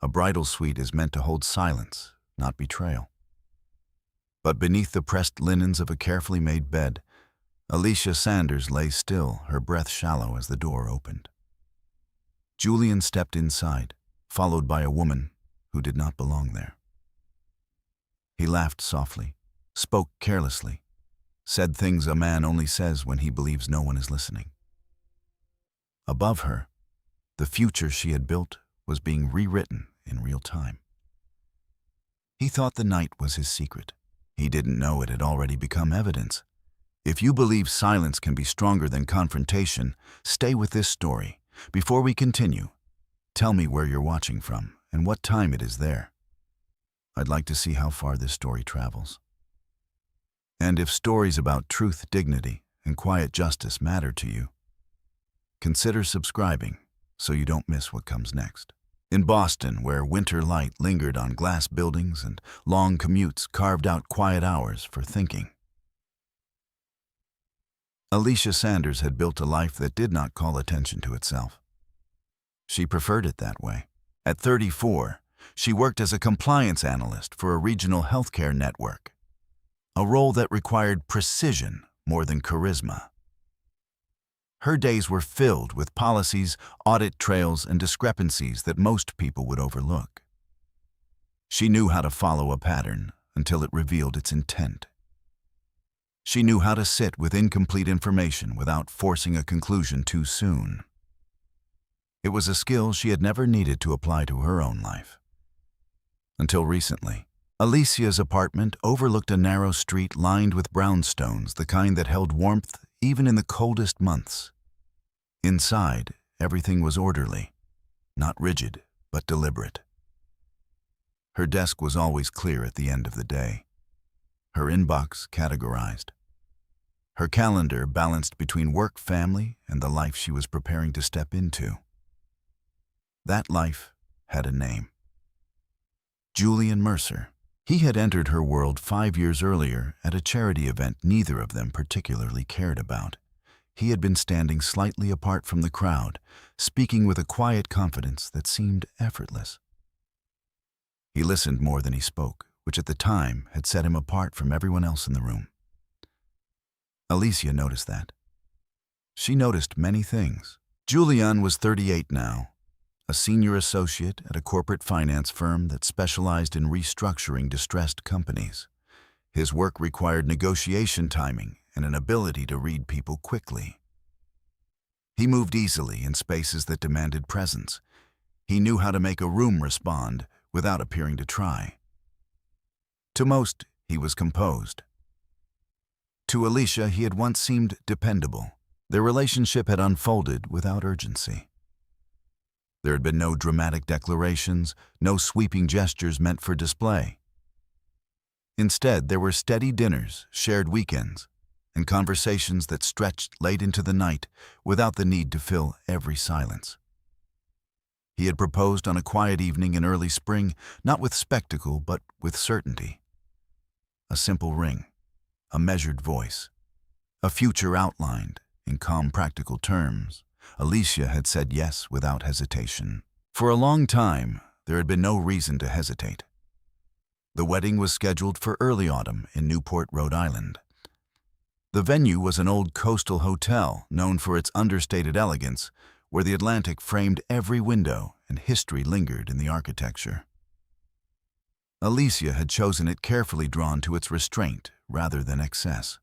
A bridal suite is meant to hold silence, not betrayal. But beneath the pressed linens of a carefully made bed, Alicia Sanders lay still, her breath shallow as the door opened. Julian stepped inside, followed by a woman who did not belong there. He laughed softly, spoke carelessly, said things a man only says when he believes no one is listening. Above her, the future she had built was being rewritten in real time. He thought the night was his secret. He didn't know it had already become evidence. If you believe silence can be stronger than confrontation, stay with this story. Before we continue, tell me where you're watching from and what time it is there. I'd like to see how far this story travels. And if stories about truth, dignity, and quiet justice matter to you, consider subscribing so you don't miss what comes next. In Boston, where winter light lingered on glass buildings and long commutes carved out quiet hours for thinking, Alicia Sanders had built a life that did not call attention to itself. She preferred it that way. At 34, she worked as a compliance analyst for a regional healthcare network, a role that required precision more than charisma. Her days were filled with policies, audit trails, and discrepancies that most people would overlook. She knew how to follow a pattern until it revealed its intent. She knew how to sit with incomplete information without forcing a conclusion too soon. It was a skill she had never needed to apply to her own life. Until recently, Alicia's apartment overlooked a narrow street lined with brownstones, the kind that held warmth even in the coldest months. Inside, everything was orderly, not rigid, but deliberate. Her desk was always clear at the end of the day, her inbox categorized, her calendar balanced between work, family, and the life she was preparing to step into. That life had a name. Julian Mercer. He had entered her world 5 years earlier at a charity event neither of them particularly cared about. He had been standing slightly apart from the crowd, speaking with a quiet confidence that seemed effortless. He listened more than he spoke, which at the time had set him apart from everyone else in the room. Alicia noticed that. She noticed many things. Julian was 38 now, a senior associate at a corporate finance firm that specialized in restructuring distressed companies. His work required negotiation timing and an ability to read people quickly. He moved easily in spaces that demanded presence. He knew how to make a room respond without appearing to try. To most, he was composed. To Alicia, he had once seemed dependable. Their relationship had unfolded without urgency. There had been no dramatic declarations, no sweeping gestures meant for display. Instead, there were steady dinners, shared weekends, and conversations that stretched late into the night without the need to fill every silence. He had proposed on a quiet evening in early spring, not with spectacle, but with certainty. A simple ring, a measured voice, a future outlined in calm, practical terms. Alicia had said yes without hesitation. For a long time, there had been no reason to hesitate. The wedding was scheduled for early autumn in Newport, Rhode Island. The venue was an old coastal hotel known for its understated elegance, where the Atlantic framed every window and history lingered in the architecture. Alicia had chosen it carefully drawn to its restraint rather than excess.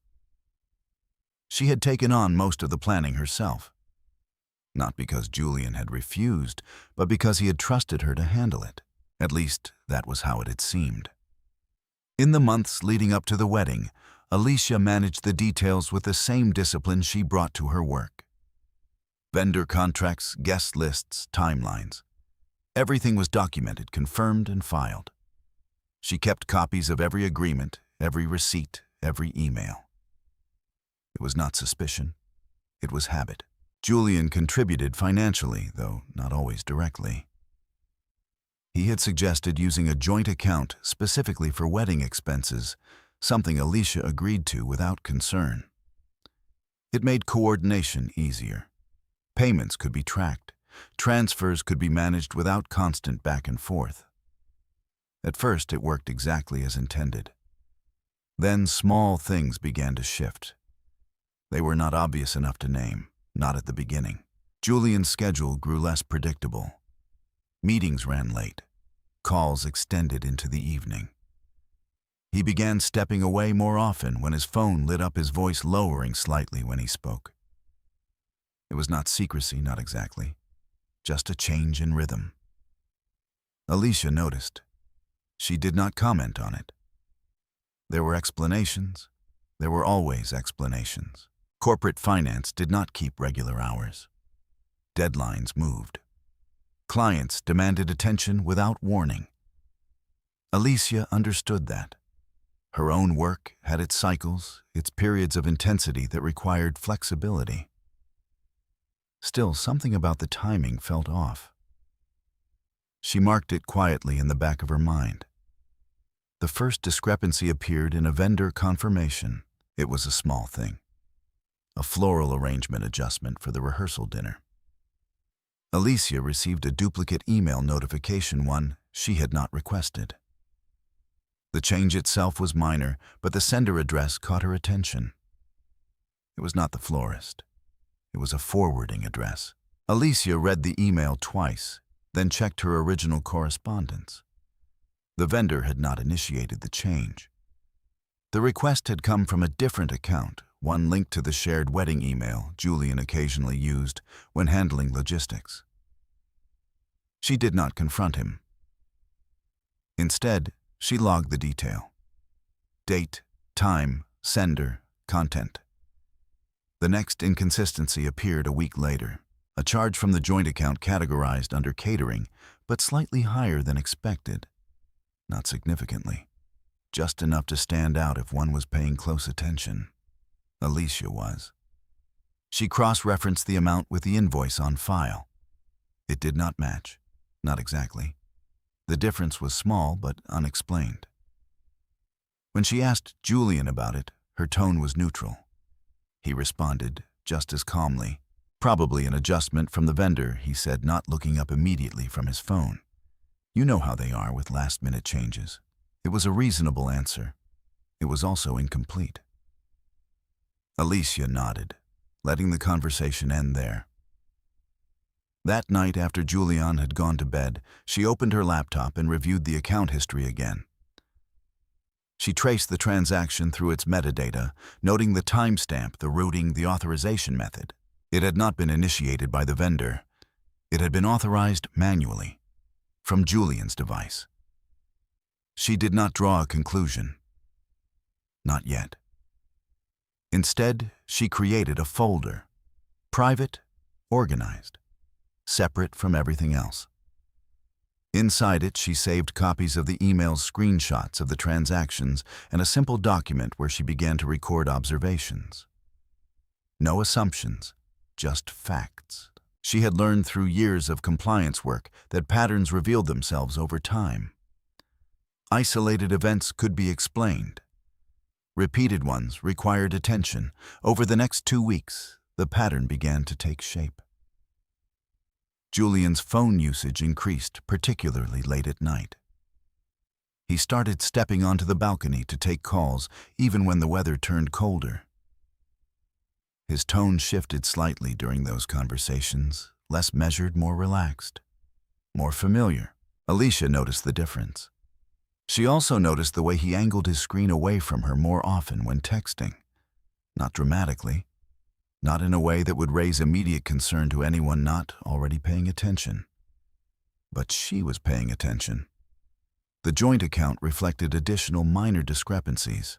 She had taken on most of the planning herself, not because Julian had refused, but because he had trusted her to handle it. At least, that was how it had seemed. In the months leading up to the wedding, Alicia managed the details with the same discipline she brought to her work. Vendor contracts, guest lists, timelines. Everything was documented, confirmed, and filed. She kept copies of every agreement, every receipt, every email. It was not suspicion. It was habit. Julian contributed financially, though not always directly. He had suggested using a joint account specifically for wedding expenses, something Alicia agreed to without concern. It made coordination easier. Payments could be tracked, transfers could be managed without constant back and forth. At first, it worked exactly as intended. Then small things began to shift. They were not obvious enough to name, not at the beginning. Julian's schedule grew less predictable. Meetings ran late. Calls extended into the evening. He began stepping away more often when his phone lit up, his voice lowering slightly when he spoke. It was not secrecy, not exactly, just a change in rhythm. Alicia noticed. She did not comment on it. There were explanations. There were always explanations. Corporate finance did not keep regular hours. Deadlines moved. Clients demanded attention without warning. Alicia understood that. Her own work had its cycles, its periods of intensity that required flexibility. Still, something about the timing felt off. She marked it quietly in the back of her mind. The first discrepancy appeared in a vendor confirmation. It was a small thing. A floral arrangement adjustment for the rehearsal dinner. Alicia received a duplicate email notification, one she had not requested. The change itself was minor, but the sender address caught her attention. It was not the florist. It was a forwarding address. Alicia read the email twice, then checked her original correspondence. The vendor had not initiated the change. The request had come from a different account, one linked to the shared wedding email Julian occasionally used when handling logistics. She did not confront him. Instead, she logged the detail. Date, time, sender, content. The next inconsistency appeared a week later. A charge from the joint account categorized under catering, but slightly higher than expected. Not significantly. Just enough to stand out if one was paying close attention. Alicia was. She cross-referenced the amount with the invoice on file. It did not match. Not exactly. The difference was small but unexplained. When she asked Julian about it, her tone was neutral. He responded, just as calmly. Probably an adjustment from the vendor, he said, not looking up immediately from his phone. You know how they are with last-minute changes. It was a reasonable answer. It was also incomplete. Alicia nodded, letting the conversation end there. That night, after Julian had gone to bed, she opened her laptop and reviewed the account history again. She traced the transaction through its metadata, noting the timestamp, the routing, the authorization method. It had not been initiated by the vendor. It had been authorized manually, from Julian's device. She did not draw a conclusion. Not yet. Instead, she created a folder, private, organized, separate from everything else. Inside it, she saved copies of the email's screenshots of the transactions and a simple document where she began to record observations. No assumptions, just facts. She had learned through years of compliance work that patterns revealed themselves over time. Isolated events could be explained. Repeated ones required attention. Over the next 2 weeks, the pattern began to take shape. Julian's phone usage increased, particularly late at night. He started stepping onto the balcony to take calls, even when the weather turned colder. His tone shifted slightly during those conversations, less measured, more relaxed, more familiar. Alicia noticed the difference. She also noticed the way he angled his screen away from her more often when texting. Not dramatically, not in a way that would raise immediate concern to anyone not already paying attention. But she was paying attention. The joint account reflected additional minor discrepancies,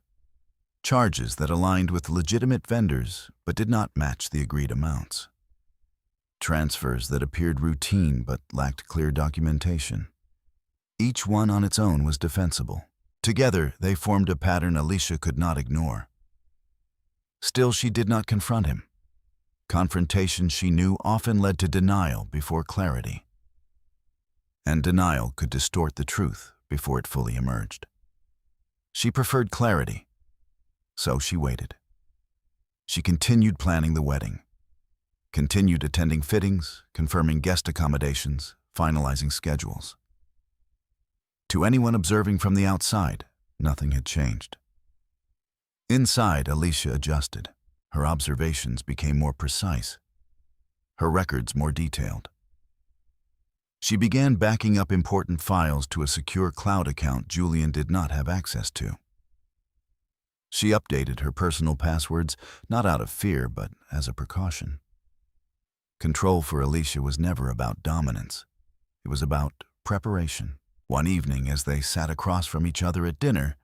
charges that aligned with legitimate vendors but did not match the agreed amounts, transfers that appeared routine but lacked clear documentation. Each one on its own was defensible. Together, they formed a pattern Alicia could not ignore. Still, she did not confront him. Confrontation, she knew, often led to denial before clarity. And denial could distort the truth before it fully emerged. She preferred clarity, so she waited. She continued planning the wedding. continued attending fittings, confirming guest accommodations, finalizing schedules. To anyone observing from the outside, nothing had changed. Inside, Alicia adjusted. Her observations became more precise, her records more detailed. She began backing up important files to a secure cloud account Julian did not have access to. She updated her personal passwords, not out of fear, but as a precaution. Control for Alicia was never about dominance. It was about preparation. One evening, as they sat across from each other at dinner,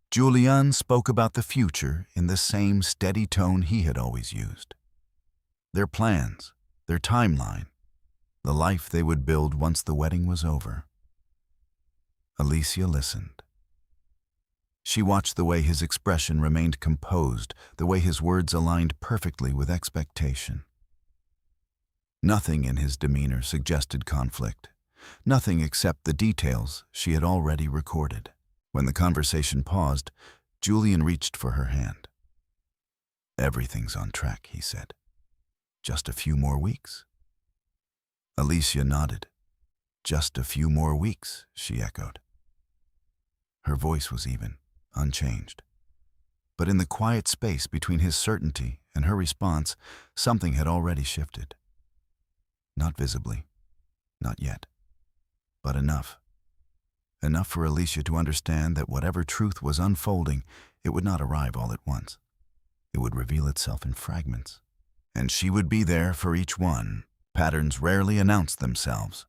Julian spoke about the future in the same steady tone he had always used. Their plans, their timeline, the life they would build once the wedding was over. Alicia listened. She watched the way his expression remained composed, the way his words aligned perfectly with expectation. Nothing in his demeanor suggested conflict, nothing except the details she had already recorded. When the conversation paused, Julian reached for her hand. "Everything's on track," he said. "Just a few more weeks." Alicia nodded. "Just a few more weeks," she echoed. Her voice was even, unchanged. But in the quiet space between his certainty and her response, something had already shifted. Not visibly, not yet, but enough. Enough for Alicia to understand that whatever truth was unfolding, it would not arrive all at once. It would reveal itself in fragments, and she would be there for each one. Patterns rarely announced themselves.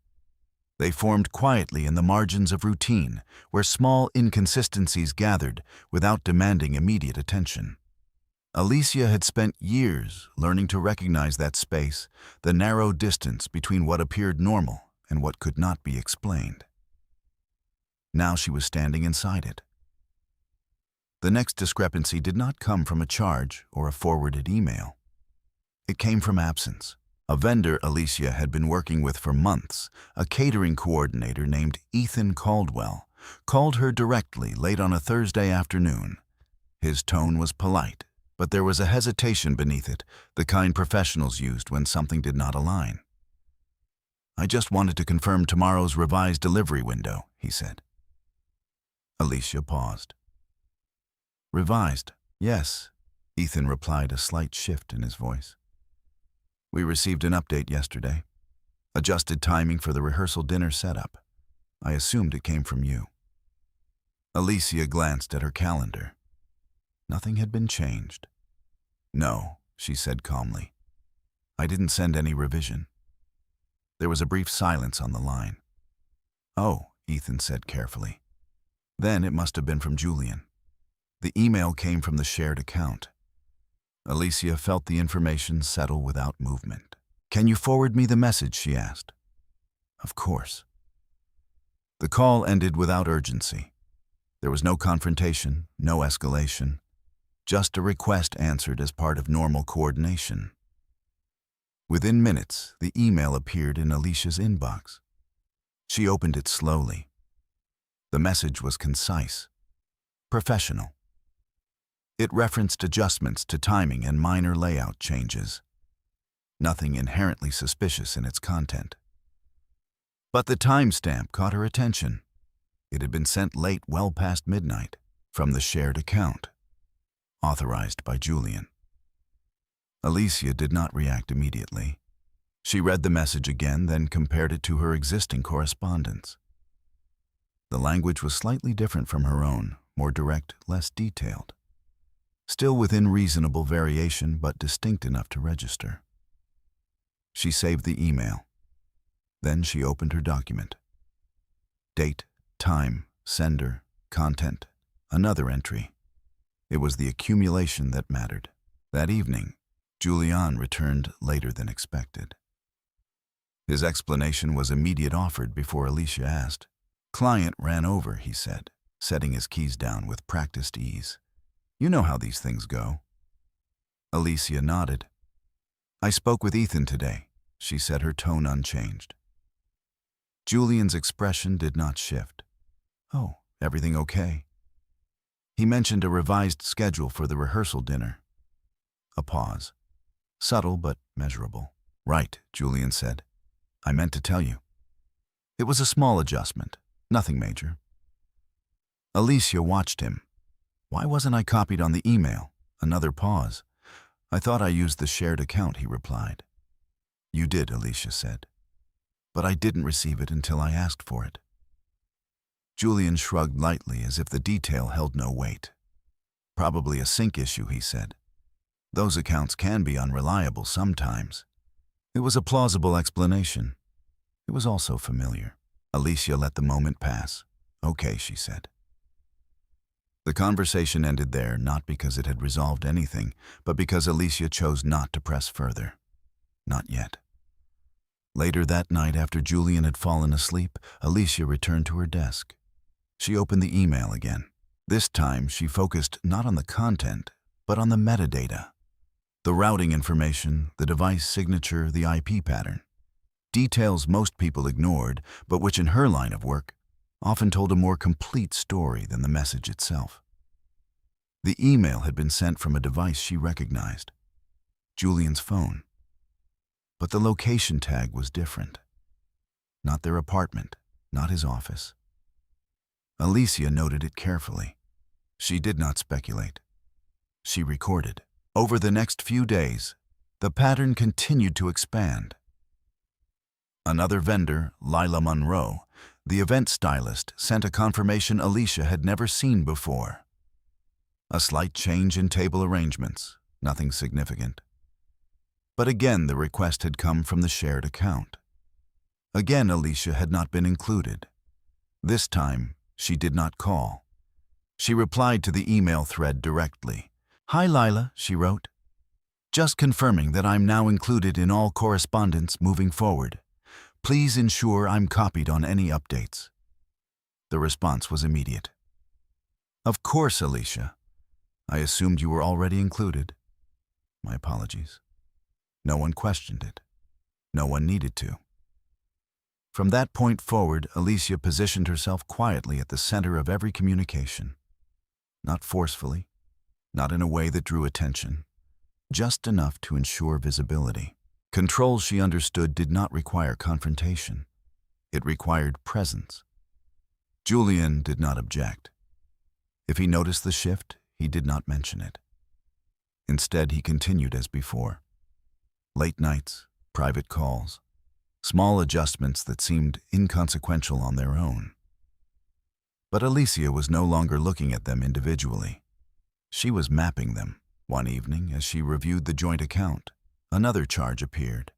They formed quietly in the margins of routine, where small inconsistencies gathered without demanding immediate attention. Alicia had spent years learning to recognize that space, the narrow distance between what appeared normal and what could not be explained. Now she was standing inside it. The next discrepancy did not come from a charge or a forwarded email. It came from absence. A vendor Alicia had been working with for months, a catering coordinator named Ethan Caldwell, called her directly late on a Thursday afternoon. His tone was polite, but there was a hesitation beneath it, the kind professionals used when something did not align. "I just wanted to confirm tomorrow's revised delivery window," he said. Alicia paused. "Revised? Yes," Ethan replied, a slight shift in his voice. "We received an update yesterday. Adjusted timing for the rehearsal dinner setup. I assumed it came from you." Alicia glanced at her calendar. Nothing had been changed. "No," she said calmly. "I didn't send any revision." There was a brief silence on the line. "Oh," Ethan said carefully. "Then it must have been from Julian." The email came from the shared account. Alicia felt the information settle without movement. "Can you forward me the message?" she asked. "Of course." The call ended without urgency. There was no confrontation, no escalation, just a request answered as part of normal coordination. Within minutes, the email appeared in Alicia's inbox. She opened it slowly. The message was concise, professional. It referenced adjustments to timing and minor layout changes. Nothing inherently suspicious in its content. But the timestamp caught her attention. It had been sent late, well past midnight, from the shared account, authorized by Julian. Alicia did not react immediately. She read the message again, then compared it to her existing correspondence. The language was slightly different from her own, more direct, less detailed. Still within reasonable variation, but distinct enough to register. She saved the email. Then she opened her document. Date, time, sender, content, another entry. It was the accumulation that mattered. That evening, Julian returned later than expected. His explanation was immediate, offered before Alicia asked. "Client ran over," he said, setting his keys down with practiced ease. "You know how these things go." Alicia nodded. "I spoke with Ethan today," she said, her tone unchanged. Julian's expression did not shift. "Oh, everything okay?" He mentioned a revised schedule for the rehearsal dinner. A pause. Subtle but measurable. Right, Julian said. I meant to tell you. It was a small adjustment, nothing major. Alicia watched him. Why wasn't I copied on the email? Another pause. I thought I used the shared account, he replied. You did, Alicia said. But I didn't receive it until I asked for it. Julian shrugged lightly as if the detail held no weight. Probably a sync issue, he said. Those accounts can be unreliable sometimes. It was a plausible explanation. It was also familiar. Alicia let the moment pass. Okay, she said. The conversation ended there, not because it had resolved anything, but because Alicia chose not to press further. Not yet. Later that night, after Julian had fallen asleep, Alicia returned to her desk. She opened the email again. This time, she focused not on the content, but on the metadata. The routing information, the device signature, the IP pattern. Details most people ignored, but which in her line of work often told a more complete story than the message itself. The email had been sent from a device she recognized, Julian's phone. But the location tag was different. Not their apartment, not his office. Alicia noted it carefully. She did not speculate. She recorded. Over the next few days, the pattern continued to expand. Another vendor, Lila Monroe, the event stylist, sent a confirmation Alicia had never seen before. A slight change in table arrangements, nothing significant. But again, the request had come from the shared account. Again, Alicia had not been included. This time, she did not call. She replied to the email thread directly. Hi, Lila, she wrote. Just confirming that I'm now included in all correspondence moving forward. Please ensure I'm copied on any updates. The response was immediate. Of course, Alicia. I assumed you were already included. My apologies. No one questioned it. No one needed to. From that point forward, Alicia positioned herself quietly at the center of every communication. Not forcefully, not in a way that drew attention, just enough to ensure visibility. Control, she understood, did not require confrontation. It required presence. Julian did not object. If he noticed the shift, he did not mention it. Instead, he continued as before. Late nights, private calls, small adjustments that seemed inconsequential on their own. But Alicia was no longer looking at them individually. She was mapping them. One evening, as she reviewed the joint account, another charge appeared.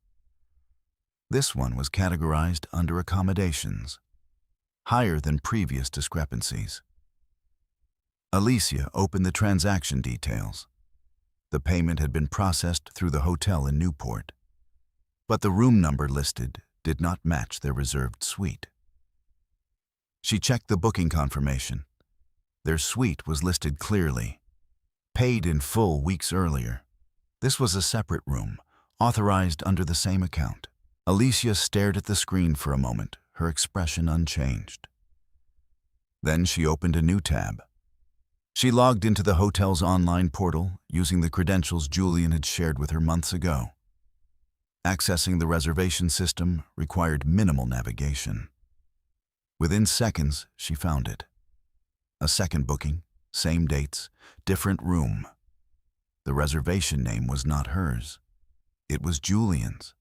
This one was categorized under accommodations, higher than previous discrepancies. Alicia opened the transaction details. The payment had been processed through the hotel in Newport, but the room number listed did not match their reserved suite. She checked the booking confirmation. Their suite was listed clearly, paid in full weeks earlier. This was a separate room, authorized under the same account. Alicia stared at the screen for a moment, her expression unchanged. Then she opened a new tab. She logged into the hotel's online portal using the credentials Julian had shared with her months ago. Accessing the reservation system required minimal navigation. Within seconds, she found it. A second booking, same dates, different room. The reservation name was not hers. It was Julian's.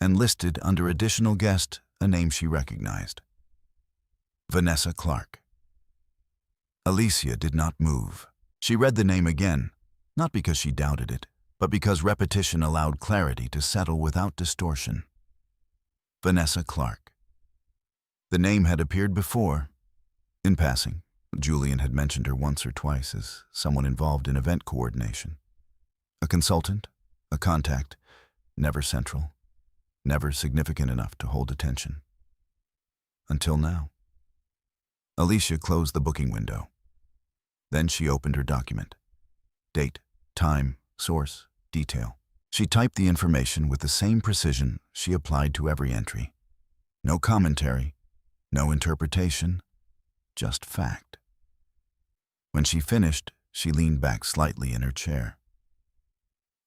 And listed under additional guest, a name she recognized. Vanessa Clark. Alicia did not move. She read the name again, not because she doubted it, but because repetition allowed clarity to settle without distortion. Vanessa Clark. The name had appeared before. In passing, Julian had mentioned her once or twice as someone involved in event coordination. A consultant, a contact, never central, never significant enough to hold attention. Until now. Alicia closed the booking window. Then she opened her document. Date, time, source, detail. She typed the information with the same precision she applied to every entry. No commentary, no interpretation, just fact. When she finished, she leaned back slightly in her chair.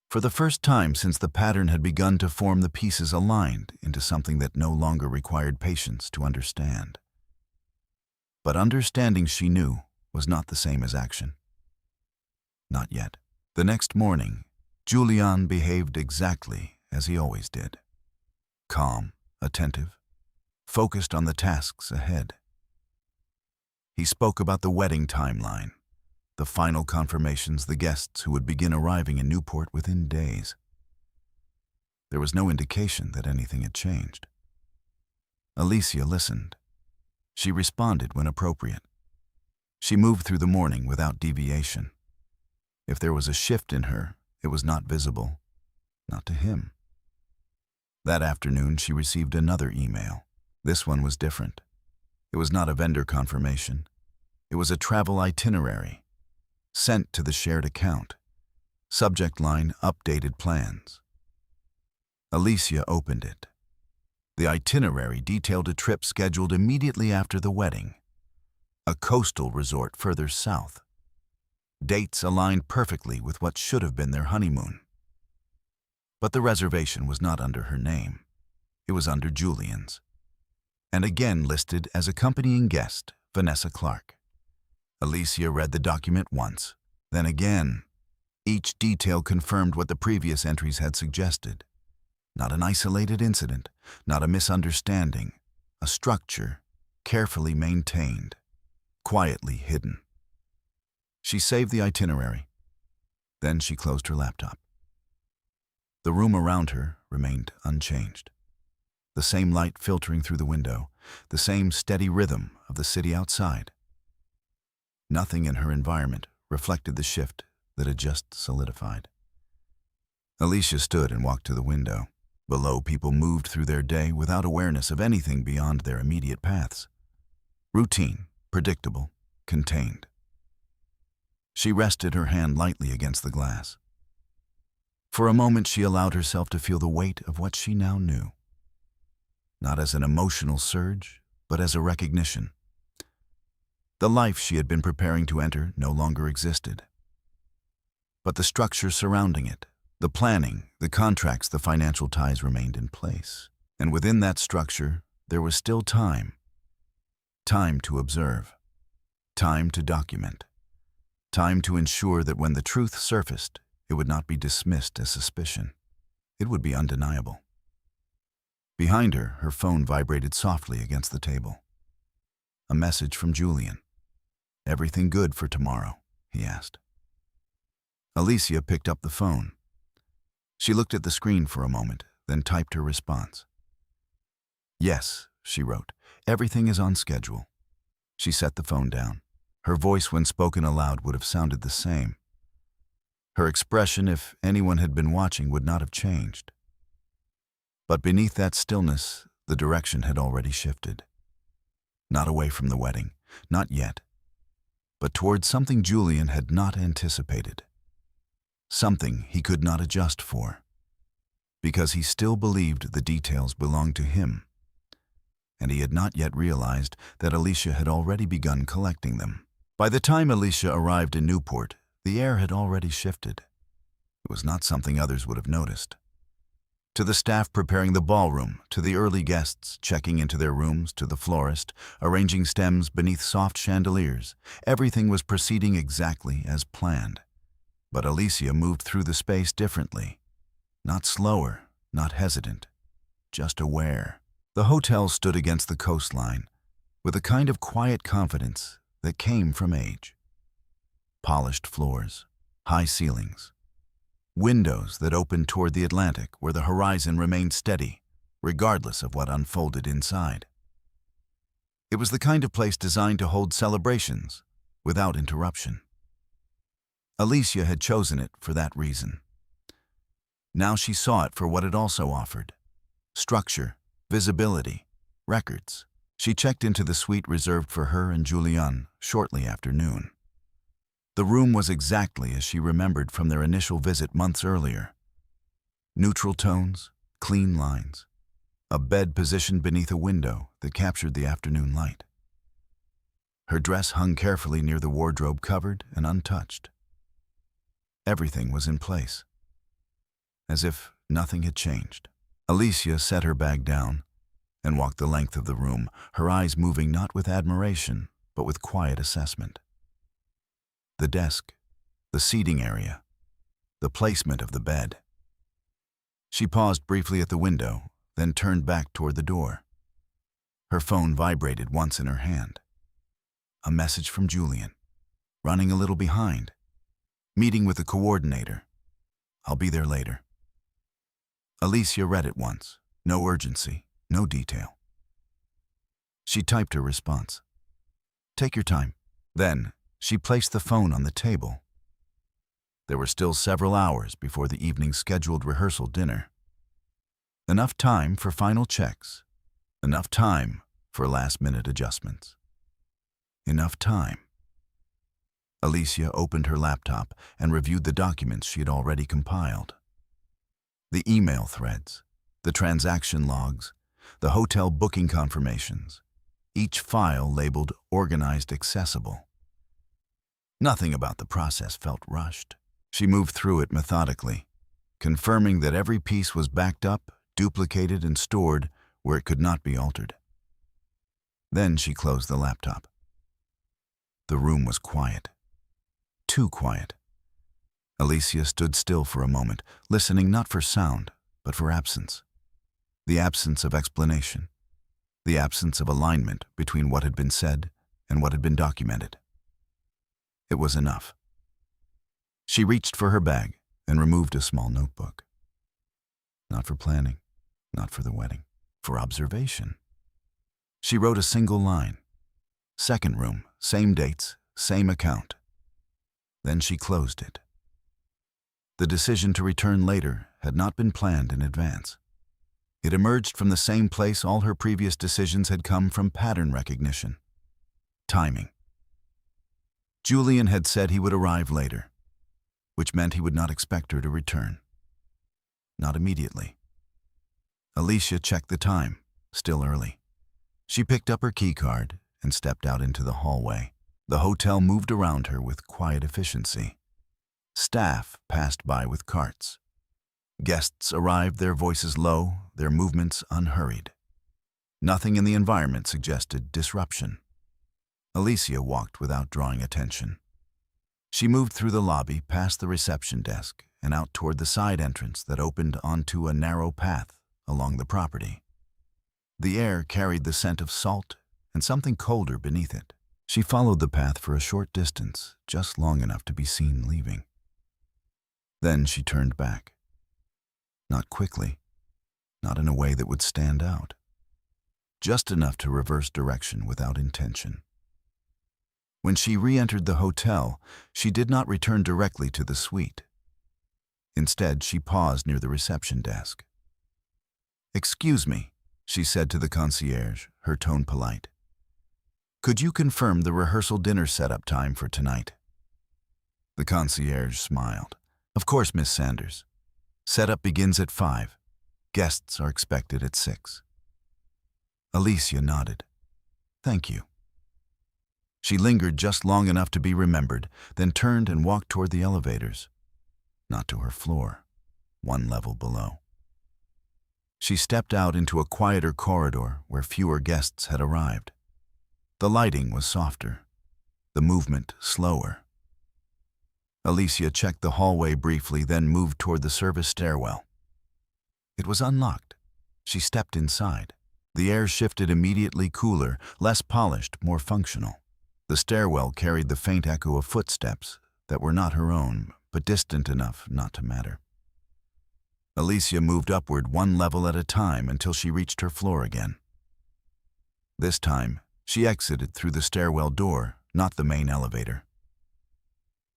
For the first time since the pattern had begun to form, the pieces aligned into something that no longer required patience to understand. But understanding, she knew, was not the same as action. Not yet. The next morning, Julian behaved exactly as he always did. Calm, attentive, focused on the tasks ahead. He spoke about the wedding timeline, the final confirmations, the guests who would begin arriving in Newport within days. There was no indication that anything had changed. Alicia listened. She responded when appropriate. She moved through the morning without deviation. If there was a shift in her, it was not visible, not to him. That afternoon, she received another email. This one was different. It was not a vendor confirmation. It was a travel itinerary, sent to the shared account. Subject line, updated plans. Alicia opened it. The itinerary detailed a trip scheduled immediately after the wedding, a coastal resort further south. Dates aligned perfectly with what should have been their honeymoon. But the reservation was not under her name. It was under Julian's, and again listed as accompanying guest, Vanessa Clark. Alicia read the document once, then again. Each detail confirmed what the previous entries had suggested. Not an isolated incident, not a misunderstanding, a structure carefully maintained, quietly hidden. She saved the itinerary. Then she closed her laptop. The room around her remained unchanged. The same light filtering through the window, the same steady rhythm of the city outside. Nothing in her environment reflected the shift that had just solidified. Alicia stood and walked to the window. Below, people moved through their day without awareness of anything beyond their immediate paths. Routine, predictable, contained. She rested her hand lightly against the glass. For a moment, she allowed herself to feel the weight of what she now knew. Not as an emotional surge, but as a recognition. The life she had been preparing to enter no longer existed. But the structure surrounding it, the planning, the contracts, the financial ties remained in place. And within that structure, there was still time. Time to observe. Time to document. Time to ensure that when the truth surfaced, it would not be dismissed as suspicion. It would be undeniable. Behind her phone vibrated softly against the table. A message from Julian. "Everything good for tomorrow?" he asked. Alicia picked up the phone. She looked at the screen for a moment, then typed her response. "Yes," she wrote, "everything is on schedule." She set the phone down. Her voice, when spoken aloud, would have sounded the same. Her expression, if anyone had been watching, would not have changed. But beneath that stillness, the direction had already shifted. Not away from the wedding, not yet, but towards something Julian had not anticipated. Something he could not adjust for, because he still believed the details belonged to him, and he had not yet realized that Alicia had already begun collecting them. By the time Alicia arrived in Newport, the air had already shifted. It was not something others would have noticed. To the staff preparing the ballroom, to the early guests checking into their rooms, to the florist arranging stems beneath soft chandeliers, everything was proceeding exactly as planned. But Alicia moved through the space differently. Not slower, not hesitant, just aware. The hotel stood against the coastline, with a kind of quiet confidence that came from age. Polished floors, high ceilings, windows that opened toward the Atlantic where the horizon remained steady, regardless of what unfolded inside. It was the kind of place designed to hold celebrations without interruption. Alicia had chosen it for that reason. Now she saw it for what it also offered: structure, visibility, records. She checked into the suite reserved for her and Julian shortly after noon. The room was exactly as she remembered from their initial visit months earlier. Neutral tones, clean lines, a bed positioned beneath a window that captured the afternoon light. Her dress hung carefully near the wardrobe, covered and untouched. Everything was in place. as if nothing had changed. Alicia set her bag down and walked the length of the room, her eyes moving not with admiration, but with quiet assessment. The desk, the seating area, the placement of the bed. She paused briefly at the window, then turned back toward the door. Her phone vibrated once in her hand. A message from Julian. Running a little behind. Meeting with the coordinator. I'll be there later. Alicia read it once. No urgency, no detail. She typed her response. Take your time. Then, she placed the phone on the table. There were still several hours before the evening's scheduled rehearsal dinner. Enough time for final checks. Enough time for last-minute adjustments. Enough time. Alicia opened her laptop and reviewed the documents she had already compiled. The email threads, the transaction logs, the hotel booking confirmations, each file labeled Organized Accessible. Nothing about the process felt rushed. She moved through it methodically, confirming that every piece was backed up, duplicated, and stored where it could not be altered. Then she closed the laptop. The room was quiet. Too quiet. Alicia stood still for a moment, listening not for sound, but for absence. The absence of explanation. The absence of alignment between what had been said and what had been documented. It was enough. She reached for her bag and removed a small notebook. Not for planning, not for the wedding, for observation. She wrote a single line. Second room, same dates, same account. Then she closed it. The decision to return later had not been planned in advance. It emerged from the same place all her previous decisions had come from: pattern recognition. Timing. Julian had said he would arrive later, which meant he would not expect her to return. Not immediately. Alicia checked the time, still early. She picked up her keycard and stepped out into the hallway. The hotel moved around her with quiet efficiency. Staff passed by with carts. Guests arrived, their voices low, their movements unhurried. Nothing in the environment suggested disruption. Alicia walked without drawing attention. She moved through the lobby, past the reception desk, and out toward the side entrance that opened onto a narrow path along the property. The air carried the scent of salt and something colder beneath it. She followed the path for a short distance, just long enough to be seen leaving. Then she turned back. Not quickly, not in a way that would stand out. Just enough to reverse direction without intention. When she re-entered the hotel, she did not return directly to the suite. Instead, she paused near the reception desk. "Excuse me," she said to the concierge, her tone polite. "Could you confirm the rehearsal dinner setup time for tonight?" The concierge smiled. "Of course, Miss Sanders. Setup begins at 5. Guests are expected at 6. Alicia nodded. "Thank you." She lingered just long enough to be remembered, then turned and walked toward the elevators. Not to her floor, one level below. She stepped out into a quieter corridor where fewer guests had arrived. The lighting was softer, the movement slower. Alicia checked the hallway briefly, then moved toward the service stairwell. It was unlocked. She stepped inside. The air shifted immediately cooler, less polished, more functional. The stairwell carried the faint echo of footsteps that were not her own, but distant enough not to matter. Alicia moved upward one level at a time until she reached her floor again. This time, she exited through the stairwell door, not the main elevator.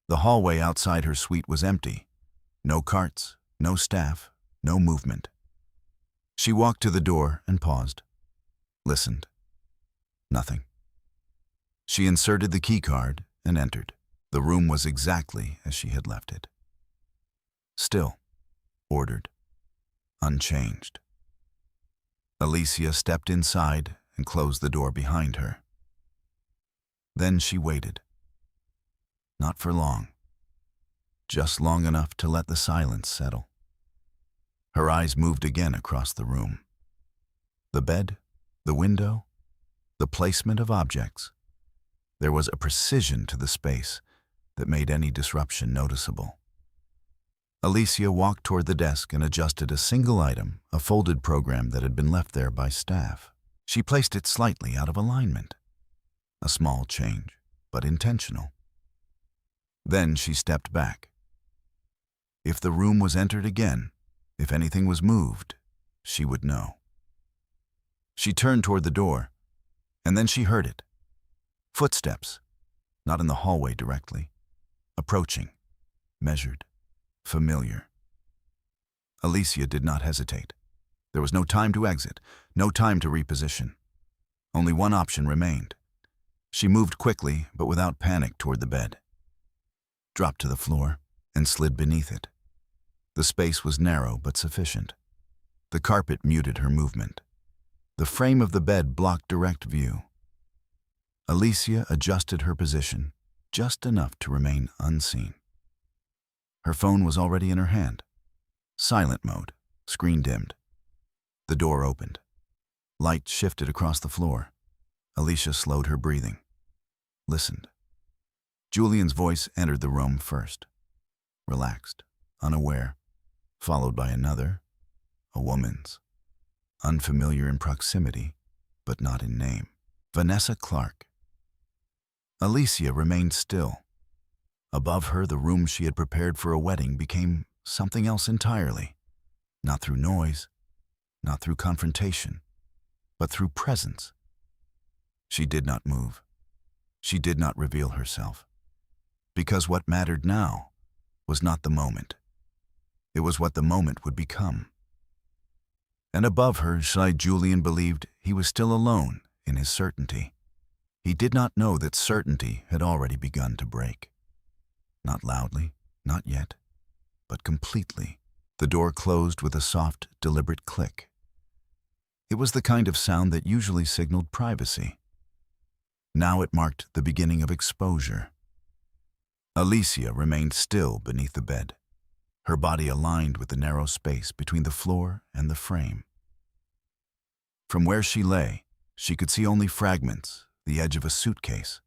The hallway outside her suite was empty. No carts, no staff, no movement. She walked to the door and paused. Listened. Nothing. She inserted the keycard and entered. The room was exactly as she had left it. Still, ordered, unchanged. Alicia stepped inside and closed the door behind her. Then she waited. Not for long. Just long enough to let the silence settle. Her eyes moved again across the room. The bed, the window, the placement of objects. There was a precision to the space that made any disruption noticeable. Alicia walked toward the desk and adjusted a single item, a folded program that had been left there by staff. She placed it slightly out of alignment. A small change, but intentional. Then she stepped back. If the room was entered again, if anything was moved, she would know. She turned toward the door, and then she heard it. Footsteps, not in the hallway directly. Approaching, measured, familiar. Alicia did not hesitate. There was no time to exit, no time to reposition. Only one option remained. She moved quickly, but without panic, toward the bed. Dropped to the floor and slid beneath it. The space was narrow but sufficient. The carpet muted her movement. The frame of the bed blocked direct view. Alicia adjusted her position just enough to remain unseen. Her phone was already in her hand. Silent mode, screen dimmed. The door opened. Light shifted across the floor. Alicia slowed her breathing. Listened. Julian's voice entered the room first. Relaxed, unaware, followed by another, a woman's. Unfamiliar in proximity, but not in name. Vanessa Clark. Alicia remained still. Above her, the room she had prepared for a wedding became something else entirely. Not through noise, not through confrontation, but through presence. She did not move. She did not reveal herself. Because what mattered now was not the moment. It was what the moment would become. And above her, shy Julian believed he was still alone in his certainty. He did not know that certainty had already begun to break. Not loudly, not yet, but completely. The door closed with a soft, deliberate click. It was the kind of sound that usually signaled privacy. Now it marked the beginning of exposure. Alicia remained still beneath the bed, her body aligned with the narrow space between the floor and the frame. From where she lay, she could see only fragments, the edge of a suitcase,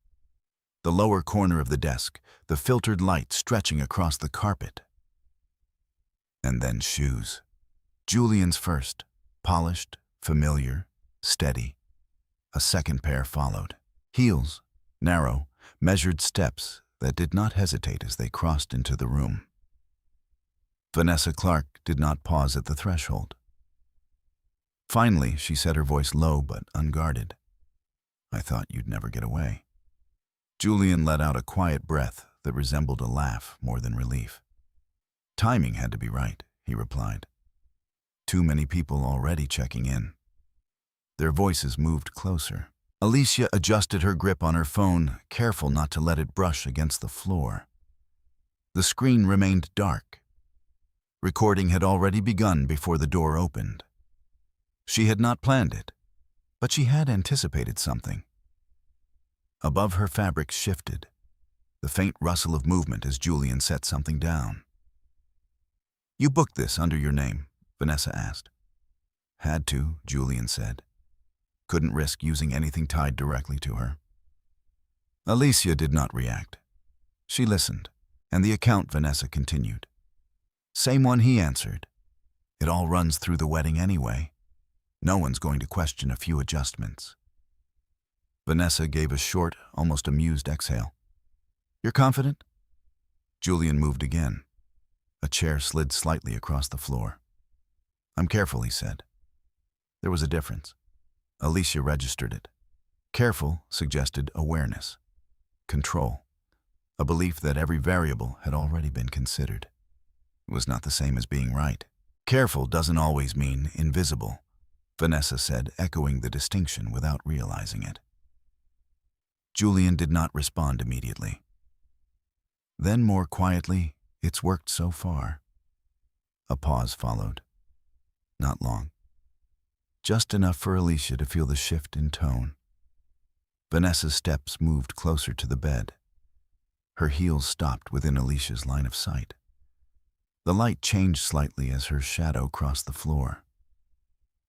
the lower corner of the desk, the filtered light stretching across the carpet. And then shoes. Julian's first, polished, familiar, steady. A second pair followed. Heels, narrow, measured steps that did not hesitate as they crossed into the room. Vanessa Clark did not pause at the threshold. Finally, she said, her voice low but unguarded. "I thought you'd never get away." Julian let out a quiet breath that resembled a laugh more than relief. "Timing had to be right," he replied. "Too many people already checking in." Their voices moved closer. Alicia adjusted her grip on her phone, careful not to let it brush against the floor. The screen remained dark. Recording had already begun before the door opened. She had not planned it, but she had anticipated something. Above her, fabric shifted, the faint rustle of movement as Julian set something down. "You booked this under your name?" Vanessa asked. "Had to," Julian said. Couldn't risk using anything tied directly to her. Alicia did not react. She listened, and the account Vanessa continued. "Same one," he answered. "It all runs through the wedding anyway. No one's going to question a few adjustments." Vanessa gave a short, almost amused exhale. "You're confident?" Julian moved again. A chair slid slightly across the floor. "I'm careful," he said. There was a difference. Alicia registered it. Careful suggested awareness, control, a belief that every variable had already been considered. It was not the same as being right. Careful doesn't always mean invisible, Vanessa said, echoing the distinction without realizing it. Julian did not respond immediately. Then, more quietly, "It's worked so far." A pause followed. Not long. Just enough for Alicia to feel the shift in tone. Vanessa's steps moved closer to the bed. Her heels stopped within Alicia's line of sight. The light changed slightly as her shadow crossed the floor.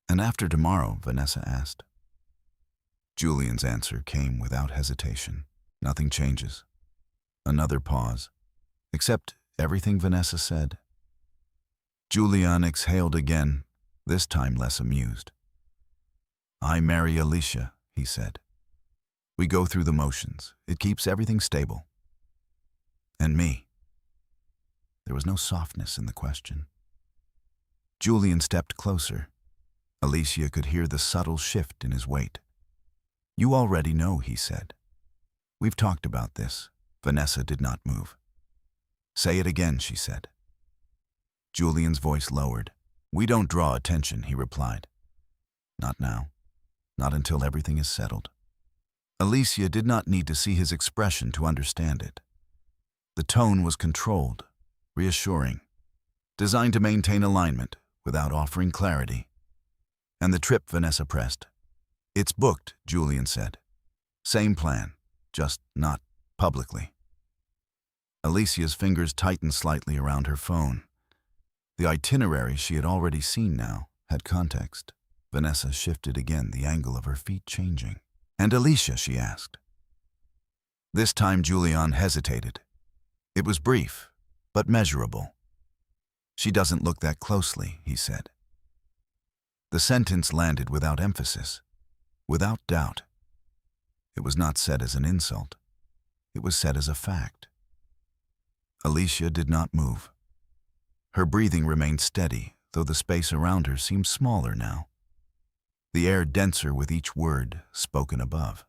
"And after tomorrow?" Vanessa asked. Julian's answer came without hesitation. "Nothing changes." Another pause. "Except everything Vanessa said." Julian exhaled again, this time less amused. "I marry Alicia," he said. "We go through the motions. It keeps everything stable." "And me?" There was no softness in the question. Julian stepped closer. Alicia could hear the subtle shift in his weight. "You already know," he said. "We've talked about this." Vanessa did not move. "Say it again," she said. Julian's voice lowered. "We don't draw attention," he replied. "Not now. Not until everything is settled." Alicia did not need to see his expression to understand it. The tone was controlled, reassuring, designed to maintain alignment without offering clarity. "And the trip?" Vanessa pressed. "It's booked," Julian said. "Same plan, just not publicly." Alicia's fingers tightened slightly around her phone. The itinerary she had already seen now had context. Vanessa shifted again, the angle of her feet changing. "And Alicia?" she asked. This time Julian hesitated. It was brief, but measurable. "She doesn't look that closely," he said. The sentence landed without emphasis, without doubt. It was not said as an insult. It was said as a fact. Alicia did not move. Her breathing remained steady, though the space around her seemed smaller now. The air denser with each word spoken above.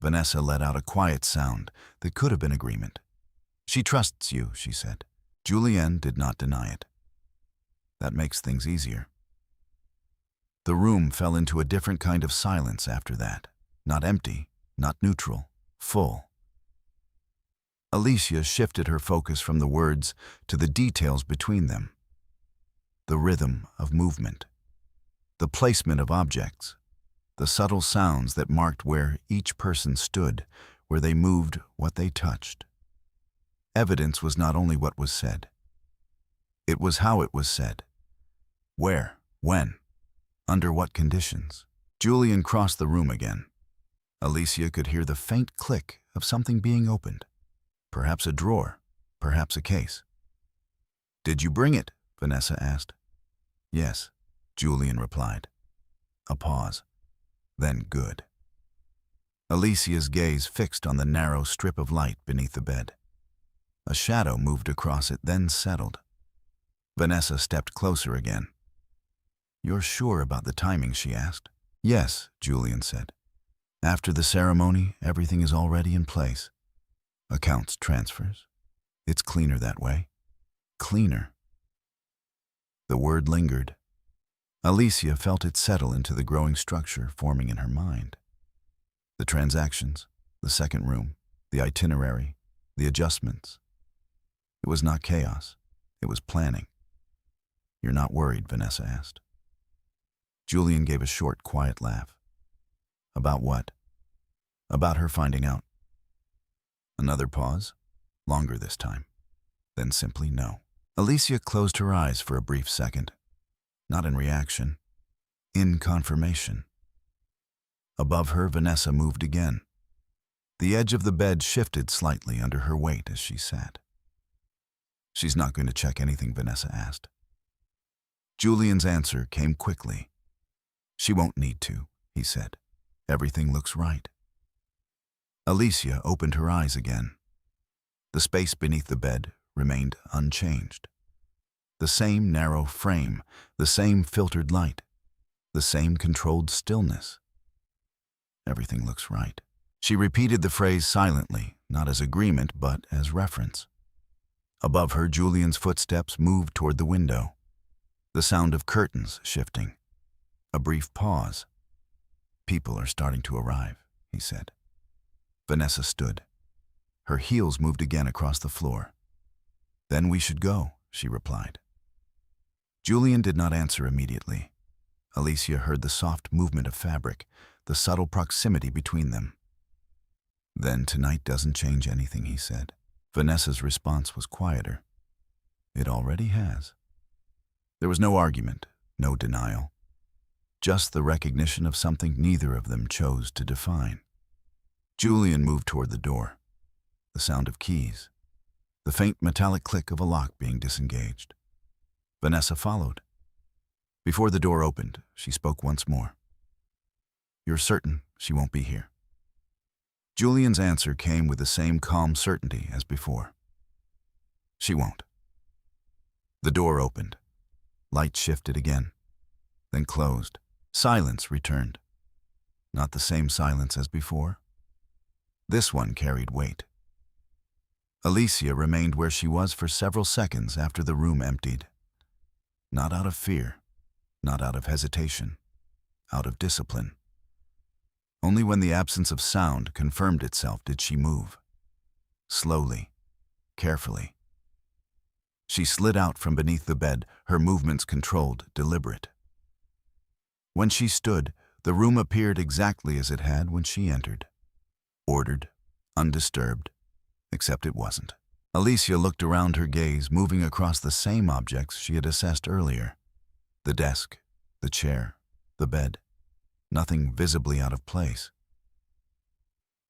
Vanessa let out a quiet sound that could have been agreement. "She trusts you," she said. Julian did not deny it. "That makes things easier." The room fell into a different kind of silence after that. Not empty, not neutral, full. Alicia shifted her focus from the words to the details between them. The rhythm of movement, the placement of objects, the subtle sounds that marked where each person stood, where they moved, what they touched. Evidence was not only what was said. It was how it was said. Where, when, under what conditions. Julian crossed the room again. Alicia could hear the faint click of something being opened. Perhaps a drawer, perhaps a case. "Did you bring it?" Vanessa asked. "Yes," Julian replied. A pause. Then good. Alicia's gaze fixed on the narrow strip of light beneath the bed. A shadow moved across it, then settled. Vanessa stepped closer again. "You're sure about the timing?" she asked. "Yes," Julian said. "After the ceremony, everything is already in place. Accounts, transfers. It's cleaner that way." Cleaner. The word lingered. Alicia felt it settle into the growing structure forming in her mind. The transactions, the second room, the itinerary, the adjustments. It was not chaos. It was planning. "You're not worried?" Vanessa asked. Julian gave a short, quiet laugh. "About what?" "About her finding out." Another pause, longer this time. Then simply no. Alicia closed her eyes for a brief second. Not in reaction, in confirmation. Above her, Vanessa moved again. The edge of the bed shifted slightly under her weight as she sat. "She's not going to check anything?" Vanessa asked. Julian's answer came quickly. "She won't need to," he said. "Everything looks right." Alicia opened her eyes again. The space beneath the bed remained unchanged. The same narrow frame, the same filtered light, the same controlled stillness. "Everything looks right." She repeated the phrase silently, not as agreement, but as reference. Above her, Julian's footsteps moved toward the window. The sound of curtains shifting. A brief pause. "People are starting to arrive," he said. Vanessa stood. Her heels moved again across the floor. "Then we should go," she replied. Julian did not answer immediately. Alicia heard the soft movement of fabric, the subtle proximity between them. "Then tonight doesn't change anything," he said. Vanessa's response was quieter. It already has. There was no argument, no denial, just the recognition of something neither of them chose to define. Julian moved toward the door. The sound of keys. The faint metallic click of a lock being disengaged. Vanessa followed. Before the door opened, she spoke once more. "You're certain she won't be here?" Julian's answer came with the same calm certainty as before. "She won't." The door opened. Light shifted again, then closed. Silence returned. Not the same silence as before. This one carried weight. Alicia remained where she was for several seconds after the room emptied. Not out of fear, not out of hesitation, out of discipline. Only when the absence of sound confirmed itself did she move. Slowly, carefully. She slid out from beneath the bed, her movements controlled, deliberate. When she stood, the room appeared exactly as it had when she entered. Ordered, undisturbed, except it wasn't. Alicia looked around, her gaze moving across the same objects she had assessed earlier. The desk, the chair, the bed. Nothing visibly out of place.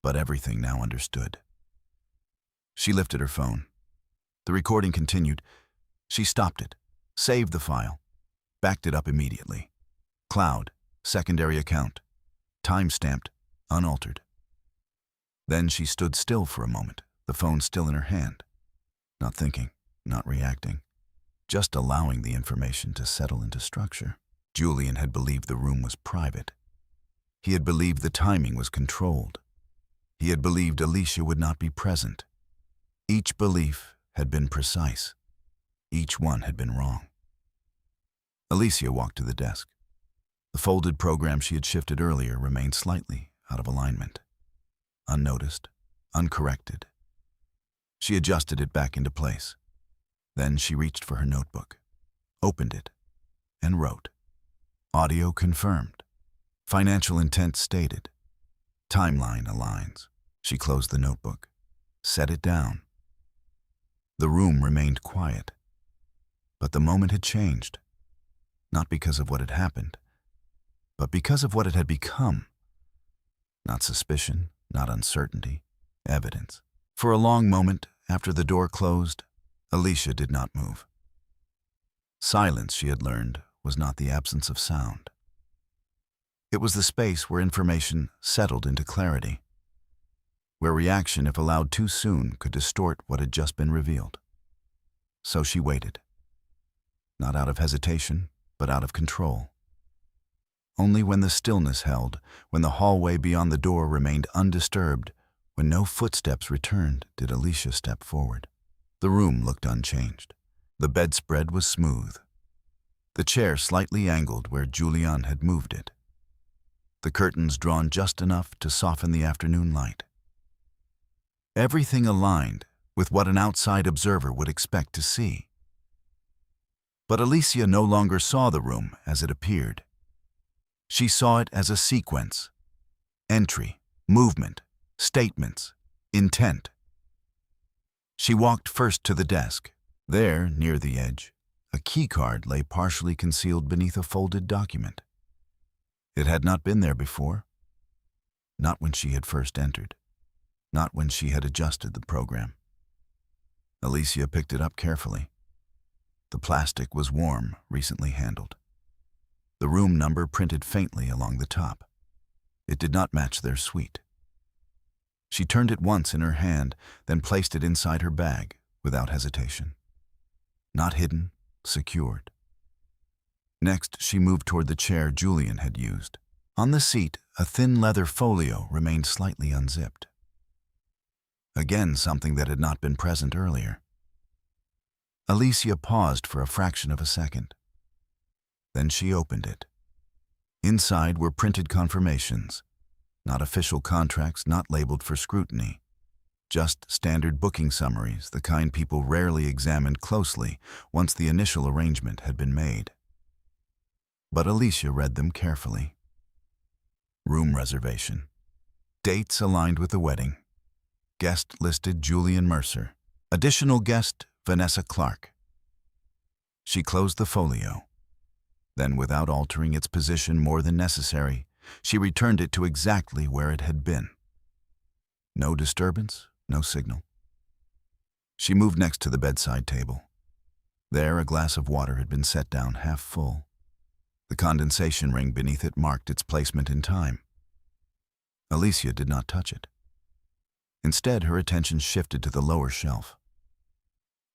But everything now understood. She lifted her phone. The recording continued. She stopped it, saved the file, backed it up immediately. Cloud, secondary account, time-stamped, unaltered. Then she stood still for a moment, the phone still in her hand. Not thinking, not reacting, just allowing the information to settle into structure. Julian had believed the room was private. He had believed the timing was controlled. He had believed Alicia would not be present. Each belief had been precise. Each one had been wrong. Alicia walked to the desk. The folded program she had shifted earlier remained slightly out of alignment. Unnoticed, uncorrected. She adjusted it back into place. Then she reached for her notebook, opened it, and wrote. Audio confirmed. Financial intent stated. Timeline aligns. She closed the notebook, set it down. The room remained quiet. But the moment had changed. Not because of what had happened, but because of what it had become. Not suspicion, not uncertainty, evidence. For a long moment, after the door closed, Alicia did not move. Silence, she had learned, was not the absence of sound. It was the space where information settled into clarity, where reaction, if allowed too soon, could distort what had just been revealed. So she waited. Not out of hesitation, but out of control. Only when the stillness held, when the hallway beyond the door remained undisturbed, when no footsteps returned, did Alicia step forward. The room looked unchanged. The bedspread was smooth. The chair slightly angled where Julian had moved it. The curtains drawn just enough to soften the afternoon light. Everything aligned with what an outside observer would expect to see. But Alicia no longer saw the room as it appeared. She saw it as a sequence. Entry, movement, statements, intent. She walked first to the desk. There, near the edge, a keycard lay partially concealed beneath a folded document. It had not been there before. Not when she had first entered. Not when she had adjusted the program. Alicia picked it up carefully. The plastic was warm, recently handled. The room number printed faintly along the top. It did not match their suite. She turned it once in her hand, then placed it inside her bag, without hesitation. Not hidden, secured. Next, she moved toward the chair Julian had used. On the seat, a thin leather folio remained slightly unzipped. Again, something that had not been present earlier. Alicia paused for a fraction of a second. Then she opened it. Inside were printed confirmations, not official contracts, not labeled for scrutiny. Just standard booking summaries, the kind people rarely examined closely once the initial arrangement had been made. But Alicia read them carefully. Room reservation. Dates aligned with the wedding. Guest listed Julian Mercer. Additional guest Vanessa Clark. She closed the folio. Then, without altering its position more than necessary, she returned it to exactly where it had been. No disturbance, no signal. She moved next to the bedside table. There, a glass of water had been set down half full. The condensation ring beneath it marked its placement in time. Alicia did not touch it. Instead, her attention shifted to the lower shelf.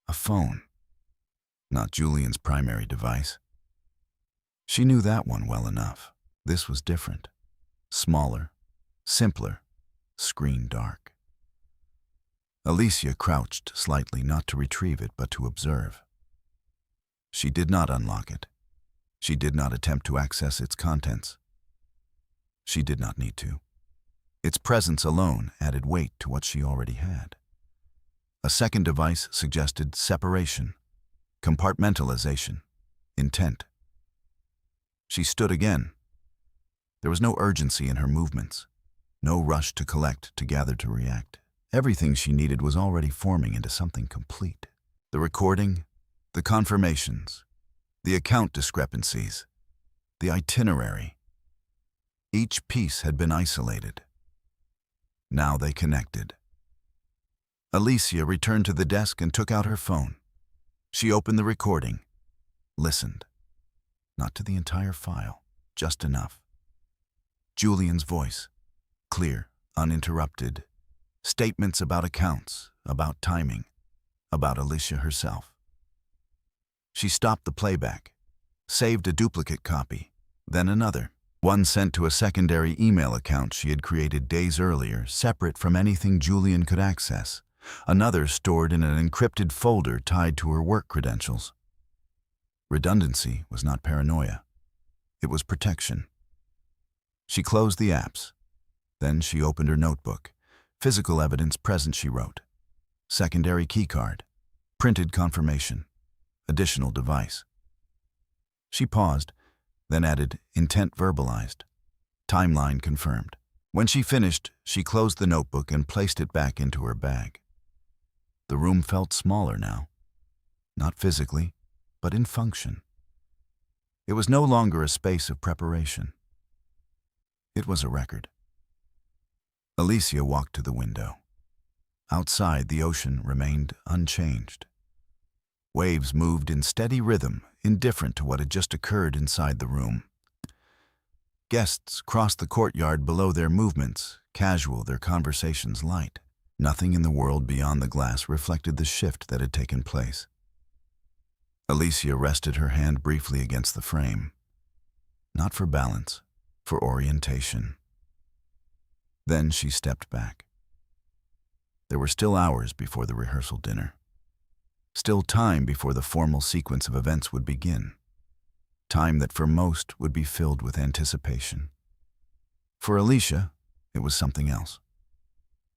A phone. Not Julian's primary device. She knew that one well enough. This was different. Smaller, simpler, screen dark. Alicia crouched slightly, not to retrieve it, but to observe. She did not unlock it. She did not attempt to access its contents. She did not need to. Its presence alone added weight to what she already had. A second device suggested separation, compartmentalization, intent. She stood again. There was no urgency in her movements, no rush to collect, to gather, to react. Everything she needed was already forming into something complete. The recording, the confirmations, the account discrepancies, the itinerary. Each piece had been isolated. Now they connected. Alicia returned to the desk and took out her phone. She opened the recording, listened. Not to the entire file, just enough. Julian's voice, clear, uninterrupted. Statements about accounts, about timing, about Alicia herself. She stopped the playback, saved a duplicate copy, then another, one sent to a secondary email account she had created days earlier, separate from anything Julian could access, another stored in an encrypted folder tied to her work credentials. Redundancy was not paranoia. It was protection. She closed the apps. Then she opened her notebook. Physical evidence present, she wrote. Secondary keycard. Printed confirmation. Additional device. She paused, then added intent verbalized. Timeline confirmed. When she finished, she closed the notebook and placed it back into her bag. The room felt smaller now. Not physically, but in function. It was no longer a space of preparation. It was a record. Alicia walked to the window. Outside, the ocean remained unchanged. Waves moved in steady rhythm, indifferent to what had just occurred inside the room. Guests crossed the courtyard below, their movements casual, their conversations light. Nothing in the world beyond the glass reflected the shift that had taken place. Alicia rested her hand briefly against the frame. Not for balance, for orientation. Then she stepped back. There were still hours before the rehearsal dinner. Still time before the formal sequence of events would begin. Time that for most would be filled with anticipation. For Alicia, it was something else.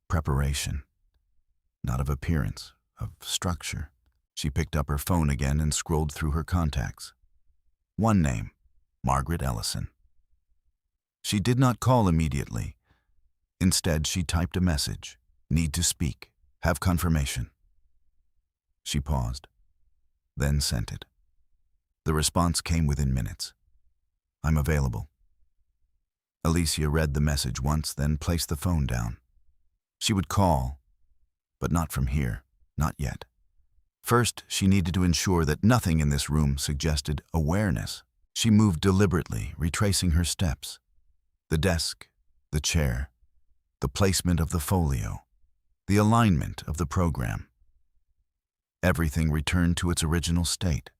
Preparation. Not of appearance, of structure. She picked up her phone again and scrolled through her contacts. One name, Margaret Ellison. She did not call immediately. Instead, she typed a message. Need to speak. Have confirmation. She paused, then sent it. The response came within minutes. I'm available. Alicia read the message once, then placed the phone down. She would call, but not from here, not yet. First, she needed to ensure that nothing in this room suggested awareness. She moved deliberately, retracing her steps. The desk, the chair, the placement of the folio, the alignment of the program. Everything returned to its original state.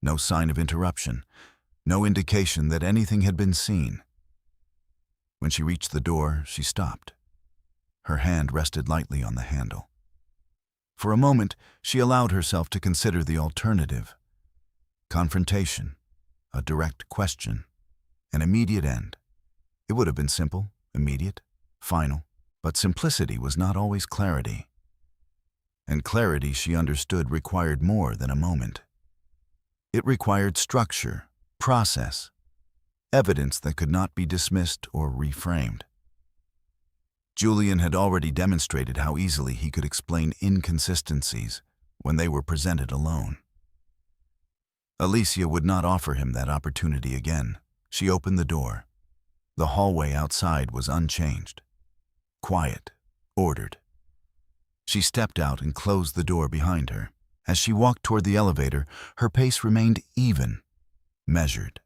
No sign of interruption, no indication that anything had been seen. When she reached the door, she stopped. Her hand rested lightly on the handle. For a moment, she allowed herself to consider the alternative. Confrontation, a direct question, an immediate end. It would have been simple, immediate, final, but simplicity was not always clarity. And clarity, she understood, required more than a moment. It required structure, process, evidence that could not be dismissed or reframed. Julian had already demonstrated how easily he could explain inconsistencies when they were presented alone. Alicia would not offer him that opportunity again. She opened the door. The hallway outside was unchanged. Quiet, ordered. She stepped out and closed the door behind her. As she walked toward the elevator, her pace remained even, measured.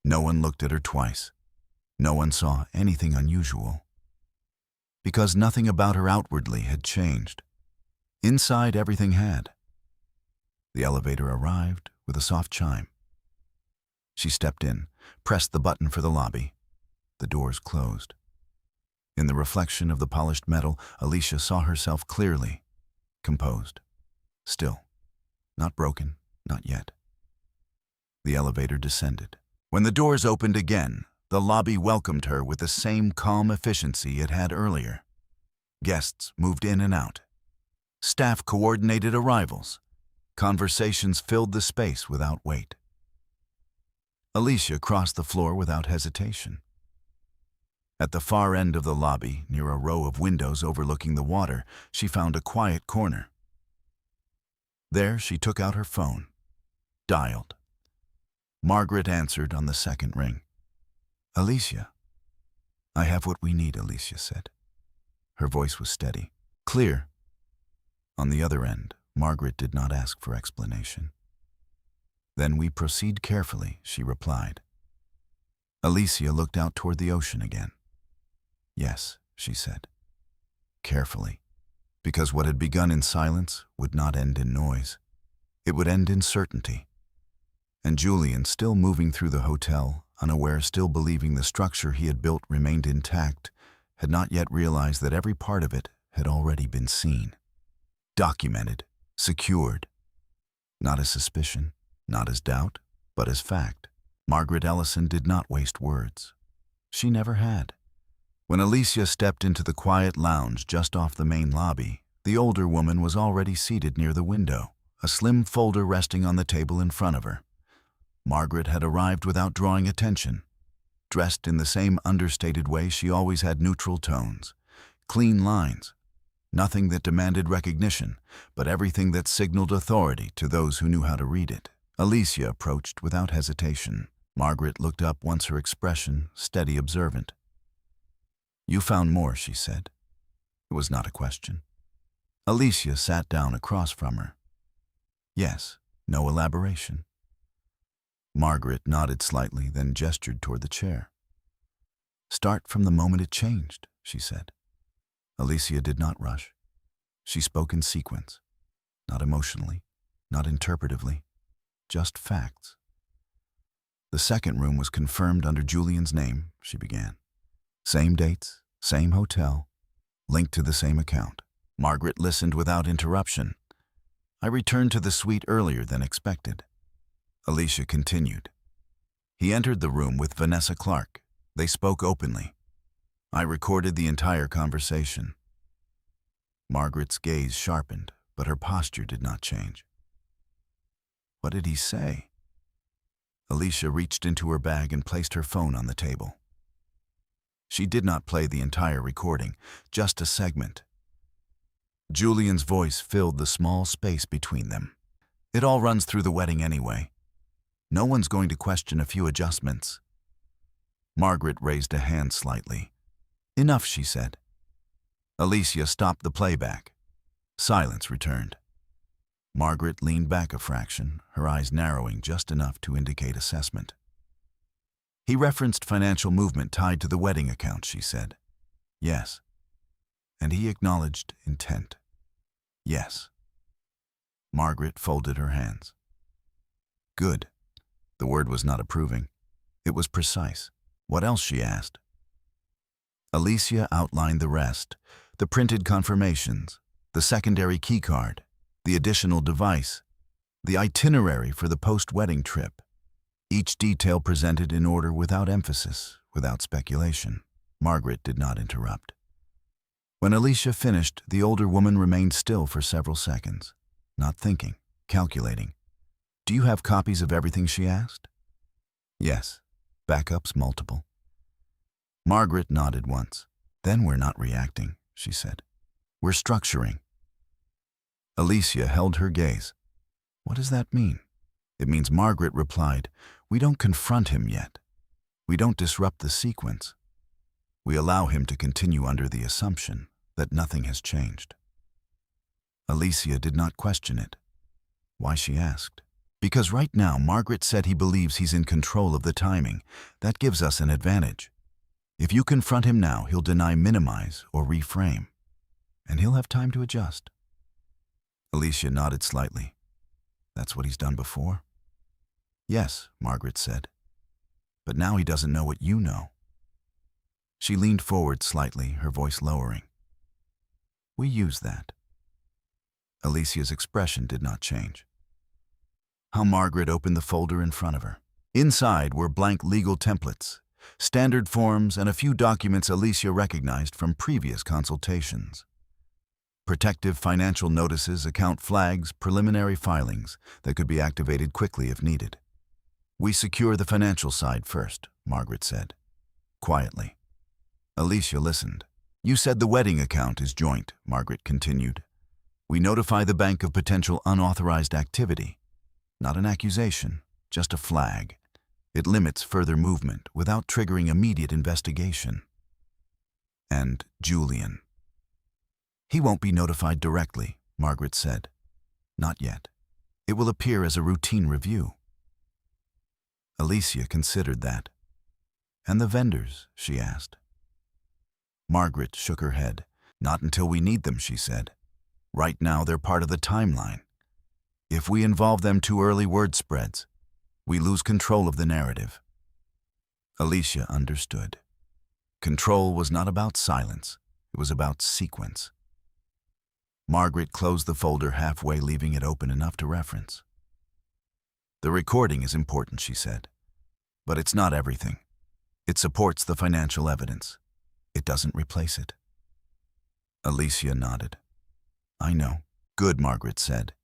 No one looked at her twice. No one saw anything unusual. Because nothing about her outwardly had changed. Inside, everything had. The elevator arrived with a soft chime. She stepped in, pressed the button for the lobby. The doors closed. In the reflection of the polished metal, Alicia saw herself clearly, composed, still, not broken, not yet. The elevator descended. When the doors opened again, the lobby welcomed her with the same calm efficiency it had earlier. Guests moved in and out. Staff coordinated arrivals. Conversations filled the space without wait. Alicia crossed the floor without hesitation. At the far end of the lobby, near a row of windows overlooking the water, she found a quiet corner. There, she took out her phone, dialed. Margaret answered on the second ring. "Alicia." "I have what we need," Alicia said. Her voice was steady, clear. On the other end, Margaret did not ask for explanation. "Then we proceed carefully," she replied. Alicia looked out toward the ocean again. "Yes," she said. "Carefully." Because what had begun in silence would not end in noise. It would end in certainty. And Julian, still moving through the hotel, unaware, still believing the structure he had built remained intact, had not yet realized that every part of it had already been seen. Documented, secured. Not as suspicion, not as doubt, but as fact. Margaret Ellison did not waste words. She never had. When Alicia stepped into the quiet lounge just off the main lobby, the older woman was already seated near the window, a slim folder resting on the table in front of her. Margaret had arrived without drawing attention. Dressed in the same understated way, she always had neutral tones, clean lines, nothing that demanded recognition, but everything that signaled authority to those who knew how to read it. Alicia approached without hesitation. Margaret looked up once, her expression steady, observant. "You found more," she said. It was not a question. Alicia sat down across from her. "Yes, no elaboration." Margaret nodded slightly, then gestured toward the chair. "Start from the moment it changed," she said. Alicia did not rush. She spoke in sequence, not emotionally, not interpretively, just facts. "The second room was confirmed under Julian's name," she began. "Same dates, same hotel, linked to the same account." Margaret listened without interruption. "I returned to the suite earlier than expected." Alicia continued. "He entered the room with Vanessa Clark. They spoke openly. I recorded the entire conversation." Margaret's gaze sharpened, but her posture did not change. "What did he say?" Alicia reached into her bag and placed her phone on the table. She did not play the entire recording, just a segment. Julian's voice filled the small space between them. "It all runs through the wedding anyway. No one's going to question a few adjustments." Margaret raised a hand slightly. "Enough," she said. Alicia stopped the playback. Silence returned. Margaret leaned back a fraction, her eyes narrowing just enough to indicate assessment. "He referenced financial movement tied to the wedding account," she said. "Yes." "And he acknowledged intent." "Yes." Margaret folded her hands. "Good." The word was not approving. It was precise. "What else?" she asked. Alicia outlined the rest, the printed confirmations, the secondary keycard, the additional device, the itinerary for the post-wedding trip. Each detail presented in order, without emphasis, without speculation. Margaret did not interrupt. When Alicia finished, the older woman remained still for several seconds, not thinking, calculating. "Do you have copies of everything?" she asked. "Yes. Backups multiple." Margaret nodded once. "Then we're not reacting," she said. "We're structuring." Alicia held her gaze. "What does that mean?" It means Margaret replied, "We don't confront him yet. We don't disrupt the sequence. We allow him to continue under the assumption that nothing has changed." Alicia did not question it. Why, she asked. "Because right now Margaret said he believes he's in control of the timing. That gives us an advantage. If you confront him now, he'll deny, minimize, or reframe. And he'll have time to adjust." Alicia nodded slightly. "That's what he's done before?" "Yes," Margaret said. "But now he doesn't know what you know." She leaned forward slightly, her voice lowering. "We use that." Alicia's expression did not change. How Margaret opened the folder in front of her. Inside were blank legal templates, standard forms, and a few documents Alicia recognized from previous consultations. Protective financial notices, account flags, preliminary filings that could be activated quickly if needed. "We secure the financial side first," Margaret said, quietly. Alicia listened. "You said the wedding account is joint," Margaret continued. "We notify the bank of potential unauthorized activity. Not an accusation, just a flag. It limits further movement without triggering immediate investigation." "And Julian?" "He won't be notified directly," Margaret said. "Not yet. It will appear as a routine review." Alicia considered that. "And the vendors?" she asked. Margaret shook her head. "Not until we need them," she said. "Right now they're part of the timeline. If we involve them too early, word spreads. We lose control of the narrative." Alicia understood. Control was not about silence. It was about sequence. Margaret closed the folder halfway, leaving it open enough to reference. "The recording is important," she said. "But it's not everything. It supports the financial evidence. It doesn't replace it." Alicia nodded. "I know." "Good," Margaret said.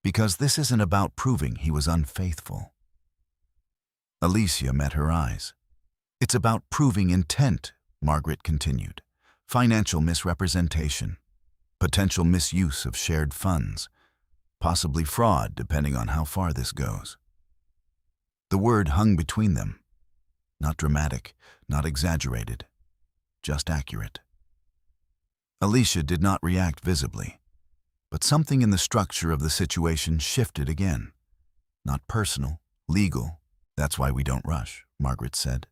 "Because this isn't about proving he was unfaithful." Alicia met her eyes. "It's about proving intent," Margaret continued. "Financial misrepresentation, potential misuse of shared funds, possibly fraud, depending on how far this goes." The word hung between them. Not dramatic, not exaggerated, just accurate. Alicia did not react visibly, but something in the structure of the situation shifted again. "Not personal, legal. That's why we don't rush," Margaret said.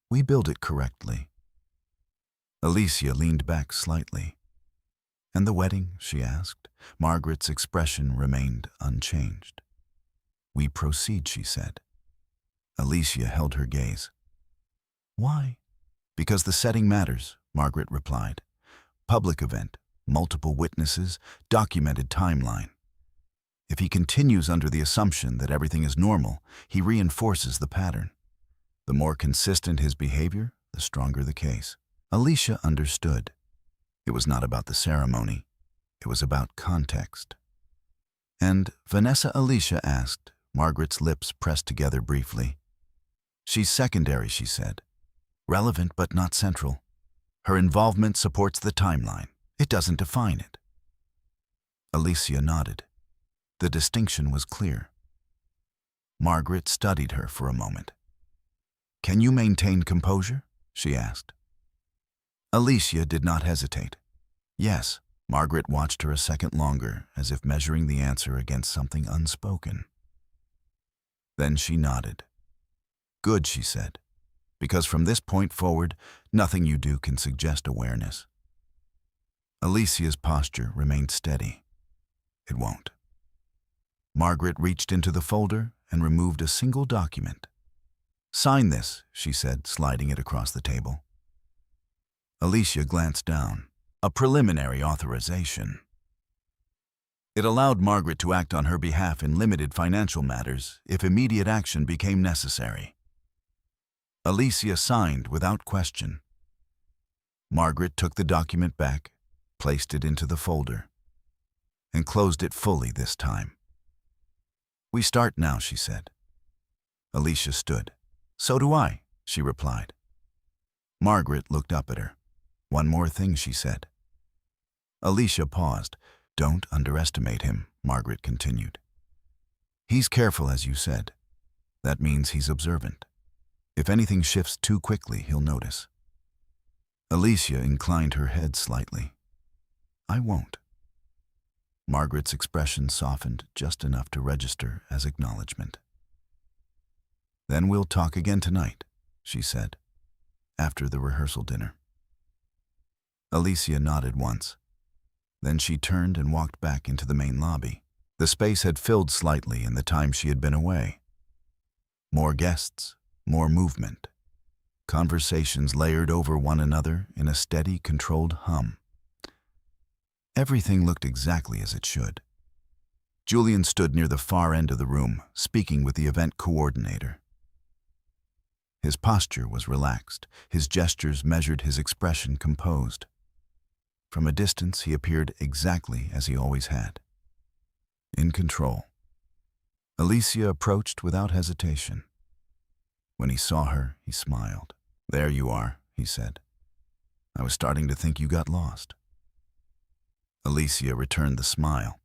"We build it correctly." Alicia leaned back slightly. "And the wedding?" she asked. Margaret's expression remained unchanged. "We proceed," she said. Alicia held her gaze. "Why?" "Because the setting matters," Margaret replied. "Public event, multiple witnesses, documented timeline. If he continues under the assumption that everything is normal, he reinforces the pattern. The more consistent his behavior, the stronger the case." Alicia understood. It was not about the ceremony. It was about context. "And Vanessa?" Alicia asked, Margaret's lips pressed together briefly. "She's secondary," she said. "Relevant but not central. Her involvement supports the timeline. It doesn't define it." Alicia nodded. The distinction was clear. Margaret studied her for a moment. "Can you maintain composure?" she asked. Alicia did not hesitate. "Yes." Margaret watched her a second longer, as if measuring the answer against something unspoken. Then she nodded. "Good," she said, "because from this point forward, nothing you do can suggest awareness." Alicia's posture remained steady. It won't. Margaret reached into the folder and removed a single document. "Sign this," she said, sliding it across the table. Alicia glanced down. A preliminary authorization. It allowed Margaret to act on her behalf in limited financial matters if immediate action became necessary. Alicia signed without question. Margaret took the document back, placed it into the folder, and closed it fully this time. "We start now," she said. Alicia stood. "So do I," she replied. Margaret looked up at her. "One more thing," she said. Alicia paused. "Don't underestimate him," Margaret continued. He's careful, as you said. That means he's observant. If anything shifts too quickly, he'll notice. Alicia inclined her head slightly. I won't. Margaret's expression softened just enough to register as acknowledgement. Then we'll talk again tonight, she said, after the rehearsal dinner. Alicia nodded once. Then she turned and walked back into the main lobby. The space had filled slightly in the time she had been away. More guests, more movement. Conversations layered over one another in a steady, controlled hum. Everything looked exactly as it should. Julian stood near the far end of the room, speaking with the event coordinator. His posture was relaxed, his gestures measured, his expression composed. From a distance, he appeared exactly as he always had. In control. Alicia approached without hesitation. When he saw her, he smiled. There you are, he said. I was starting to think you got lost. Alicia returned the smile.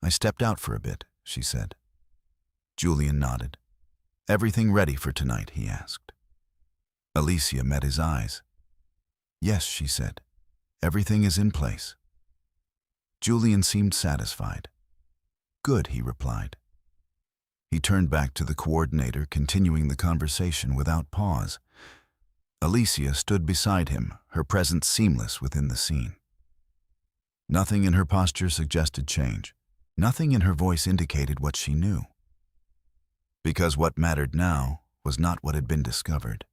I stepped out for a bit, she said. Julian nodded. Everything ready for tonight, he asked. Alicia met his eyes. Yes, she said. Everything is in place. Julian seemed satisfied. Good, he replied. He turned back to the coordinator, continuing the conversation without pause. Alicia stood beside him, her presence seamless within the scene. Nothing in her posture suggested change. Nothing in her voice indicated what she knew. Because what mattered now was not what had been discovered.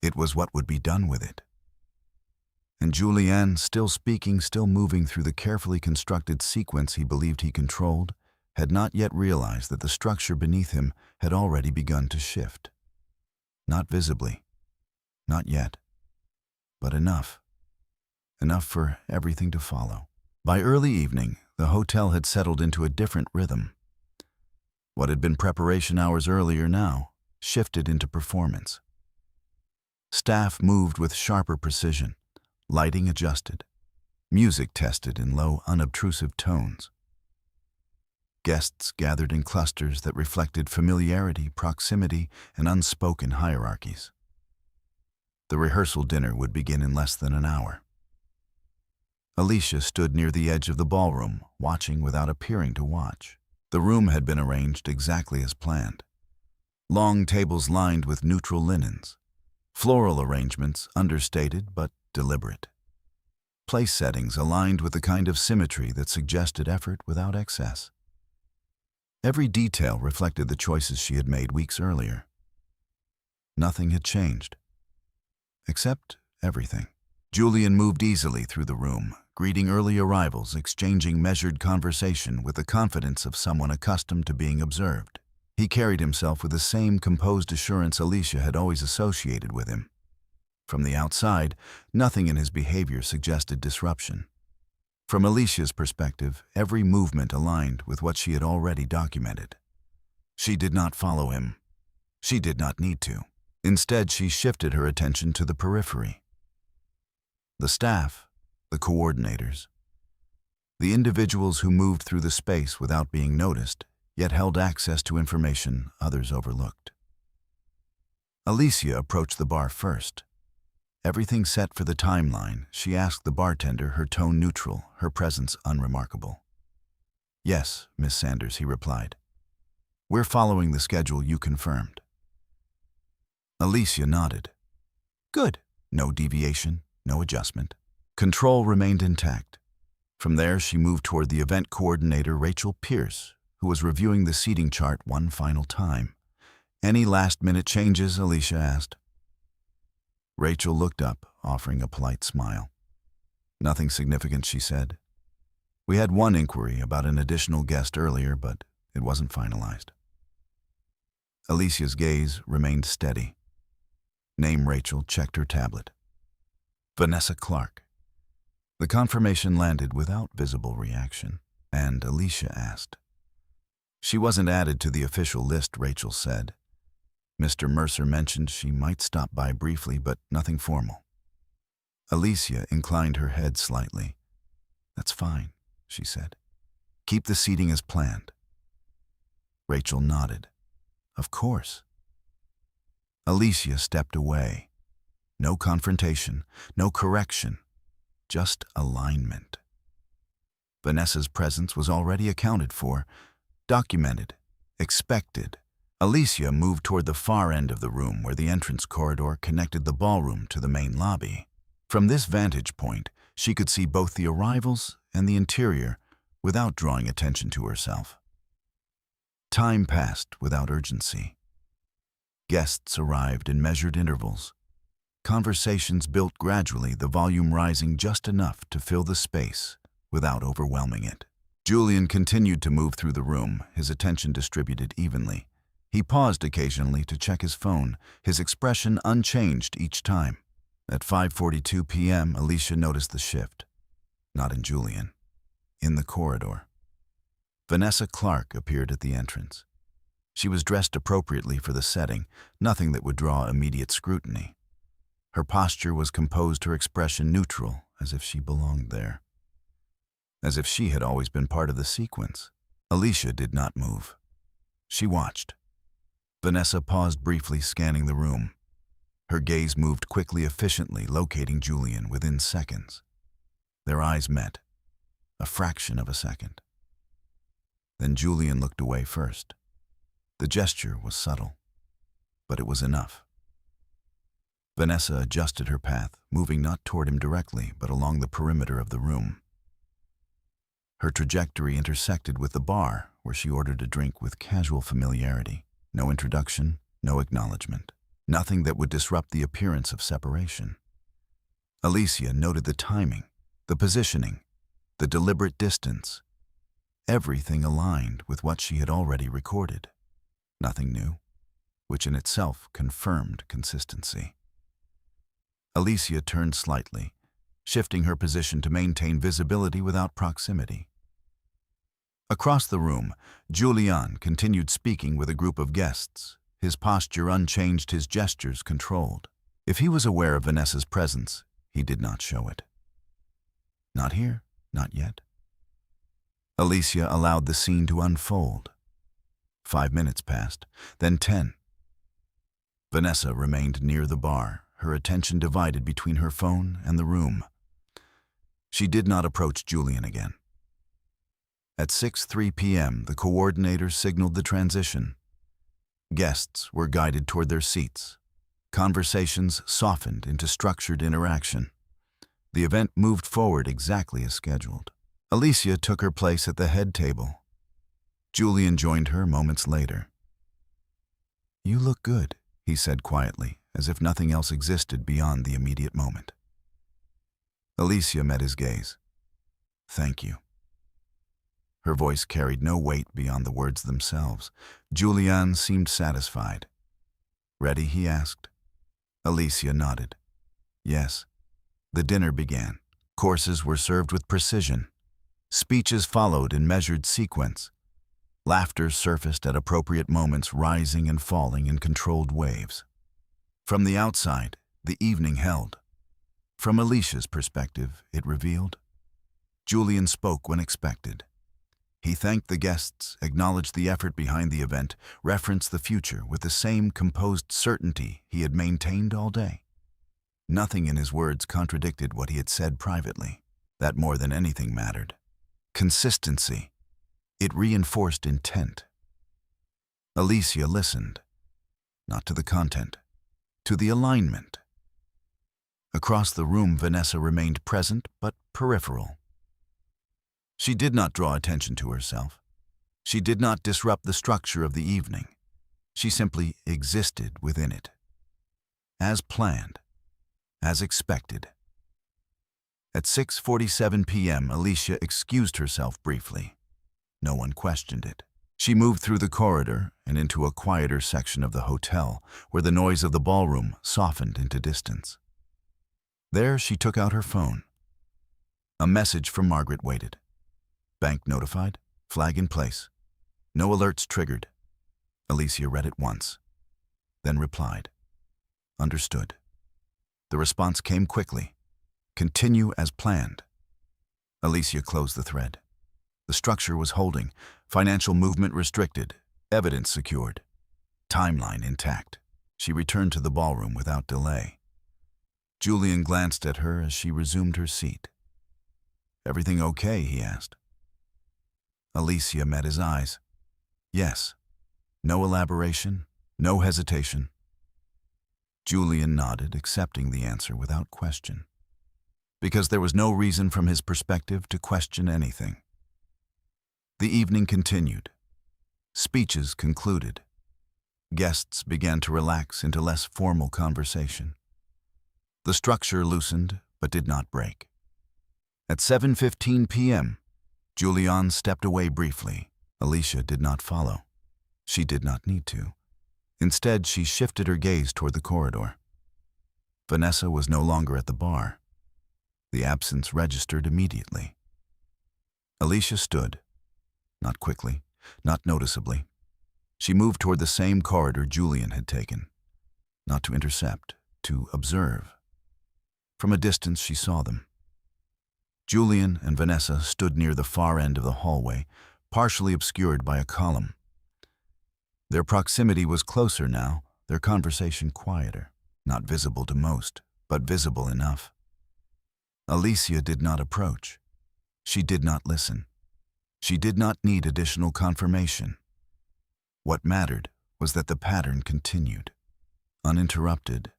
It was what would be done with it. And Julian, still speaking, still moving through the carefully constructed sequence he believed he controlled, had not yet realized that the structure beneath him had already begun to shift. Not visibly. Not yet. But enough. Enough for everything to follow. By early evening, the hotel had settled into a different rhythm. What had been preparation hours earlier now shifted into performance. Staff moved with sharper precision, lighting adjusted, music tested in low, unobtrusive tones. Guests gathered in clusters that reflected familiarity, proximity, and unspoken hierarchies. The rehearsal dinner would begin in less than an hour. Alicia stood near the edge of the ballroom, watching without appearing to watch. The room had been arranged exactly as planned. Long tables lined with neutral linens. Floral arrangements, understated but deliberate. Place settings aligned with the kind of symmetry that suggested effort without excess. Every detail reflected the choices she had made weeks earlier. Nothing had changed. Except everything. Julian moved easily through the room, greeting early arrivals, exchanging measured conversation with the confidence of someone accustomed to being observed. He carried himself with the same composed assurance Alicia had always associated with him. From the outside, nothing in his behavior suggested disruption. From Alicia's perspective, every movement aligned with what she had already documented. She did not follow him. She did not need to. Instead, she shifted her attention to the periphery. The staff, the coordinators, the individuals who moved through the space without being noticed, yet held access to information others overlooked. Alicia approached the bar first. Everything set for the timeline, she asked the bartender, her tone neutral, her presence unremarkable. Yes, Miss Sanders, he replied. We're following the schedule you confirmed. Alicia nodded. Good. No deviation, no adjustment. Control remained intact. From there, she moved toward the event coordinator, Rachel Pierce, who was reviewing the seating chart one final time. Any last-minute changes, Alicia asked. Rachel looked up, offering a polite smile. Nothing significant, she said. We had one inquiry about an additional guest earlier, but it wasn't finalized. Alicia's gaze remained steady. Name Rachel checked her tablet. Vanessa Clark. The confirmation landed without visible reaction, and Alicia asked. She wasn't added to the official list, Rachel said. Mr. Mercer mentioned she might stop by briefly, but nothing formal. Alicia inclined her head slightly. That's fine, she said. Keep the seating as planned. Rachel nodded. Of course. Alicia stepped away. No confrontation, no correction, just alignment. Vanessa's presence was already accounted for, documented, expected. Alicia moved toward the far end of the room where the entrance corridor connected the ballroom to the main lobby. From this vantage point, she could see both the arrivals and the interior without drawing attention to herself. Time passed without urgency. Guests arrived in measured intervals. Conversations built gradually, the volume rising just enough to fill the space without overwhelming it. Julian continued to move through the room, his attention distributed evenly. He paused occasionally to check his phone, his expression unchanged each time. At 5:42 p.m., Alicia noticed the shift. Not in Julian. In the corridor. Vanessa Clark appeared at the entrance. She was dressed appropriately for the setting, nothing that would draw immediate scrutiny. Her posture was composed, her expression neutral, as if she belonged there. As if she had always been part of the sequence. Alicia did not move. She watched. Vanessa paused briefly, scanning the room. Her gaze moved quickly, efficiently, locating Julian within seconds. Their eyes met, a fraction of a second. Then Julian looked away first. The gesture was subtle, but it was enough. Vanessa adjusted her path, moving not toward him directly, but along the perimeter of the room. Her trajectory intersected with the bar, where she ordered a drink with casual familiarity. No introduction, no acknowledgement. Nothing that would disrupt the appearance of separation. Alicia noted the timing, the positioning, the deliberate distance. Everything aligned with what she had already recorded. Nothing new, which in itself confirmed consistency. Alicia turned slightly, shifting her position to maintain visibility without proximity. Across the room, Julian continued speaking with a group of guests, his posture unchanged, his gestures controlled. If he was aware of Vanessa's presence, he did not show it. Not here, not yet. Alicia allowed the scene to unfold. 5 minutes passed, then 10. Vanessa remained near the bar, her attention divided between her phone and the room. She did not approach Julian again. At 6:03 p.m., the coordinator signaled the transition. Guests were guided toward their seats. Conversations softened into structured interaction. The event moved forward exactly as scheduled. Alicia took her place at the head table. Julian joined her moments later. "You look good," he said quietly, as if nothing else existed beyond the immediate moment. Alicia met his gaze. "Thank you." Her voice carried no weight beyond the words themselves. Julian seemed satisfied. "Ready?" he asked. Alicia nodded. "Yes." The dinner began. Courses were served with precision. Speeches followed in measured sequence. Laughter surfaced at appropriate moments, rising and falling in controlled waves. From the outside, the evening held. From Alicia's perspective, it revealed. Julian spoke when expected. He thanked the guests, acknowledged the effort behind the event, referenced the future with the same composed certainty he had maintained all day. Nothing in his words contradicted what he had said privately. That more than anything mattered. Consistency. It reinforced intent. Alicia listened, not to the content, to the alignment. Across the room, Vanessa remained present but peripheral. She did not draw attention to herself. She did not disrupt the structure of the evening. She simply existed within it. As planned, as expected. At 6:47 p.m., Alicia excused herself briefly. No one questioned it. She moved through the corridor and into a quieter section of the hotel, where the noise of the ballroom softened into distance. There, she took out her phone. A message from Margaret waited. Bank notified, flag in place. No alerts triggered. Alicia read it once, then replied. Understood. The response came quickly. Continue as planned. Alicia closed the thread. The structure was holding, financial movement restricted, Evidence secured. Timeline intact. She returned to the ballroom without delay. Julian glanced at her as she resumed her seat. "Everything okay?" he asked. Alicia met his eyes. "Yes." No elaboration, no hesitation. Julian nodded, accepting the answer without question, because there was no reason from his perspective to question anything. The evening continued. Speeches concluded. Guests began to relax into less formal conversation. The structure loosened, but did not break. At 7:15 p.m., Julian stepped away briefly. Alicia did not follow. She did not need to. Instead, she shifted her gaze toward the corridor. Vanessa was no longer at the bar. The absence registered immediately. Alicia stood. Not quickly, not noticeably. She moved toward the same corridor Julian had taken. Not to intercept, to observe. From a distance, she saw them. Julian and Vanessa stood near the far end of the hallway, partially obscured by a column. Their proximity was closer now, their conversation quieter, not visible to most, but visible enough. Alicia did not approach. She did not listen. She did not need additional confirmation. What mattered was that the pattern continued, uninterrupted,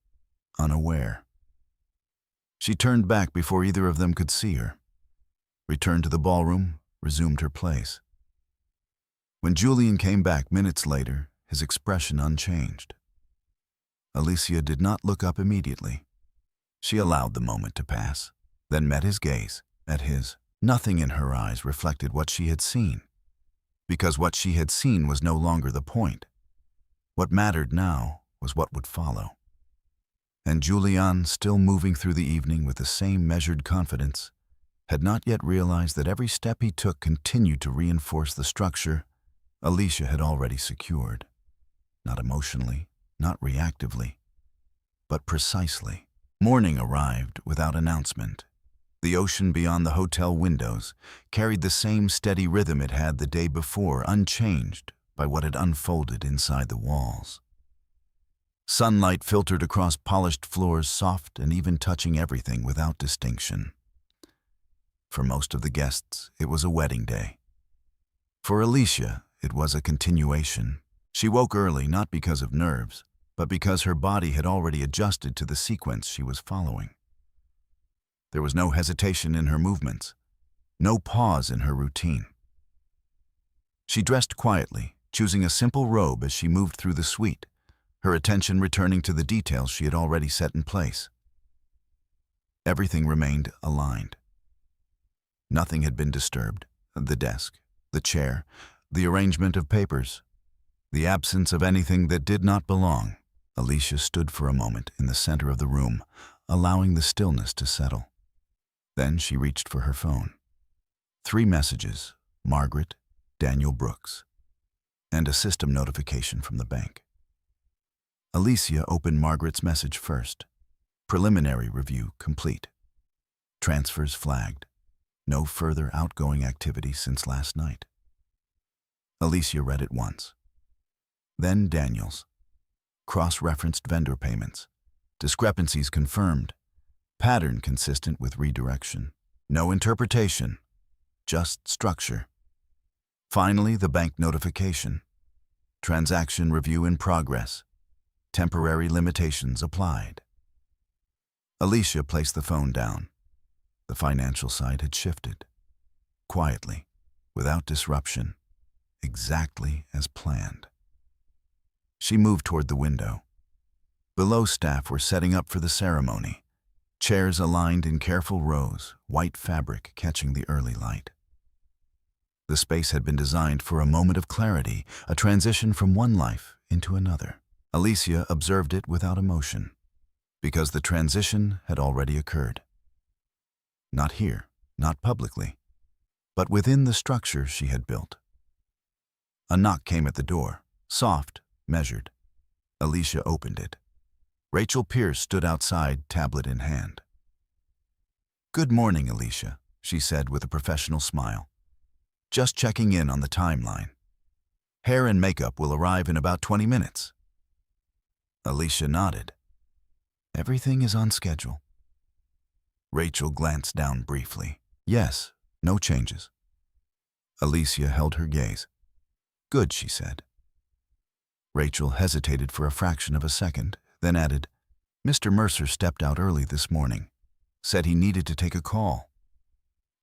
unaware. She turned back before either of them could see her, returned to the ballroom, resumed her place. When Julian came back minutes later, his expression unchanged. Alicia did not look up immediately. She allowed the moment to pass, then met his gaze, met his. Nothing in her eyes reflected what she had seen, because what she had seen was no longer the point. What mattered now was what would follow. And Julian, still moving through the evening with the same measured confidence, had not yet realized that every step he took continued to reinforce the structure Alicia had already secured. Not emotionally, not reactively, but precisely. Morning arrived without announcement. The ocean beyond the hotel windows carried the same steady rhythm it had the day before, unchanged by what had unfolded inside the walls. Sunlight filtered across polished floors, soft and even touching everything without distinction. For most of the guests, it was a wedding day. For Alicia, it was a continuation. She woke early not because of nerves, but because her body had already adjusted to the sequence she was following. There was no hesitation in her movements, no pause in her routine. She dressed quietly, choosing a simple robe as she moved through the suite, her attention returning to the details she had already set in place. Everything remained aligned. Nothing had been disturbed. The desk, the chair, the arrangement of papers, the absence of anything that did not belong. Alicia stood for a moment in the center of the room, allowing the stillness to settle. Then she reached for her phone. 3 messages, Margaret, Daniel Brooks, and a system notification from the bank. Alicia opened Margaret's message first. Preliminary review complete. Transfers flagged. No further outgoing activity since last night. Alicia read it once. Then Daniel's. Cross-referenced vendor payments. Discrepancies confirmed. Pattern consistent with redirection. No interpretation, just structure. Finally, the bank notification. Transaction review in progress. Temporary limitations applied. Alicia placed the phone down. The financial side had shifted. Quietly, without disruption, exactly as planned. She moved toward the window. Below, staff were setting up for the ceremony. Chairs aligned in careful rows, white fabric catching the early light. The space had been designed for a moment of clarity, a transition from one life into another. Alicia observed it without emotion, because the transition had already occurred. Not here, not publicly, but within the structure she had built. A knock came at the door, soft, measured. Alicia opened it. Rachel Pierce stood outside, tablet in hand. "Good morning, Alicia," she said with a professional smile. "Just checking in on the timeline." Hair and makeup will arrive in about 20 minutes. Alicia nodded. Everything is on schedule. Rachel glanced down briefly. Yes, no changes. Alicia held her gaze. Good, she said. Rachel hesitated for a fraction of a second, then added, Mr. Mercer stepped out early this morning. Said he needed to take a call.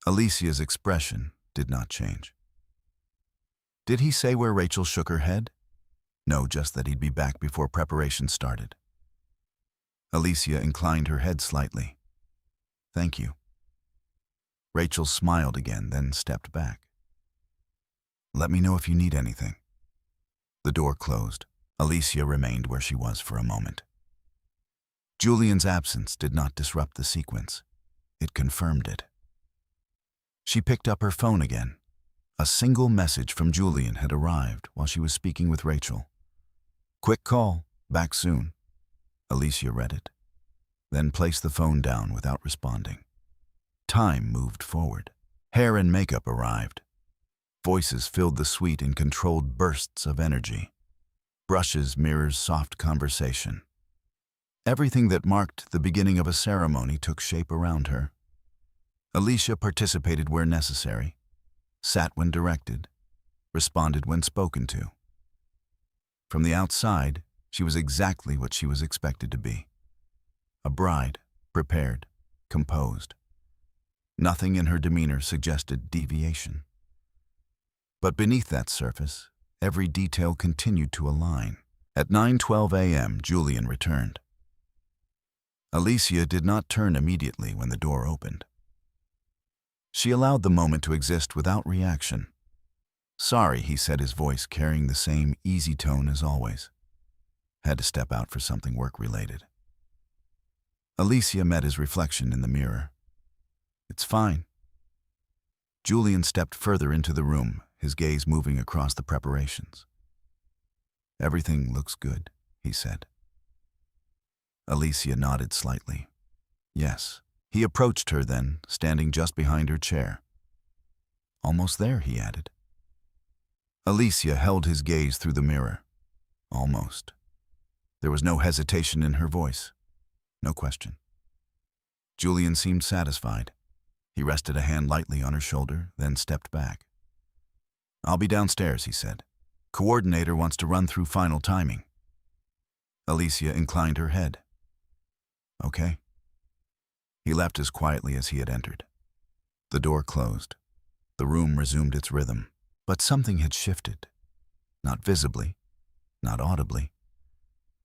Alicia's expression did not change. Did he say where Rachel shook her head? No, just that he'd be back before preparation started. Alicia inclined her head slightly. Thank you. Rachel smiled again, then stepped back. Let me know if you need anything. The door closed. Alicia remained where she was for a moment. Julian's absence did not disrupt the sequence. It confirmed it. She picked up her phone again. A single message from Julian had arrived while she was speaking with Rachel. Quick call, back soon. Alicia read it, then placed the phone down without responding. Time moved forward. Hair and makeup arrived. Voices filled the suite in controlled bursts of energy. Brushes mirrored soft conversation. Everything that marked the beginning of a ceremony took shape around her. Alicia participated where necessary, sat when directed, responded when spoken to. From the outside, she was exactly what she was expected to be. A bride, prepared, composed. Nothing in her demeanor suggested deviation. But beneath that surface, every detail continued to align. At 9:12 a.m., Julian returned. Alicia did not turn immediately when the door opened. She allowed the moment to exist without reaction. Sorry, he said, his voice carrying the same easy tone as always. Had to step out for something work-related. Alicia met his reflection in the mirror. It's fine. Julian stepped further into the room, his gaze moving across the preparations. Everything looks good, he said. Alicia nodded slightly. Yes. He approached her then, standing just behind her chair. Almost there, he added. Alicia held his gaze through the mirror. Almost. There was no hesitation in her voice. No question. Julian seemed satisfied. He rested a hand lightly on her shoulder, then stepped back. I'll be downstairs, he said. Coordinator wants to run through final timing. Alicia inclined her head. Okay. He left as quietly as he had entered. The door closed. The room resumed its rhythm, but something had shifted. Not visibly, not audibly,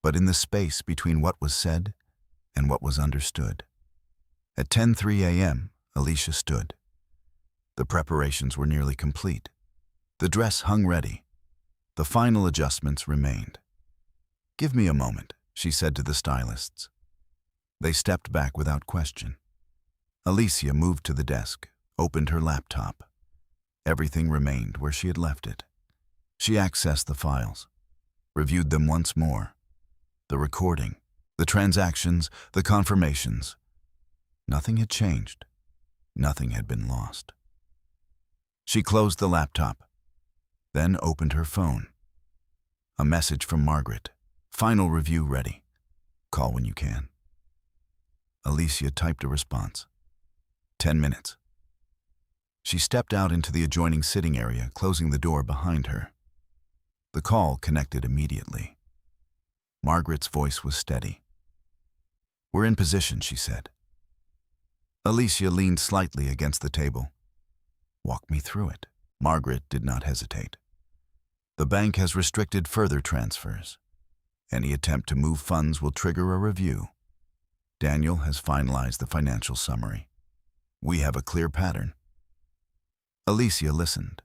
but in the space between what was said and what was understood. At 10:03 a.m., Alicia stood. The preparations were nearly complete. The dress hung ready. The final adjustments remained. Give me a moment, she said to the stylists. They stepped back without question. Alicia moved to the desk, opened her laptop. Everything remained where she had left it. She accessed the files, reviewed them once more. The recording, the transactions, the confirmations. Nothing had changed. Nothing had been lost. She closed the laptop, then opened her phone. A message from Margaret. Final review ready. Call when you can. Alicia typed a response. 10 minutes. She stepped out into the adjoining sitting area, closing the door behind her. The call connected immediately. Margaret's voice was steady. We're in position, she said. Alicia leaned slightly against the table. Walk me through it. Margaret did not hesitate. The bank has restricted further transfers. Any attempt to move funds will trigger a review. Daniel has finalized the financial summary. We have a clear pattern. Alicia listened.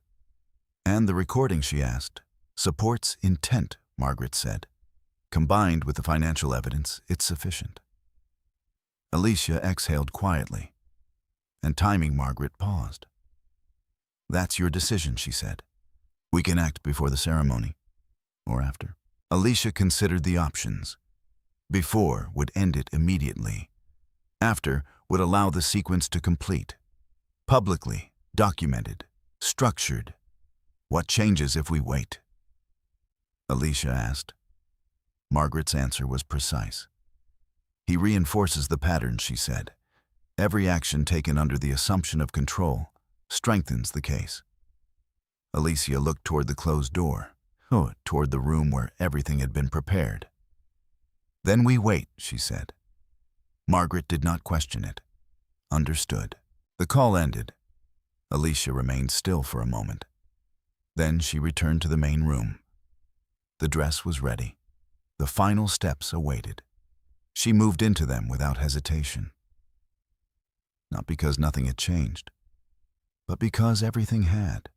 And the recording, she asked, supports intent, Margaret said. Combined with the financial evidence, it's sufficient. Alicia exhaled quietly, and timing Margaret paused. That's your decision, she said. We can act before the ceremony, or after. Alicia considered the options. Before would end it immediately. After would allow the sequence to complete. Publicly, documented, structured. What changes if we wait? Alicia asked. Margaret's answer was precise. He reinforces the pattern, she said. Every action taken under the assumption of control strengthens the case. Alicia looked toward the closed door, toward the room where everything had been prepared. Then we wait, she said. Margaret did not question it. Understood. The call ended. Alicia remained still for a moment. Then she returned to the main room. The dress was ready. The final steps awaited. She moved into them without hesitation. Not because nothing had changed, but because everything had.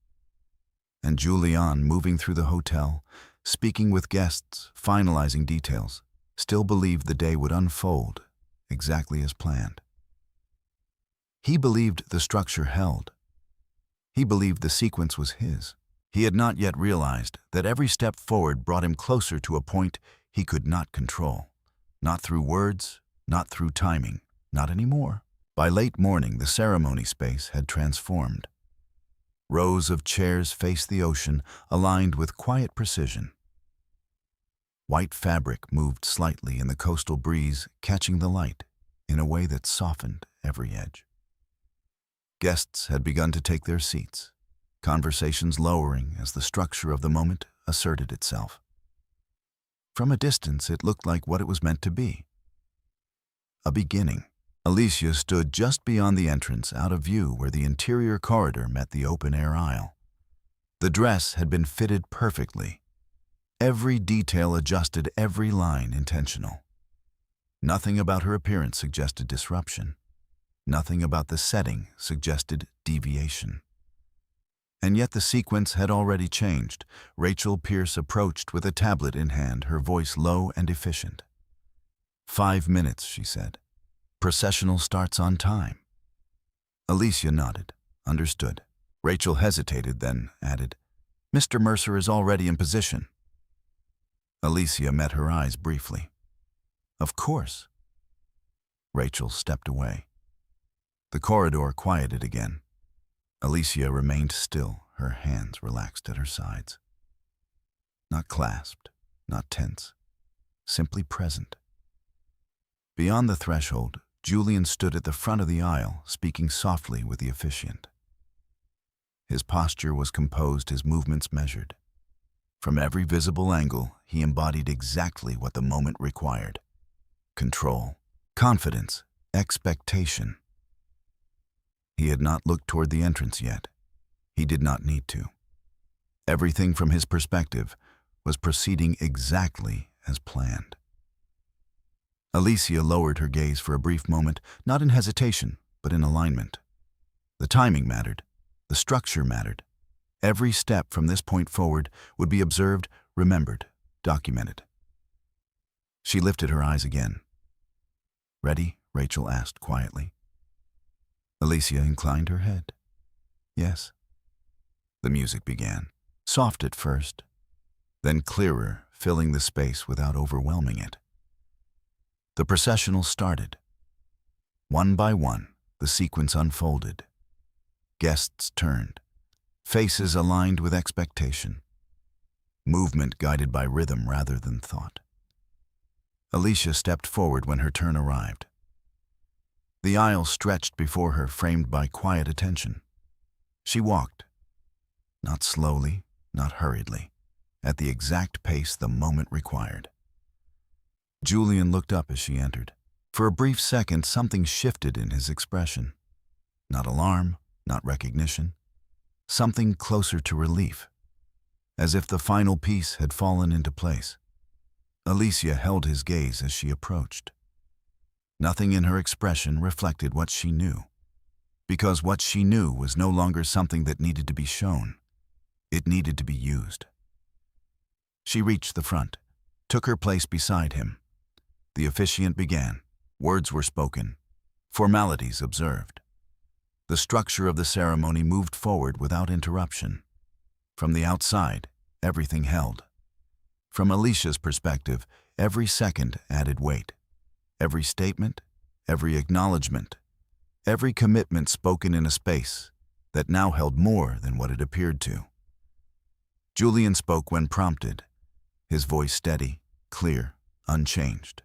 And Julian, moving through the hotel, speaking with guests, finalizing details, still believed the day would unfold exactly as planned. He believed the structure held. He believed the sequence was his. He had not yet realized that every step forward brought him closer to a point he could not control. Not through words, not through timing, not anymore. By late morning, the ceremony space had transformed. Rows of chairs faced the ocean, aligned with quiet precision. White fabric moved slightly in the coastal breeze, catching the light in a way that softened every edge. Guests had begun to take their seats, conversations lowering as the structure of the moment asserted itself. From a distance, it looked like what it was meant to be. A beginning. Alicia stood just beyond the entrance, out of view where the interior corridor met the open-air aisle. The dress had been fitted perfectly. Every detail adjusted, every line intentional. Nothing about her appearance suggested disruption. Nothing about the setting suggested deviation. And yet the sequence had already changed. Rachel Pierce approached with a tablet in hand, her voice low and efficient. 5 minutes, she said. Processional starts on time. Alicia nodded, understood. Rachel hesitated, then added, Mr. Mercer is already in position. Alicia met her eyes briefly. Of course. Rachel stepped away. The corridor quieted again. Alicia remained still, her hands relaxed at her sides. Not clasped, not tense, simply present. Beyond the threshold, Julian stood at the front of the aisle, speaking softly with the officiant. His posture was composed, his movements measured. From every visible angle, he embodied exactly what the moment required. Control, confidence, expectation. He had not looked toward the entrance yet. He did not need to. Everything from his perspective was proceeding exactly as planned. Alicia lowered her gaze for a brief moment, not in hesitation, but in alignment. The timing mattered. The structure mattered. Every step from this point forward would be observed, remembered, documented. She lifted her eyes again. Ready? Rachel asked quietly. Alicia inclined her head. Yes. The music began, soft at first, then clearer, filling the space without overwhelming it. The processional started. One by one, the sequence unfolded. Guests turned, faces aligned with expectation, movement guided by rhythm rather than thought. Alicia stepped forward when her turn arrived. The aisle stretched before her, framed by quiet attention. She walked, not slowly, not hurriedly, at the exact pace the moment required. Julian looked up as she entered. For a brief second, something shifted in his expression. Not alarm, not recognition. Something closer to relief, as if the final piece had fallen into place. Alicia held his gaze as she approached. Nothing in her expression reflected what she knew, because what she knew was no longer something that needed to be shown. It needed to be used. She reached the front, took her place beside him. The officiant began. Words were spoken. Formalities observed. The structure of the ceremony moved forward without interruption. From the outside, everything held. From Alicia's perspective, every second added weight. Every statement, every acknowledgement, every commitment spoken in a space that now held more than what it appeared to. Julian spoke when prompted, his voice steady, clear, unchanged.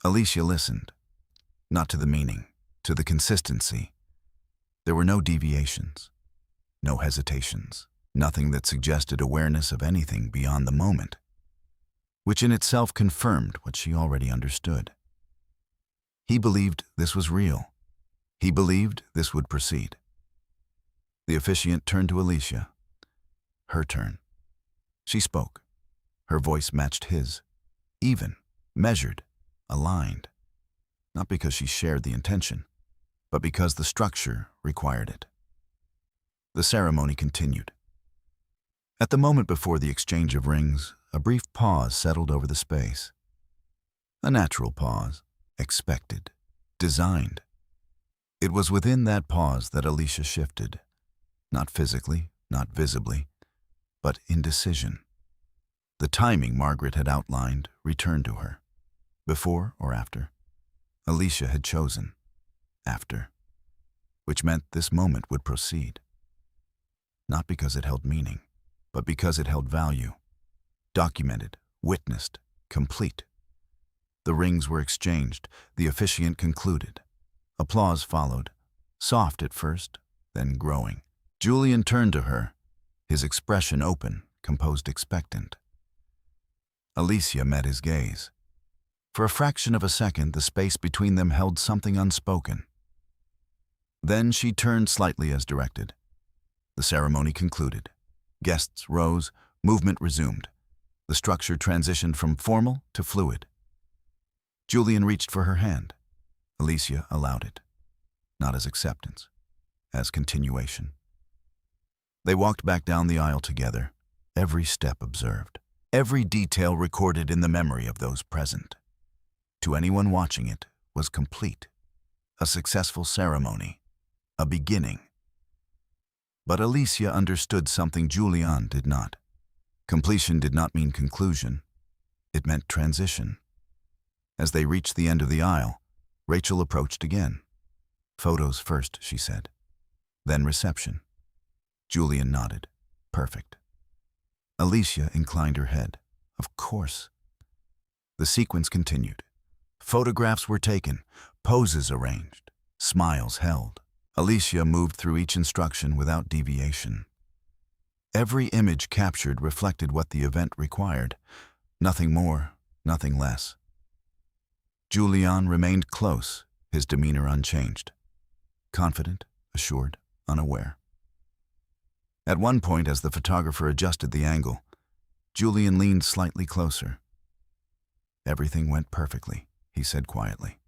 Alicia listened, not to the meaning, to the consistency. There were no deviations, no hesitations, nothing that suggested awareness of anything beyond the moment, which in itself confirmed what she already understood. He believed this was real. He believed this would proceed. The officiant turned to Alicia. Her turn. She spoke. Her voice matched his, even, measured, aligned, not because she shared the intention, but because the structure required it. The ceremony continued. At the moment before the exchange of rings, a brief pause settled over the space. A natural pause, expected, designed. It was within that pause that Alicia shifted, not physically, not visibly, but indecision. The timing Margaret had outlined returned to her. Before or after? Alicia had chosen after, which meant this moment would proceed. Not because it held meaning, but because it held value. Documented, witnessed, complete. The rings were exchanged, the officiant concluded. Applause followed, soft at first, then growing. Julian turned to her, his expression open, composed expectant. Alicia met his gaze. For a fraction of a second, the space between them held something unspoken. Then she turned slightly as directed. The ceremony concluded. Guests rose, movement resumed. The structure transitioned from formal to fluid. Julian reached for her hand. Alicia allowed it, not as acceptance, as continuation. They walked back down the aisle together, every step observed, every detail recorded in the memory of those present. To anyone watching it was complete, a successful ceremony, a beginning. But Alicia understood something Julian did not. Completion did not mean conclusion. It meant transition. As they reached the end of the aisle, Rachel approached again. Photos first, she said. Then reception. Julian nodded. Perfect. Alicia inclined her head. Of course. The sequence continued. Photographs were taken, poses arranged, smiles held. Alicia moved through each instruction without deviation. Every image captured reflected what the event required. Nothing more, nothing less. Julian remained close, his demeanor unchanged. Confident, assured, unaware. At one point, as the photographer adjusted the angle, Julian leaned slightly closer. Everything went perfectly, he said quietly.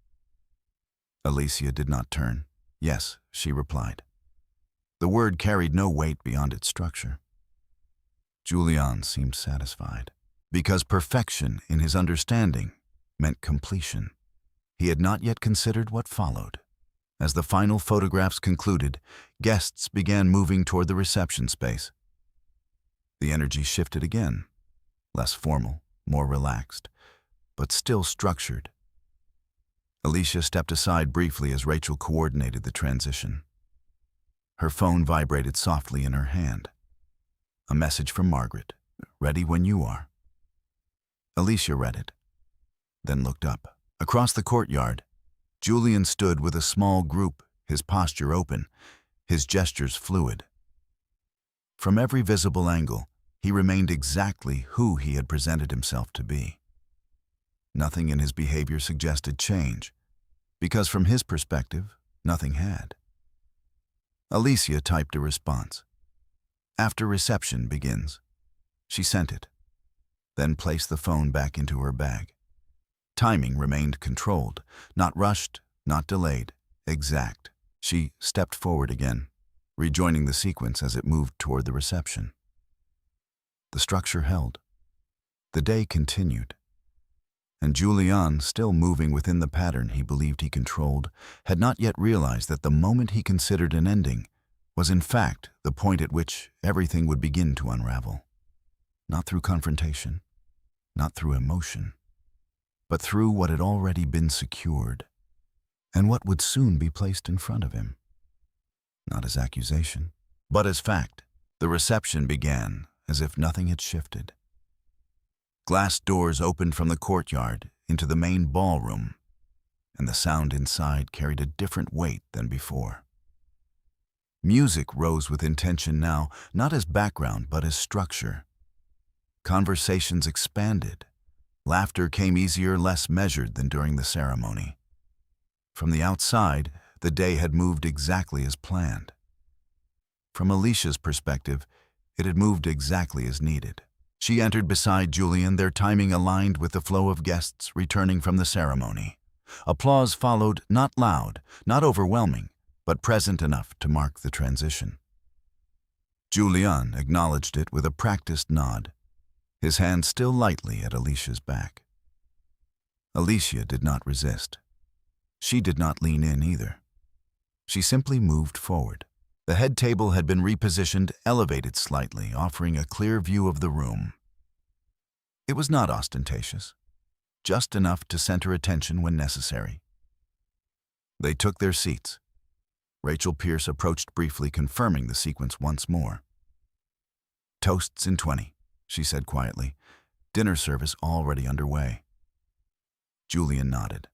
Alicia did not turn. Yes, she replied. The word carried no weight beyond its structure. Julian seemed satisfied, because perfection in his understanding meant completion. He had not yet considered what followed. As the final photographs concluded, guests began moving toward the reception space. The energy shifted again, less formal, more relaxed, but still structured. Alicia stepped aside briefly as Rachel coordinated the transition. Her phone vibrated softly in her hand. A message from Margaret, ready when you are. Alicia read it, then looked up. Across the courtyard, Julian stood with a small group, his posture open, his gestures fluid. From every visible angle, he remained exactly who he had presented himself to be. Nothing in his behavior suggested change, because from his perspective, nothing had. Alicia typed a response. After reception begins. She sent it, then placed the phone back into her bag. Timing remained controlled, not rushed, not delayed, exact. She stepped forward again, rejoining the sequence as it moved toward the reception. The structure held. The day continued. And Julian, still moving within the pattern he believed he controlled, had not yet realized that the moment he considered an ending was in fact the point at which everything would begin to unravel. Not through confrontation, not through emotion, but through what had already been secured, and what would soon be placed in front of him. Not as accusation, but as fact. The reception began as if nothing had shifted. Glass doors opened from the courtyard into the main ballroom, and the sound inside carried a different weight than before. Music rose with intention now, not as background but as structure. Conversations expanded. Laughter came easier, less measured than during the ceremony. From the outside, the day had moved exactly as planned. From Alicia's perspective, it had moved exactly as needed. She entered beside Julian, their timing aligned with the flow of guests returning from the ceremony. Applause followed, not loud, not overwhelming, but present enough to mark the transition. Julian acknowledged it with a practiced nod, his hand still lightly at Alicia's back. Alicia did not resist. She did not lean in either. She simply moved forward. The head table had been repositioned, elevated slightly, offering a clear view of the room. It was not ostentatious, just enough to center attention when necessary. They took their seats. Rachel Pierce approached briefly, confirming the sequence once more. "Toasts in 20, she said quietly. "Dinner service already underway." Julian nodded.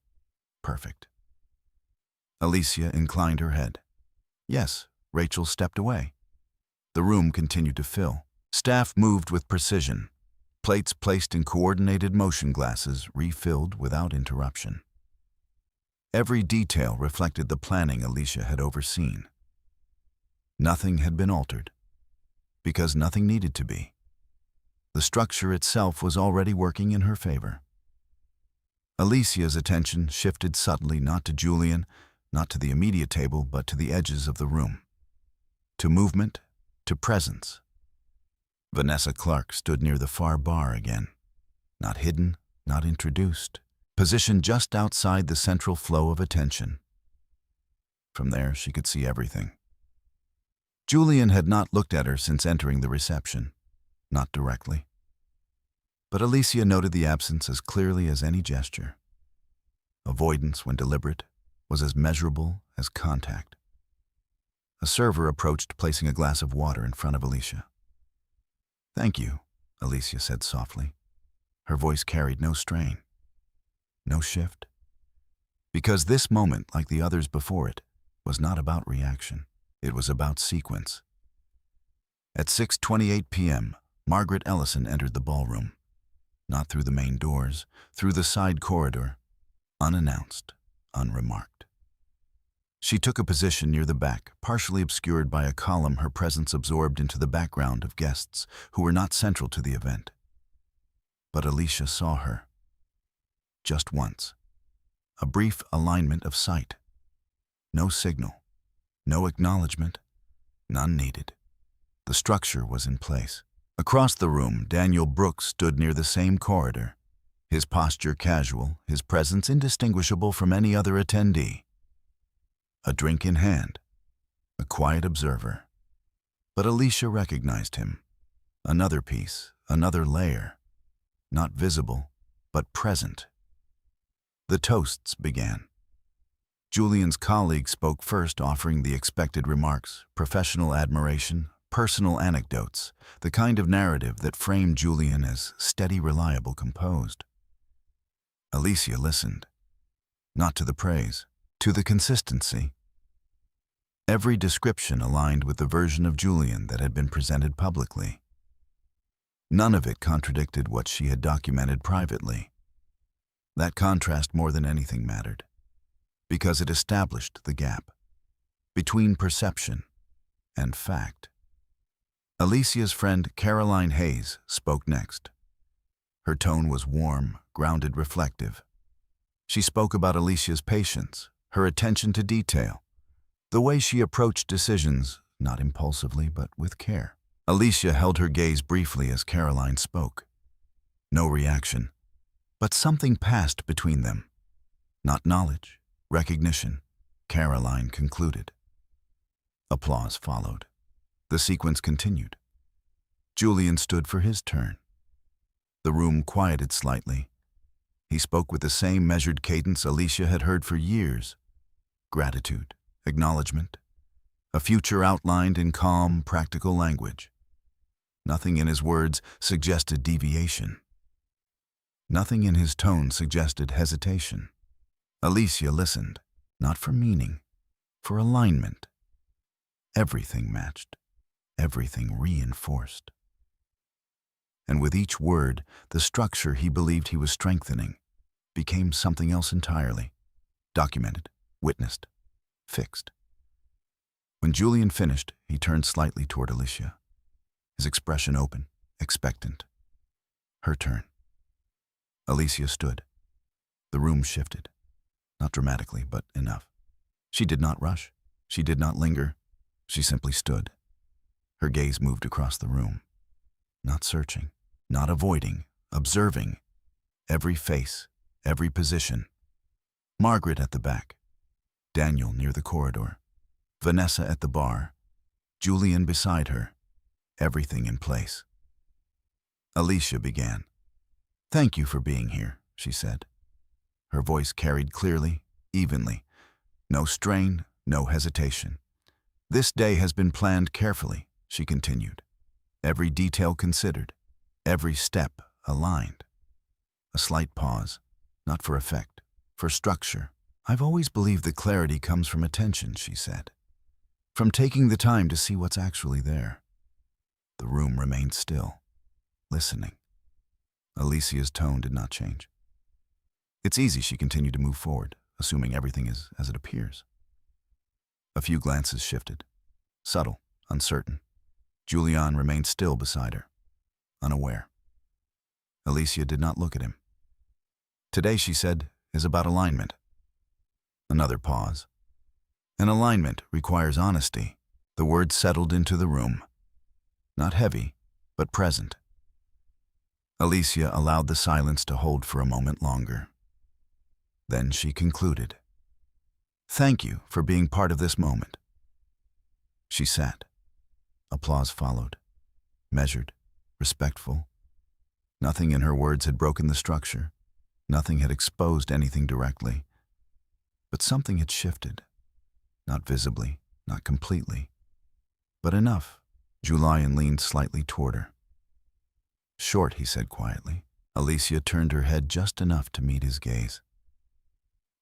"Perfect." Alicia inclined her head. "Yes." Rachel stepped away. The room continued to fill. Staff moved with precision. Plates placed in coordinated motion glasses refilled without interruption. Every detail reflected the planning Alicia had overseen. Nothing had been altered, because nothing needed to be. The structure itself was already working in her favor. Alicia's attention shifted subtly, not to Julian, not to the immediate table, but to the edges of the room. To movement, to presence. Vanessa Clark stood near the far bar again, not hidden, not introduced, positioned just outside the central flow of attention. From there, she could see everything. Julian had not looked at her since entering the reception, not directly. But Alicia noted the absence as clearly as any gesture. Avoidance, when deliberate, was as measurable as contact. A server approached, placing a glass of water in front of Alicia. "Thank you," Alicia said softly. Her voice carried no strain, no shift. Because this moment, like the others before it, was not about reaction. It was about sequence. At 6:28 p.m., Margaret Ellison entered the ballroom. Not through the main doors, through the side corridor, unannounced, unremarked. She took a position near the back, partially obscured by a column her presence absorbed into the background of guests who were not central to the event. But Alicia saw her. Just once. A brief alignment of sight. No signal. No acknowledgement. None needed. The structure was in place. Across the room, Daniel Brooks stood near the same corridor, his posture casual, his presence indistinguishable from any other attendee. A drink in hand, a quiet observer. But Alicia recognized him. Another piece, another layer, not visible, but present. The toasts began. Julian's colleague spoke first, offering the expected remarks, professional admiration, personal anecdotes, the kind of narrative that framed Julian as steady, reliable, composed. Alicia listened, not to the praise, to the consistency. Every description aligned with the version of Julian that had been presented publicly. None of it contradicted what she had documented privately. That contrast more than anything mattered, because it established the gap between perception and fact. Alicia's friend Caroline Hayes spoke next. Her tone was warm, grounded, reflective. She spoke about Alicia's patience, her attention to detail, the way she approached decisions, not impulsively but with care. Alicia held her gaze briefly as Caroline spoke. No reaction, but something passed between them. Not knowledge, recognition, Caroline concluded. Applause followed. The sequence continued. Julian stood for his turn. The room quieted slightly. He spoke with the same measured cadence Alicia had heard for years. Gratitude, acknowledgement, a future outlined in calm, practical language. Nothing in his words suggested deviation. Nothing in his tone suggested hesitation. Alicia listened, not for meaning, for alignment. Everything matched, everything reinforced. And with each word, the structure he believed he was strengthening became something else entirely. Documented, witnessed, fixed. When Julian finished, he turned slightly toward Alicia, his expression open, expectant. Her turn. Alicia stood. The room shifted. Not dramatically, but enough. She did not rush. She did not linger. She simply stood. Her gaze moved across the room. Not searching, not avoiding, observing. Every face, every position. Margaret at the back. Daniel near the corridor. Vanessa at the bar. Julian beside her. Everything in place. Alicia began. "Thank you for being here," she said. Her voice carried clearly, evenly. No strain, no hesitation. "This day has been planned carefully," she continued. "Every detail considered, every step aligned." A slight pause, not for effect, for structure. "I've always believed that clarity comes from attention," she said. "From taking the time to see what's actually there." The room remained still, listening. Alicia's tone did not change. "It's easy," she continued to move forward, assuming everything is as it appears. A few glances shifted, subtle, uncertain. Julian remained still beside her, unaware. Alicia did not look at him. "Today," she said, "is about alignment." Another pause. "An alignment requires honesty." The words settled into the room. Not heavy, but present. Alicia allowed the silence to hold for a moment longer. Then she concluded. "Thank you for being part of this moment." She sat. Applause followed. Measured, respectful. Nothing in her words had broken the structure. Nothing had exposed anything directly. But something had shifted. Not visibly, not completely, but enough. Julian leaned slightly toward her. "Short," he said quietly. Alicia turned her head just enough to meet his gaze.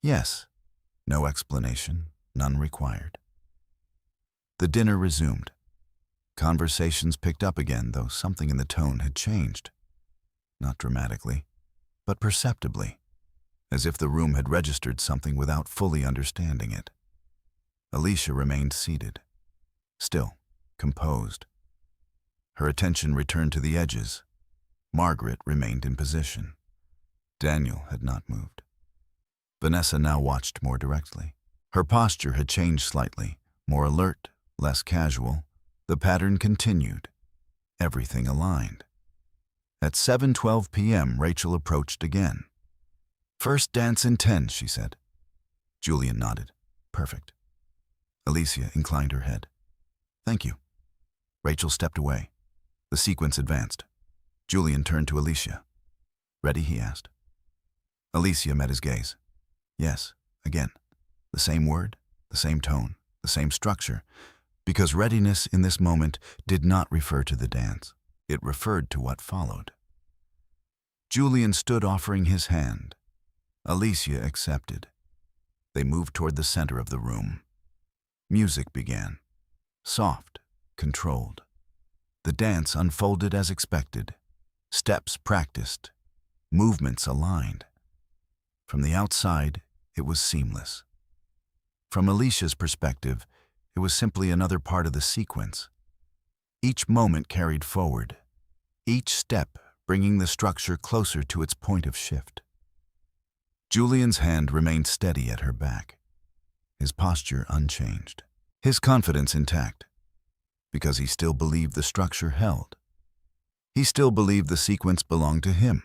"Yes." No explanation, none required. The dinner resumed. Conversations picked up again, though something in the tone had changed. Not dramatically, but perceptibly, as if the room had registered something without fully understanding it. Alicia remained seated, still, composed. Her attention returned to the edges. Margaret remained in position. Daniel had not moved. Vanessa now watched more directly. Her posture had changed slightly, more alert, less casual. The pattern continued. Everything aligned. At 7:12 p.m., Rachel approached again. "First dance in 10, she said. Julian nodded. "Perfect." Alicia inclined her head. "Thank you." Rachel stepped away. The sequence advanced. Julian turned to Alicia. "Ready?" he asked. Alicia met his gaze. Yes, again. The same word, the same tone, the same structure, because readiness in this moment did not refer to the dance. It referred to what followed. Julian stood offering his hand. Alicia accepted. They moved toward the center of the room. Music began. Soft, controlled. The dance unfolded as expected. Steps practiced. Movements aligned. From the outside, it was seamless. From Alicia's perspective, it was simply another part of the sequence. Each moment carried forward. Each step bringing the structure closer to its point of shift. Julian's hand remained steady at her back, his posture unchanged, his confidence intact, because he still believed the structure held. He still believed the sequence belonged to him.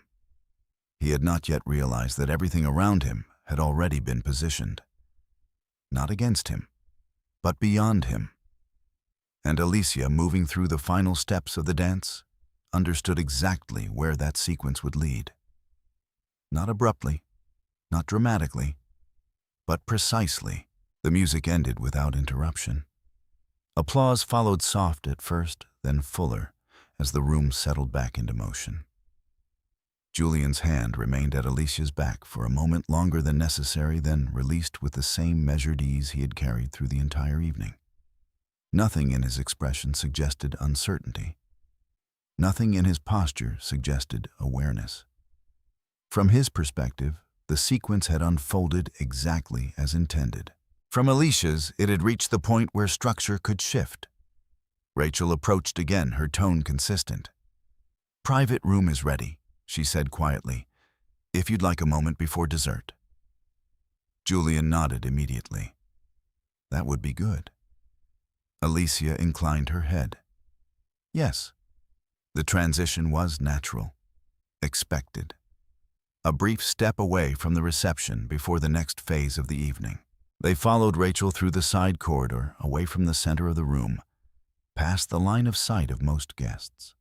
He had not yet realized that everything around him had already been positioned. Not against him, but beyond him. And Alicia, moving through the final steps of the dance, understood exactly where that sequence would lead. Not abruptly, not dramatically, but precisely. The music ended without interruption. Applause followed, soft at first, then fuller, as the room settled back into motion. Julian's hand remained at Alicia's back for a moment longer than necessary, then released with the same measured ease he had carried through the entire evening. Nothing in his expression suggested uncertainty. Nothing in his posture suggested awareness. From his perspective, the sequence had unfolded exactly as intended. From Alicia's, it had reached the point where structure could shift. Rachel approached again, her tone consistent. "Private room is ready," she said quietly, "if you'd like a moment before dessert." Julian nodded immediately. That would be good. Alicia inclined her head. Yes. The transition was natural, expected. A brief step away from the reception before the next phase of the evening. They followed Rachel through the side corridor, away from the center of the room, past the line of sight of most guests.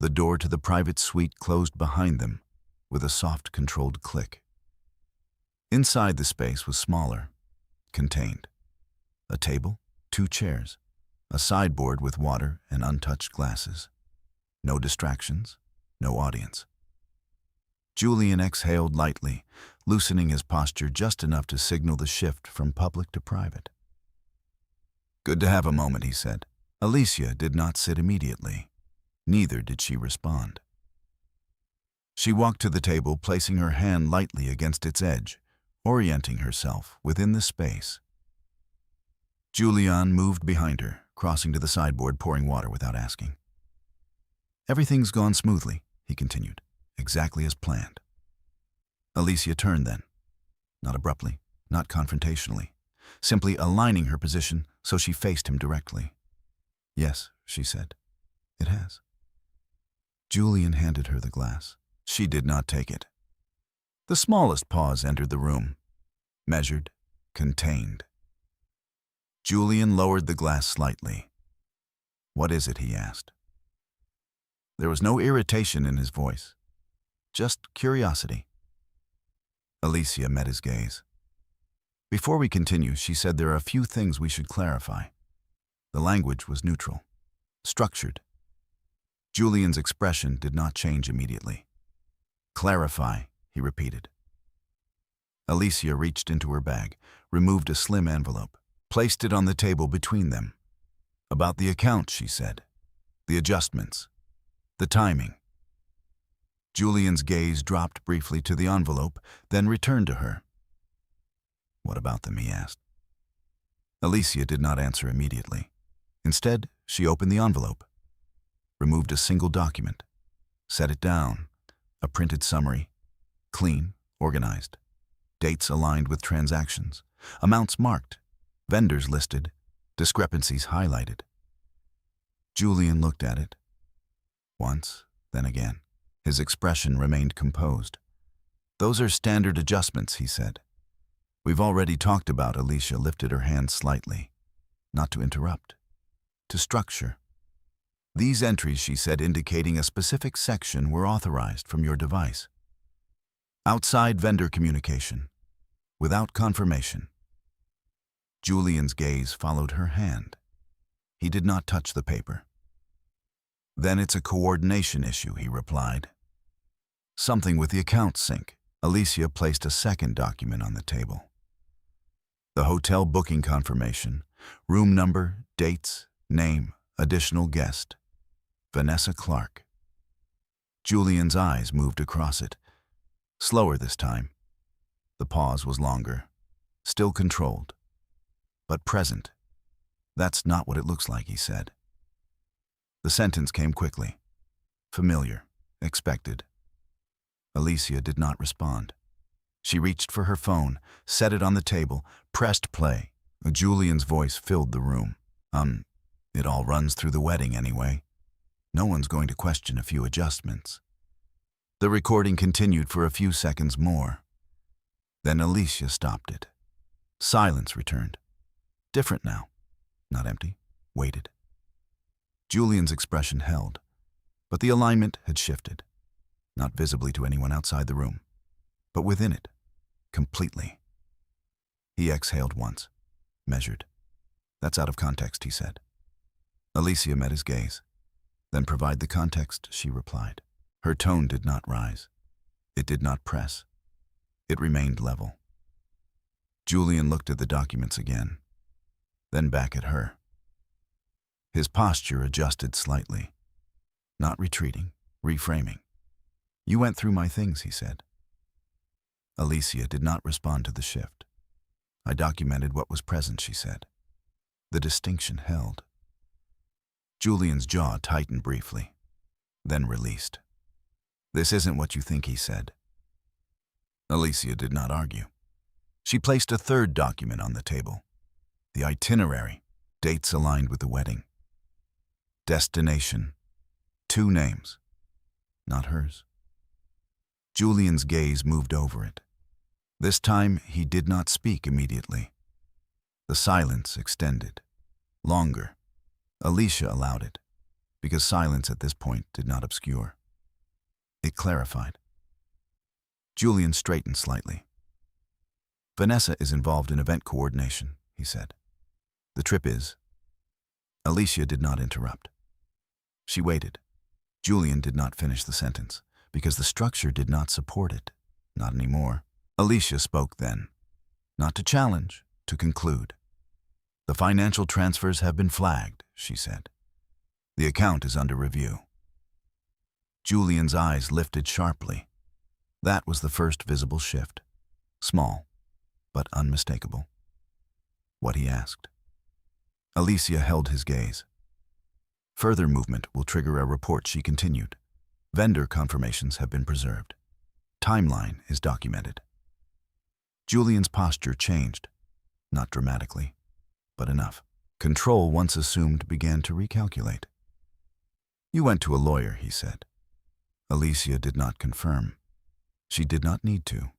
The door to the private suite closed behind them with a soft, controlled click. Inside, the space was smaller, contained. A table, 2 chairs, a sideboard with water and untouched glasses. No distractions, no audience. Julian exhaled lightly, loosening his posture just enough to signal the shift from public to private. "Good to have a moment," he said. Alicia did not sit immediately. Neither did she respond. She walked to the table, placing her hand lightly against its edge, orienting herself within the space. Julian moved behind her, crossing to the sideboard, pouring water without asking. "Everything's gone smoothly," he continued, "exactly as planned." Alicia turned then, not abruptly, not confrontationally, simply aligning her position so she faced him directly. "Yes," she said, "it has." Julian handed her the glass. She did not take it. The smallest pause entered the room, measured, contained. Julian lowered the glass slightly. "What is it?" he asked. There was no irritation in his voice, just curiosity. Alicia met his gaze. "Before we continue," she said, "there are a few things we should clarify." The language was neutral, structured. Julian's expression did not change immediately. "Clarify," he repeated. Alicia reached into her bag, removed a slim envelope, placed it on the table between them. "About the account," she said. "The adjustments. The timing." Julian's gaze dropped briefly to the envelope, then returned to her. "What about them?" he asked. Alicia did not answer immediately. Instead, she opened the envelope, removed a single document, set it down, a printed summary, clean, organized, dates aligned with transactions, amounts marked, vendors listed, discrepancies highlighted. Julian looked at it. Once, then again. His expression remained composed. "Those are standard adjustments," he said. "We've already talked about." Alicia lifted her hand slightly, not to interrupt, to structure. "These entries," she said, indicating a specific section, "were authorized from your device. Outside vendor communication, without confirmation." Julian's gaze followed her hand. He did not touch the paper. "Then it's a coordination issue," he replied. "Something with the account sync." Alicia placed a second document on the table. The hotel booking confirmation, room number, dates, name, additional guest. Vanessa Clark. Julian's eyes moved across it. Slower this time. The pause was longer, still controlled, but present. "That's not what it looks like," he said. The sentence came quickly. Familiar, expected. Alicia did not respond. She reached for her phone, set it on the table, pressed play. Julian's voice filled the room. It all runs through the wedding anyway. No one's going to question a few adjustments." The recording continued for a few seconds more. Then Alicia stopped it. Silence returned. Different now. Not empty. Weighted. Julian's expression held, but the alignment had shifted. Not visibly to anyone outside the room, but within it, completely. He exhaled once, measured. "That's out of context," he said. Alicia met his gaze. "Then provide the context," she replied. Her tone did not rise, It did not press. It remained level. Julian looked at the documents again, then back at her. His posture adjusted slightly, not retreating, reframing. "You went through my things," he said. Alicia did not respond to the shift. "I documented what was present," she said. The distinction held. Julian's jaw tightened briefly, then released. "This isn't what you think," he said. Alicia did not argue. She placed a third document on the table. The itinerary, dates aligned with the wedding. Destination, 2 names, not hers. Julian's gaze moved over it. This time, he did not speak immediately. The silence extended. Longer. Alicia allowed it, because silence at this point did not obscure. It clarified. Julian straightened slightly. "Vanessa is involved in event coordination," he said. "The trip is." Alicia did not interrupt. She waited. Julian did not finish the sentence, because the structure did not support it. Not anymore. Alicia spoke then, not to challenge, to conclude. "The financial transfers have been flagged," she said. "The account is under review." Julian's eyes lifted sharply. That was the first visible shift. Small, but unmistakable. What he asked. Alicia held his gaze. "Further movement will trigger a report," she continued. "Vendor confirmations have been preserved. Timeline is documented." Julian's posture changed, not dramatically, but enough. Control once assumed began to recalculate. "You went to a lawyer," he said. Alicia did not confirm. She did not need to.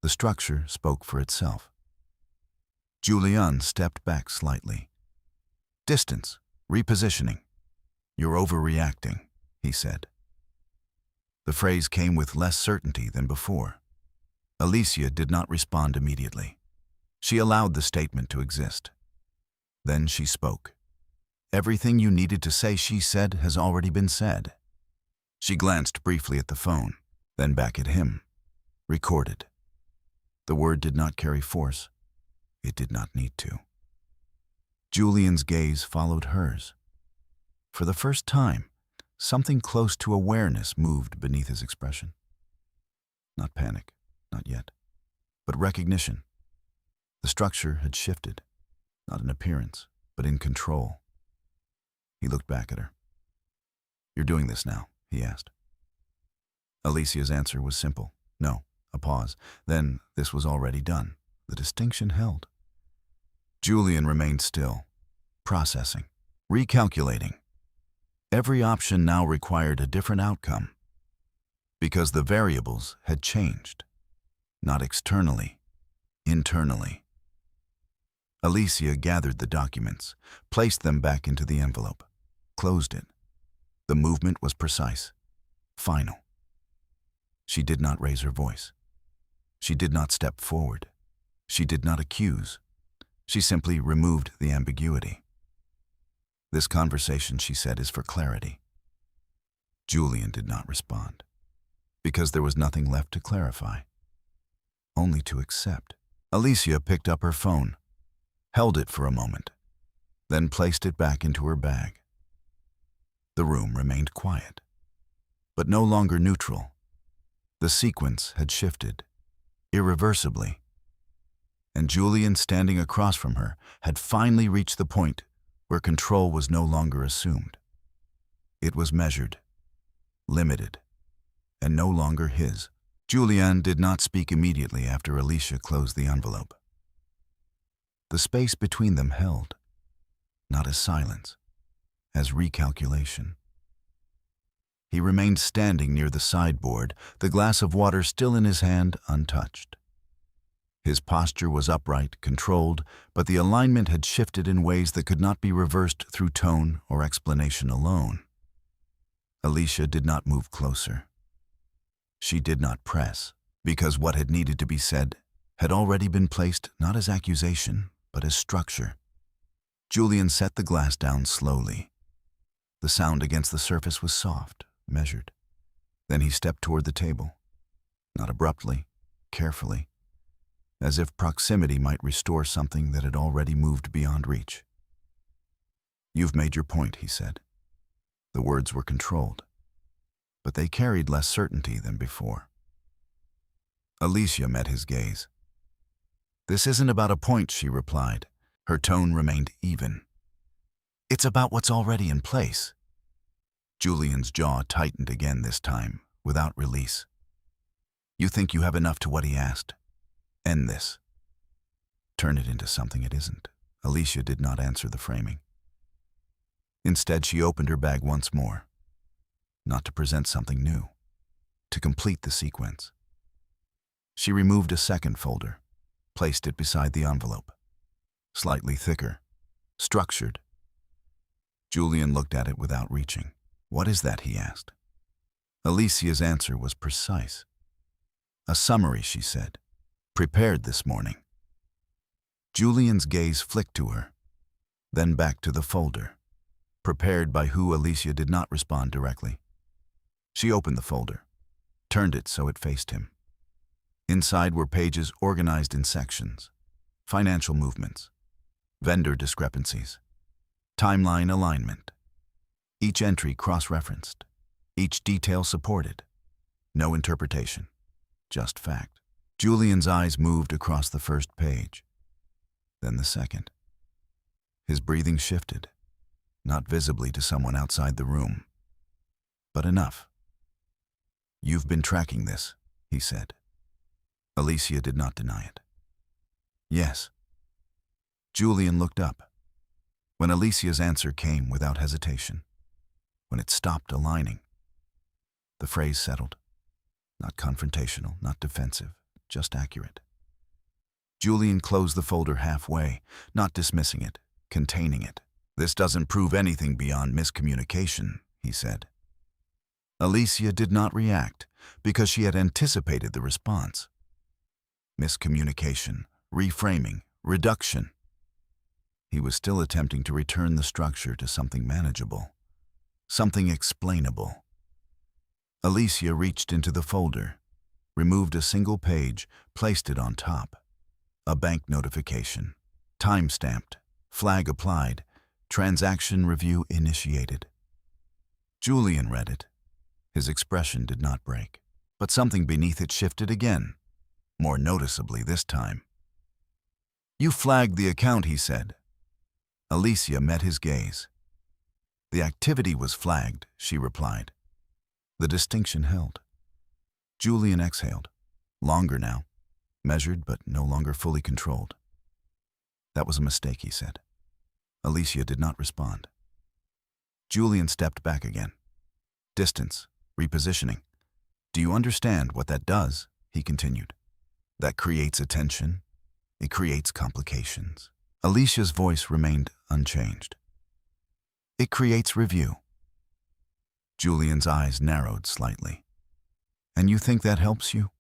The structure spoke for itself. Julian stepped back slightly. "Distance, repositioning. You're overreacting," he said. The phrase came with less certainty than before. Alicia did not respond immediately. She allowed the statement to exist. Then she spoke. "Everything you needed to say," she said, "has already been said." She glanced briefly at the phone, then back at him. Recorded. The word did not carry force. It did not need to. Julian's gaze followed hers. For the first time, something close to awareness moved beneath his expression. Not panic, not yet, but recognition. The structure had shifted, not in appearance, but in control. He looked back at her. "You're doing this now?" he asked. Alicia's answer was simple. No. A pause. Then, this was already done. The distinction held. Julian remained still, processing, recalculating. Every option now required a different outcome, because the variables had changed, not externally, internally. Alicia gathered the documents, placed them back into the envelope, closed it. The movement was precise, final. She did not raise her voice. She did not step forward. She did not accuse. She simply removed the ambiguity. "This conversation," she said, "is for clarity." Julian did not respond, because there was nothing left to clarify, only to accept. Alicia picked up her phone, held it for a moment, then placed it back into her bag. The room remained quiet, but no longer neutral. The sequence had shifted, irreversibly, and Julian, standing across from her, had finally reached the point where control was no longer assumed. It was measured, limited, and no longer his. Julian did not speak immediately after Alicia closed the envelope. The space between them held, not as silence, as recalculation. He remained standing near the sideboard, the glass of water still in his hand, untouched. His posture was upright, controlled, but the alignment had shifted in ways that could not be reversed through tone or explanation alone. Alicia did not move closer. She did not press, because what had needed to be said had already been placed not as accusation, but as structure. Julian set the glass down slowly. The sound against the surface was soft, measured. Then he stepped toward the table. not abruptly, carefully, as if proximity might restore something that had already moved beyond reach. "You've made your point," he said. The words were controlled, but they carried less certainty than before. Alicia met his gaze. "This isn't about a point," she replied. Her tone remained even. "It's about what's already in place." Julian's jaw tightened again this time, without release. "You think you have enough to what he asked? End this. Turn it into something it isn't." Alicia did not answer the framing. Instead, she opened her bag once more, not to present something new, to complete the sequence. She removed a second folder, placed it beside the envelope. Slightly thicker, structured. Julian looked at it without reaching. "What is that?" he asked. Alicia's answer was precise. "A summary," she said. "Prepared this morning." Julian's gaze flicked to her, then back to the folder. Prepared by who? Alicia did not respond directly. She opened the folder, turned it so it faced him. Inside were pages organized in sections: financial movements, vendor discrepancies, timeline alignment. Each entry cross-referenced, each detail supported. No interpretation, just fact. Julian's eyes moved across the first page, then the second. His breathing shifted, not visibly to someone outside the room, but enough. "You've been tracking this," he said. Alicia did not deny it. "Yes." Julian looked up. When Alicia's answer came without hesitation, when it stopped aligning, the phrase settled. Not confrontational, not defensive, just accurate. Julian closed the folder halfway, not dismissing it, containing it. "This doesn't prove anything beyond miscommunication," he said. Alicia did not react because she had anticipated the response. Miscommunication, reframing, reduction. He was still attempting to return the structure to something manageable, something explainable. Alicia reached into the folder, removed a single page, placed it on top. A bank notification, time-stamped, flag applied, transaction review initiated. Julian read it. His expression did not break, but something beneath it shifted again, more noticeably this time. "You flagged the account," he said. Alicia met his gaze. "The activity was flagged," she replied. The distinction held. Julian exhaled, longer now, measured but no longer fully controlled. "That was a mistake," he said. Alicia did not respond. Julian stepped back again. Distance, repositioning. "Do you understand what that does?" he continued. "That creates attention. It creates complications." Alicia's voice remained unchanged. "It creates review." Julian's eyes narrowed slightly. "And you think that helps you?"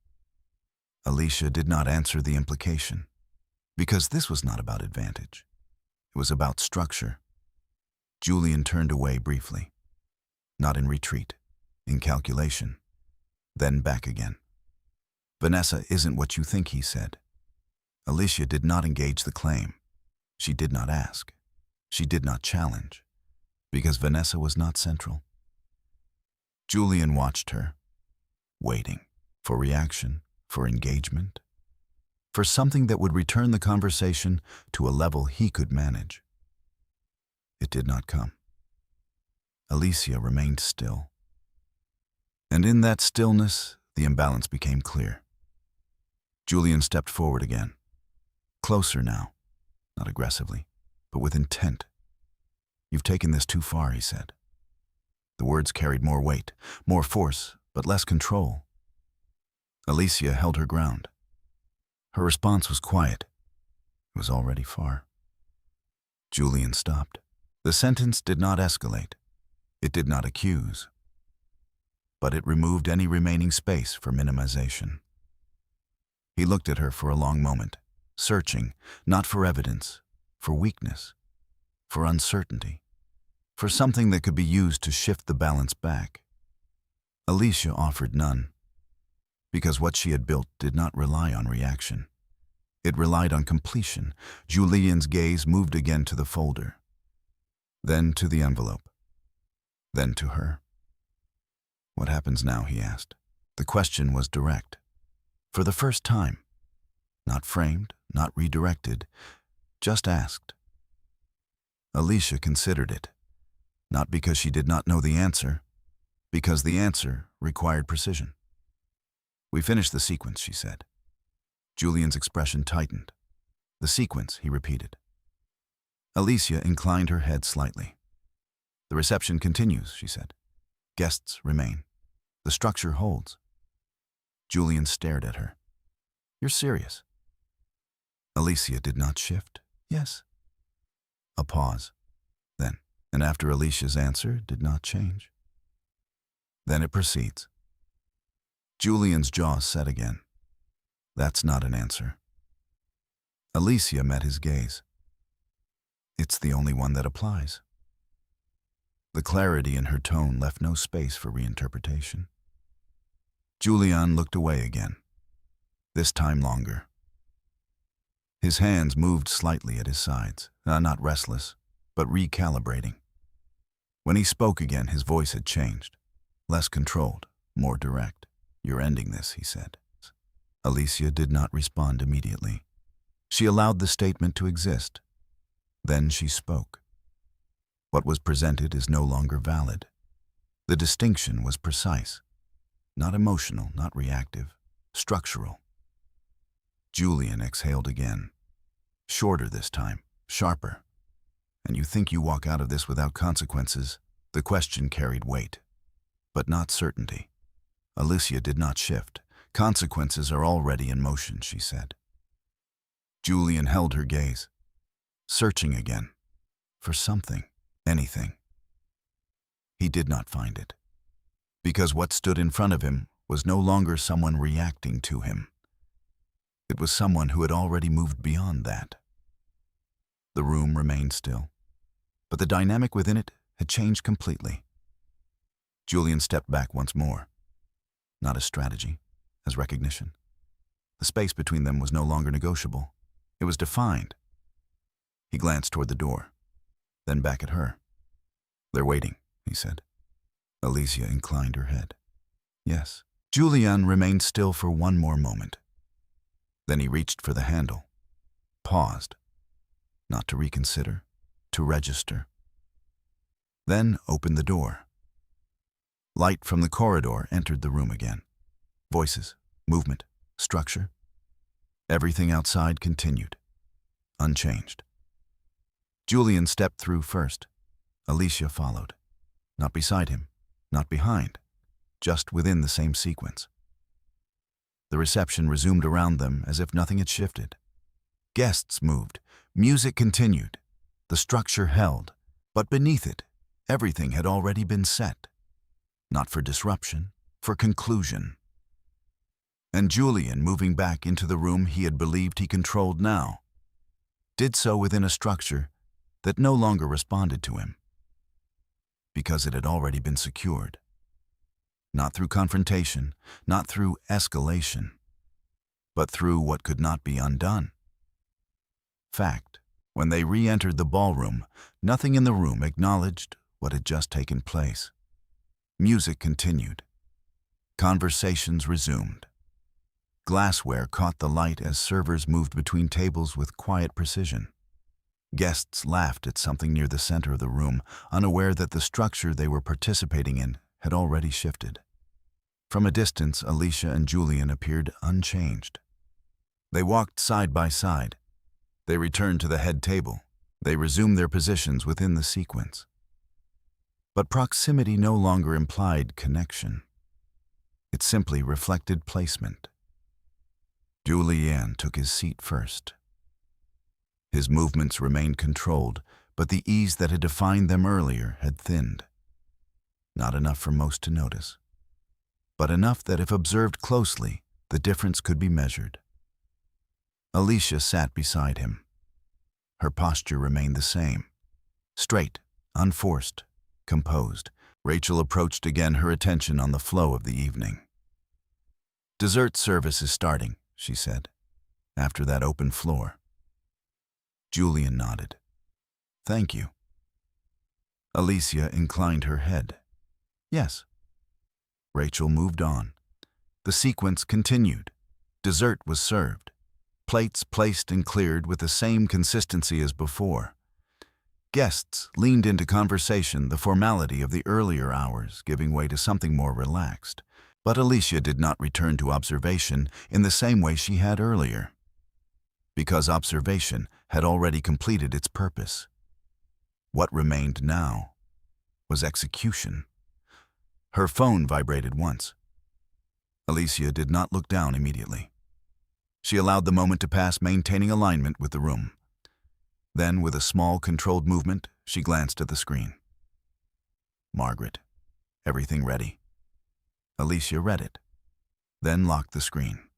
Alicia did not answer the implication, because this was not about advantage. It was about structure. Julian turned away briefly, not in retreat, in calculation, then back again. "Vanessa isn't what you think," he said. Alicia did not engage the claim. She did not ask. She did not challenge, because Vanessa was not central. Julian watched her, waiting for reaction, for engagement, for something that would return the conversation to a level he could manage. It did not come. Alicia remained still. And in that stillness, the imbalance became clear. Julian stepped forward again, closer now, not aggressively, but with intent. "You've taken this too far," he said. The words carried more weight, more force, but less control. Alicia held her ground. Her response was quiet. It was already far. Julian stopped. The sentence did not escalate. It did not accuse. But it removed any remaining space for minimization. He looked at her for a long moment, searching, not for evidence, for weakness, for uncertainty, for something that could be used to shift the balance back. Alicia offered none. because what she had built did not rely on reaction. It relied on completion. Julian's gaze moved again to the folder, then to the envelope, then to her. "What happens now?" he asked. The question was direct. For the first time. Not framed, not redirected, just asked. Alicia considered it, not because she did not know the answer, because the answer required precision. "We finished the sequence," she said. Julian's expression tightened. "The sequence," he repeated. Alicia inclined her head slightly. "The reception continues," she said. "Guests remain. The structure holds." Julian stared at her. "You're serious?" Alicia did not shift. "Yes." A pause. Then, and after Alicia's answer did not change. Then it proceeds. Julian's jaw set again. "That's not an answer." Alicia met his gaze. "It's the only one that applies." The clarity in her tone left no space for reinterpretation. Julian looked away again, this time longer. His hands moved slightly at his sides, not restless, but recalibrating. When he spoke again, his voice had changed, less controlled, more direct. "You're ending this," he said. Alicia did not respond immediately. She allowed the statement to exist. Then she spoke. What was presented is no longer valid. The distinction was precise. Not emotional, not reactive, structural. Julian exhaled again. Shorter this time, sharper. "And you think you walk out of this without consequences?" The question carried weight, but not certainty. Alicia did not shift. "Consequences are already in motion," she said. Julian held her gaze, searching again, for something, anything. He did not find it, because what stood in front of him was no longer someone reacting to him. It was someone who had already moved beyond that. The room remained still, but the dynamic within it had changed completely. Julian stepped back once more, not as strategy, as recognition. The space between them was no longer negotiable. It was defined. He glanced toward the door, then back at her. "They're waiting," he said. Alicia inclined her head. "Yes." Julian remained still for one more moment. Then he reached for the handle, paused, not to reconsider, to register. Then opened the door. Light from the corridor entered the room again. Voices, movement, structure. Everything outside continued, unchanged. Julian stepped through first. Alicia followed. Not beside him, not behind, just within the same sequence. The reception resumed around them as if nothing had shifted. Guests moved. Music continued. The structure held. But beneath it, everything had already been set. Not for disruption, for conclusion. And Julian, moving back into the room he had believed he controlled now, did so within a structure that no longer responded to him, because it had already been secured. Not through confrontation, not through escalation, but through what could not be undone. Fact, when they re-entered the ballroom, nothing in the room acknowledged what had just taken place. Music continued. Conversations resumed. Glassware caught the light as servers moved between tables with quiet precision. Guests laughed at something near the center of the room, unaware that the structure they were participating in had already shifted. From a distance, Alicia and Julian appeared unchanged. They walked side by side. They returned to the head table. They resumed their positions within the sequence. But proximity no longer implied connection. It simply reflected placement. Julian took his seat first. His movements remained controlled, but the ease that had defined them earlier had thinned. Not enough for most to notice, but enough that if observed closely, the difference could be measured. Alicia sat beside him. Her posture remained the same. Straight, unforced, composed. Rachel approached again, her attention on the flow of the evening. "Dessert service is starting," she said, "after that open floor." Julian nodded. "Thank you." Alicia inclined her head. "Yes." Rachel moved on. The sequence continued. Dessert was served. Plates placed and cleared with the same consistency as before. Guests leaned into conversation, the formality of the earlier hours giving way to something more relaxed. But Alicia did not return to observation in the same way she had earlier, because observation had already completed its purpose. What remained now was execution. Her phone vibrated once. Alicia did not look down immediately. She allowed the moment to pass, maintaining alignment with the room. Then, with a small, controlled movement, she glanced at the screen. "Margaret, everything ready?" Alicia read it, then locked the screen.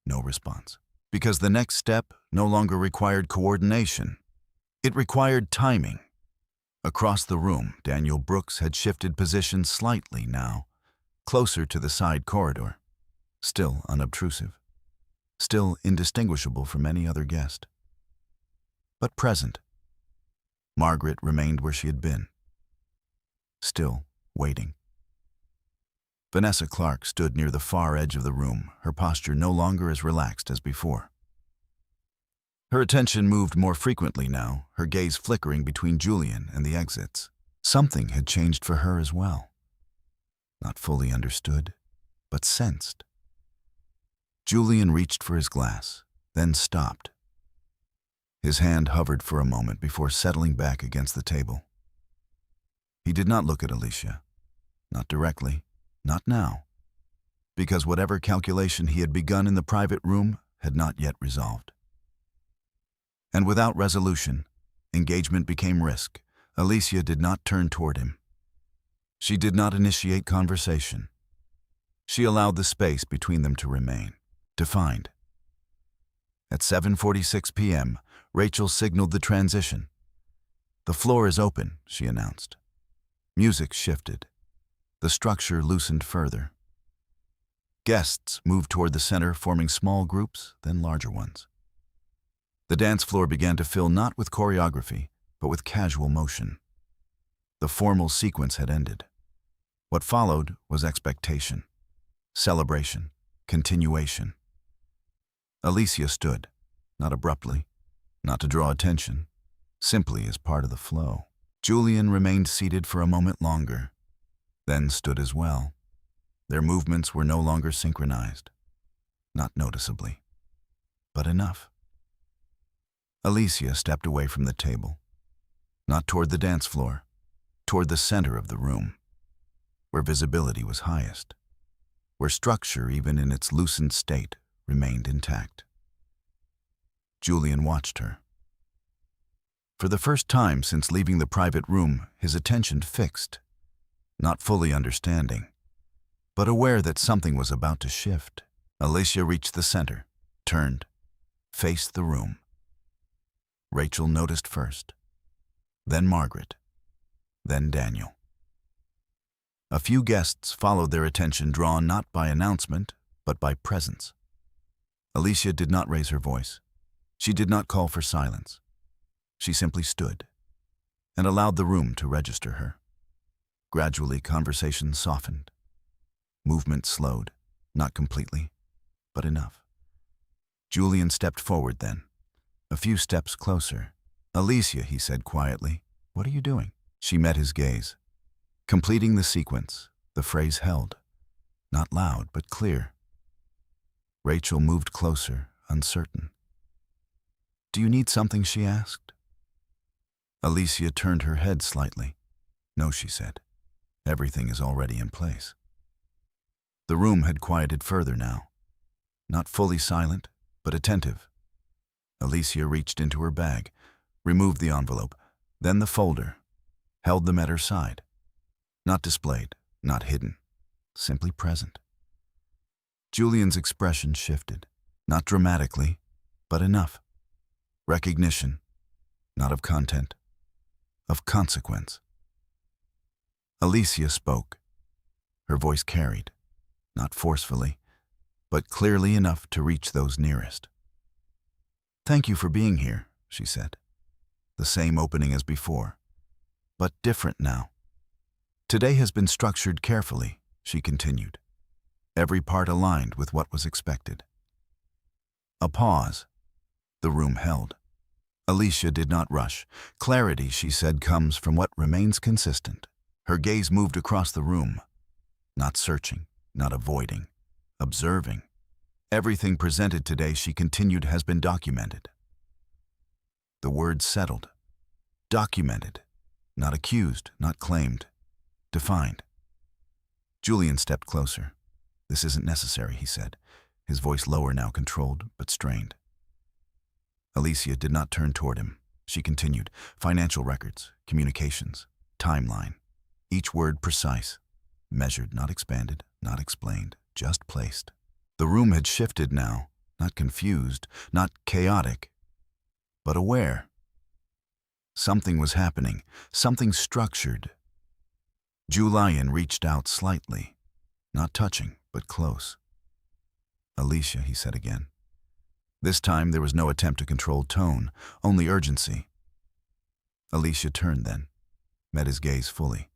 No response. Because the next step no longer required coordination. It required timing. Across the room, Daniel Brooks had shifted position slightly now, closer to the side corridor, still unobtrusive, still indistinguishable from any other guest, but present. Margaret remained where she had been, still waiting. Vanessa Clark stood near the far edge of the room, her posture no longer as relaxed as before. Her attention moved more frequently now, her gaze flickering between Julian and the exits. Something had changed for her as well. Not fully understood, but sensed. Julian reached for his glass, then stopped. His hand hovered for a moment before settling back against the table. He did not look at Alicia, not directly. Not now, because whatever calculation he had begun in the private room had not yet resolved. And without resolution, engagement became risk. Alicia did not turn toward him. She did not initiate conversation. She allowed the space between them to remain, defined. At 7:46 p.m., Rachel signaled the transition. "The floor is open," she announced. Music shifted. The structure loosened further. Guests moved toward the center, forming small groups, then larger ones. The dance floor began to fill not with choreography, but with casual motion. The formal sequence had ended. What followed was expectation, celebration, continuation. Alicia stood, not abruptly, not to draw attention, simply as part of the flow. Julian remained seated for a moment longer, then stood as well. Their movements were no longer synchronized, not noticeably, but enough. Alicia stepped away from the table, not toward the dance floor, toward the center of the room, where visibility was highest, where structure, even in its loosened state, remained intact. Julian watched her. For the first time since leaving the private room, his attention fixed, not fully understanding, but aware that something was about to shift. Alicia reached the center, turned, faced the room. Rachel noticed first, then Margaret, then Daniel. A few guests followed, their attention drawn not by announcement, but by presence. Alicia did not raise her voice. She did not call for silence. She simply stood and allowed the room to register her. Gradually, conversation softened. Movement slowed, not completely, but enough. Julian stepped forward then, a few steps closer. "Alicia," he said quietly, "what are you doing?" She met his gaze. Completing the sequence, the phrase held, not loud but clear. Rachel moved closer, uncertain. "Do you need something?" she asked. Alicia turned her head slightly. "No," she said. "Everything is already in place." The room had quieted further now, not fully silent, but attentive. Alicia reached into her bag, removed the envelope, then the folder, held them at her side. Not displayed, not hidden, simply present. Julian's expression shifted, not dramatically, but enough. Recognition, not of content, of consequence. Alicia spoke. Her voice carried, not forcefully, but clearly enough to reach those nearest. "Thank you for being here," she said. The same opening as before, but different now. "Today has been structured carefully," she continued, every part aligned with what was expected. A pause. The room held. Alicia did not rush. Clarity, she said, comes from what remains consistent. Her gaze moved across the room, not searching, not avoiding, observing. Everything presented today, she continued, has been documented. The word settled. Documented. Not accused, not claimed. Defined. Julian stepped closer. "This isn't necessary," he said, his voice lower now, controlled but strained. Alicia did not turn toward him. She continued. "Financial records, communications, timeline. Each word precise. Measured, not expanded, not explained, just placed." The room had shifted now, not confused, not chaotic, but aware. Something was happening, something structured. Julian reached out slightly, not touching, but close. "Alicia," he said again. This time there was no attempt to control tone, only urgency. Alicia turned then, met his gaze fully.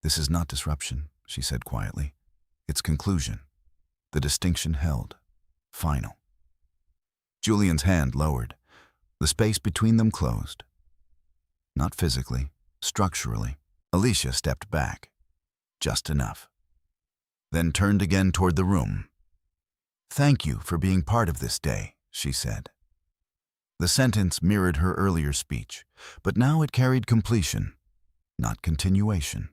"This is not disruption," she said quietly. "It's conclusion. The distinction held. Final." Julian's hand lowered. The space between them closed. Not physically, structurally. Alicia stepped back. Just enough. Then turned again toward the room. "Thank you for being part of this day," she said. The sentence mirrored her earlier speech, but now it carried completion, not continuation.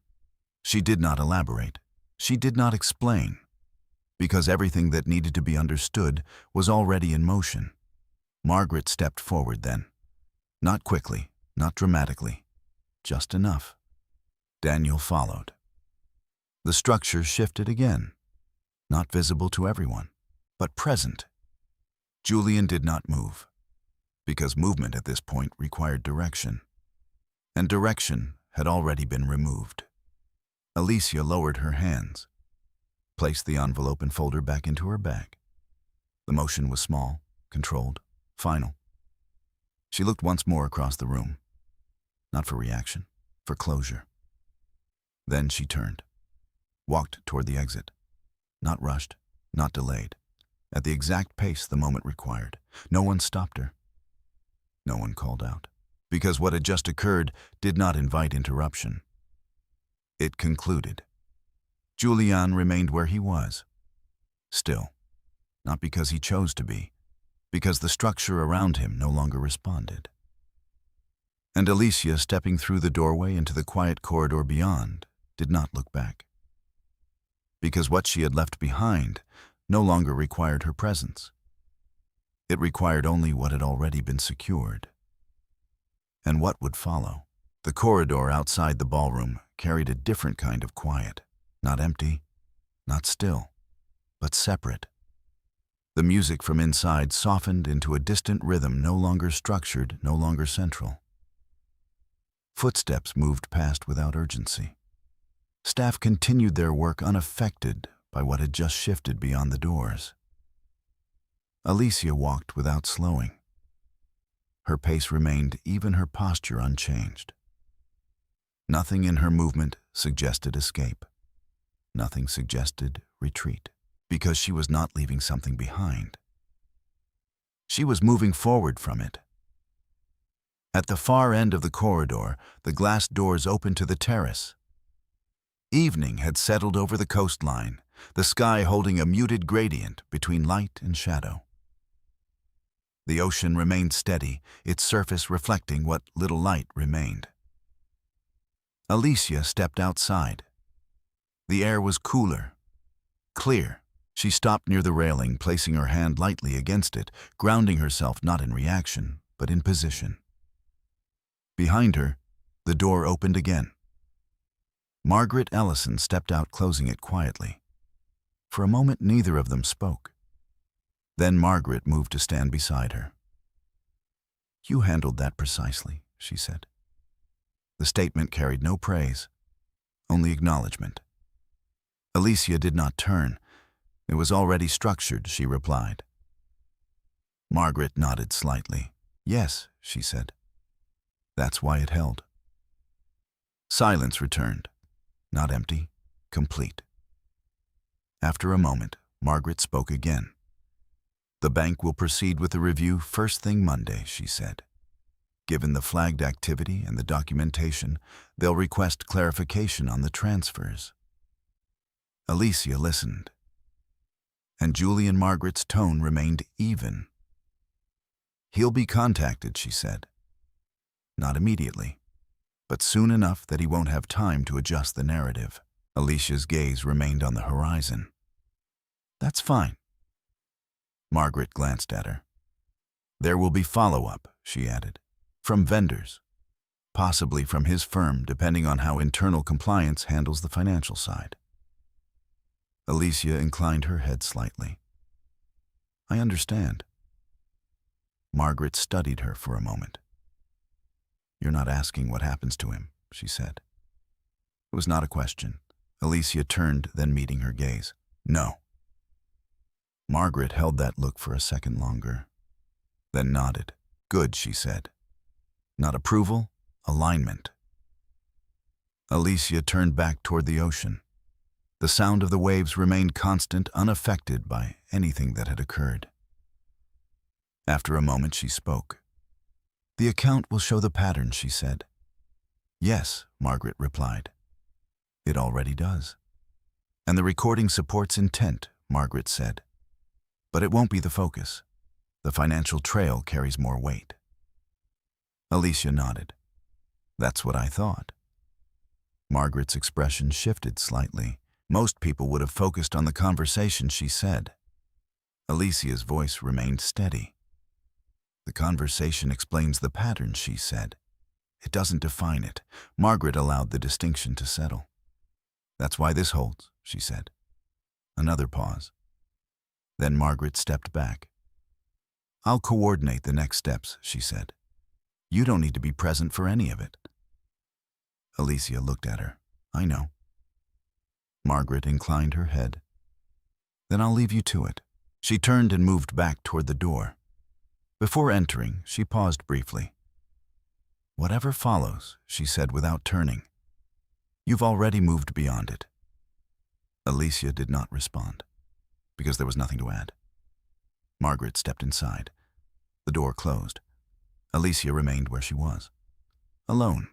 She did not elaborate. She did not explain, because everything that needed to be understood was already in motion. Margaret stepped forward then. Not quickly, not dramatically, just enough. Daniel followed. The structure shifted again, not visible to everyone, but present. Julian did not move, because movement at this point required direction, and direction had already been removed. Alicia lowered her hands, placed the envelope and folder back into her bag. The motion was small, controlled, final. She looked once more across the room, not for reaction, for closure. Then she turned, walked toward the exit, not rushed, not delayed, at the exact pace the moment required. No one stopped her. No one called out, because what had just occurred did not invite interruption. It concluded. Julian remained where he was, still, not because he chose to be, because the structure around him no longer responded. And Alicia, stepping through the doorway into the quiet corridor beyond, did not look back, because what she had left behind no longer required her presence. It required only what had already been secured. And what would follow? The corridor outside the ballroom carried a different kind of quiet, not empty, not still, but separate. The music from inside softened into a distant rhythm, no longer structured, no longer central. Footsteps moved past without urgency. Staff continued their work unaffected by what had just shifted beyond the doors. Alicia walked without slowing. Her pace remained, even her posture unchanged. Nothing in her movement suggested escape. Nothing suggested retreat, because she was not leaving something behind. She was moving forward from it. At the far end of the corridor, the glass doors opened to the terrace. Evening had settled over the coastline, the sky holding a muted gradient between light and shadow. The ocean remained steady, its surface reflecting what little light remained. Alicia stepped outside. The air was cooler, clear. She stopped near the railing, placing her hand lightly against it, grounding herself not in reaction, but in position. Behind her, the door opened again. Margaret Ellison stepped out, closing it quietly. For a moment, neither of them spoke. Then Margaret moved to stand beside her. "You handled that precisely," she said. The statement carried no praise, only acknowledgement. Alicia did not turn. It was already structured, she replied. Margaret nodded slightly. Yes, she said. That's why it held. Silence returned. Not empty, complete. After a moment, Margaret spoke again. The bank will proceed with the review first thing Monday, she said. Given the flagged activity and the documentation, they'll request clarification on the transfers. Alicia listened, and Julie and Margaret's tone remained even. He'll be contacted, she said. Not immediately, but soon enough that he won't have time to adjust the narrative. Alicia's gaze remained on the horizon. That's fine. Margaret glanced at her. There will be follow-up, she added, from vendors, possibly from his firm, depending on how internal compliance handles the financial side. Alicia inclined her head slightly. I understand. Margaret studied her for a moment. You're not asking what happens to him, she said. It was not a question. Alicia turned, then meeting her gaze. No. Margaret held that look for a second longer, then nodded. Good, she said. Not approval, alignment. Alicia turned back toward the ocean. The sound of the waves remained constant, unaffected by anything that had occurred. After a moment, she spoke. The account will show the pattern, she said. Yes, Margaret replied. It already does. And the recording supports intent, Margaret said. But it won't be the focus. The financial trail carries more weight. Alicia nodded. That's what I thought. Margaret's expression shifted slightly. Most people would have focused on the conversation, she said. Alicia's voice remained steady. The conversation explains the pattern, she said. It doesn't define it. Margaret allowed the distinction to settle. That's why this holds, she said. Another pause. Then Margaret stepped back. I'll coordinate the next steps, she said. You don't need to be present for any of it. Alicia looked at her. I know. Margaret inclined her head. Then I'll leave you to it. She turned and moved back toward the door. Before entering, she paused briefly. Whatever follows, she said without turning. You've already moved beyond it. Alicia did not respond, because there was nothing to add. Margaret stepped inside. The door closed. Alicia remained where she was. Alone,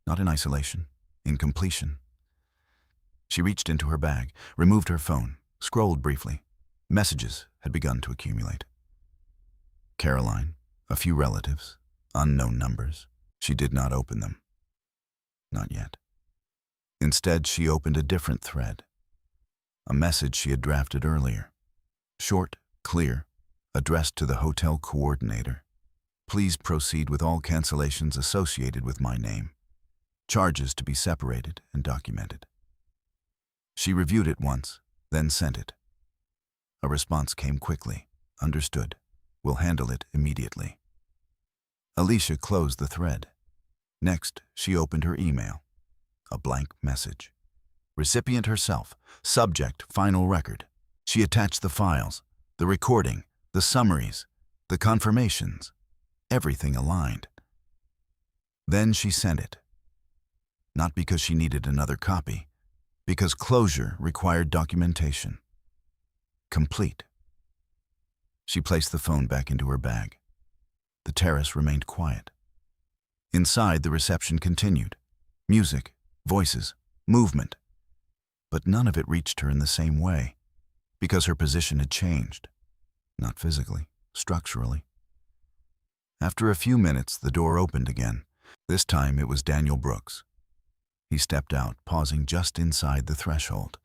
not in isolation, in completion. She reached into her bag, removed her phone, scrolled briefly. Messages had begun to accumulate. Caroline, a few relatives, unknown numbers. She did not open them. Not yet. Instead, she opened a different thread. A message she had drafted earlier. Short, clear, addressed to the hotel coordinator. Please proceed with all cancellations associated with my name. Charges to be separated and documented. She reviewed it once, then sent it. A response came quickly. Understood. We'll handle it immediately. Alicia closed the thread. Next, she opened her email. A blank message. Recipient herself. Subject, final record. She attached the files, the recording, the summaries, the confirmations. Everything aligned. Then she sent it. Not because she needed another copy, because closure required documentation. Complete. She placed the phone back into her bag. The terrace remained quiet. Inside, the reception continued. Music, voices, movement. But none of it reached her in the same way, because her position had changed. Not physically, structurally. After a few minutes, the door opened again. This time it was Daniel Brooks. He stepped out, pausing just inside the threshold.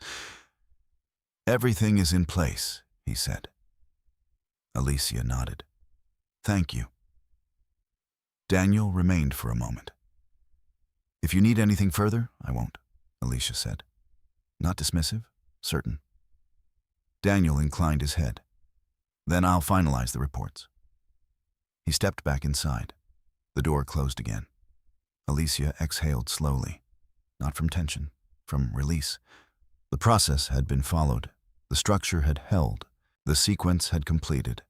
Everything is in place, he said. Alicia nodded. Thank you. Daniel remained for a moment. If you need anything further, I won't, Alicia said. Not dismissive, certain. Daniel inclined his head. Then I'll finalize the reports. He stepped back inside. The door closed again. Alicia exhaled slowly, not from tension, from release. The process had been followed. The The structure had held. The sequence had completed.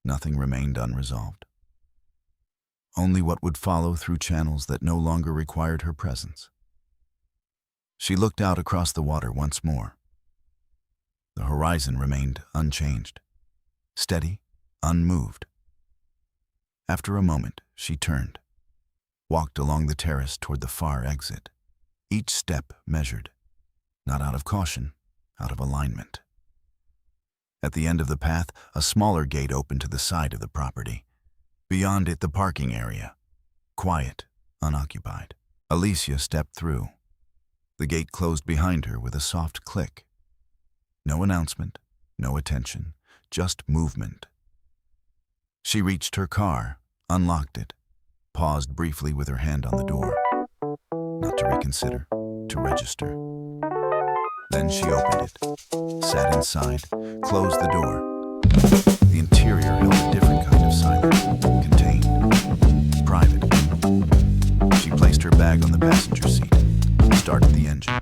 Nothing remained unresolved. Only what would follow through channels that no longer required her presence. She looked out across the water once more. The horizon remained unchanged, steady, unmoved. After a moment, she turned, walked along the terrace toward the far exit, each step measured, not out of caution, out of alignment. At the end of the path, a smaller gate opened to the side of the property. Beyond it, the parking area, quiet, unoccupied. Alicia stepped through. The gate closed behind her with a soft click. No announcement, no attention, just movement. She reached her car, unlocked it, paused briefly with her hand on the door. Not to reconsider, to register. Then she opened it, sat inside, closed the door. The interior held a different kind of silence, contained, private. She placed her bag on the passenger seat, started the engine.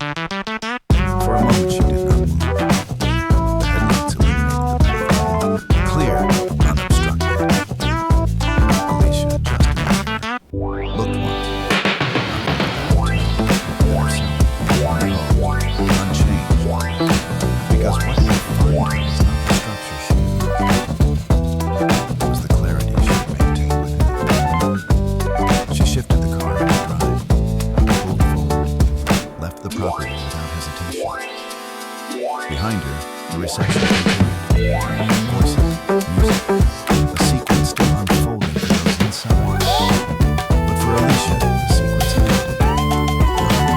For a moment she did not move. The headlights illuminated the path. Clear, unobstructed. Alicia adjusted the mirror. Looked once. Unchanged. Because what we find was not the structure she used. It was the clarity she had maintained within. She shifted the car into drive, pulled forward, left the property without hesitation. Behind her, the reception continued. Voices, music, a sequence still unfolding for those inside. But for Alicia, the sequence had ended.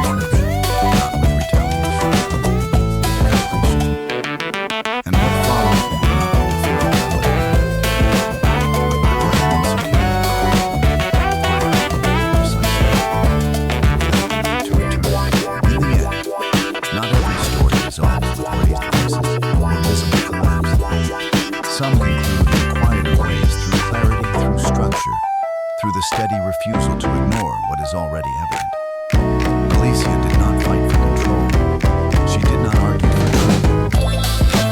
Not with redemption, not with retaliation, with completion. And what followed would not hold forever. To return. In the end, not every story resolves with raised voices or visible collapse. Some conclude in quieter ways through clarity, through structure, through the steady refusal to ignore what is already evident. Alicia did not fight for control. She did not argue for truth.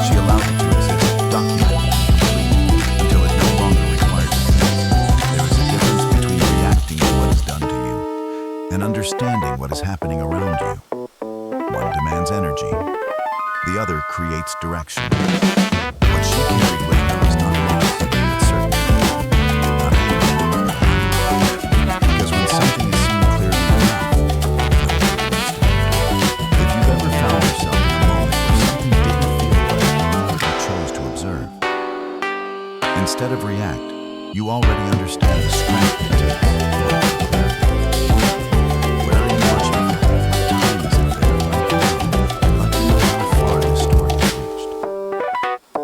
She allowed it to exist, documented and complete, until it no longer required defense. There is a difference between reacting to what is done to you and understanding what is happening around you. One demands energy. The other creates direction. What she carried with her was not loss, but certainty. Not anger. Because when something is seen clearly enough, if you've ever found yourself in a moment where something didn't feel right, but chose to observe, instead of react, you already understand the strength it takes to look for clarity. Where are you watching? Time isn't there like you know how far the story has reached.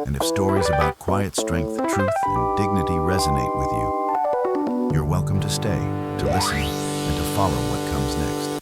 And if stories about quiet strength, truth, and dignity resonate with you, you're welcome to stay, to listen, and to follow what comes next.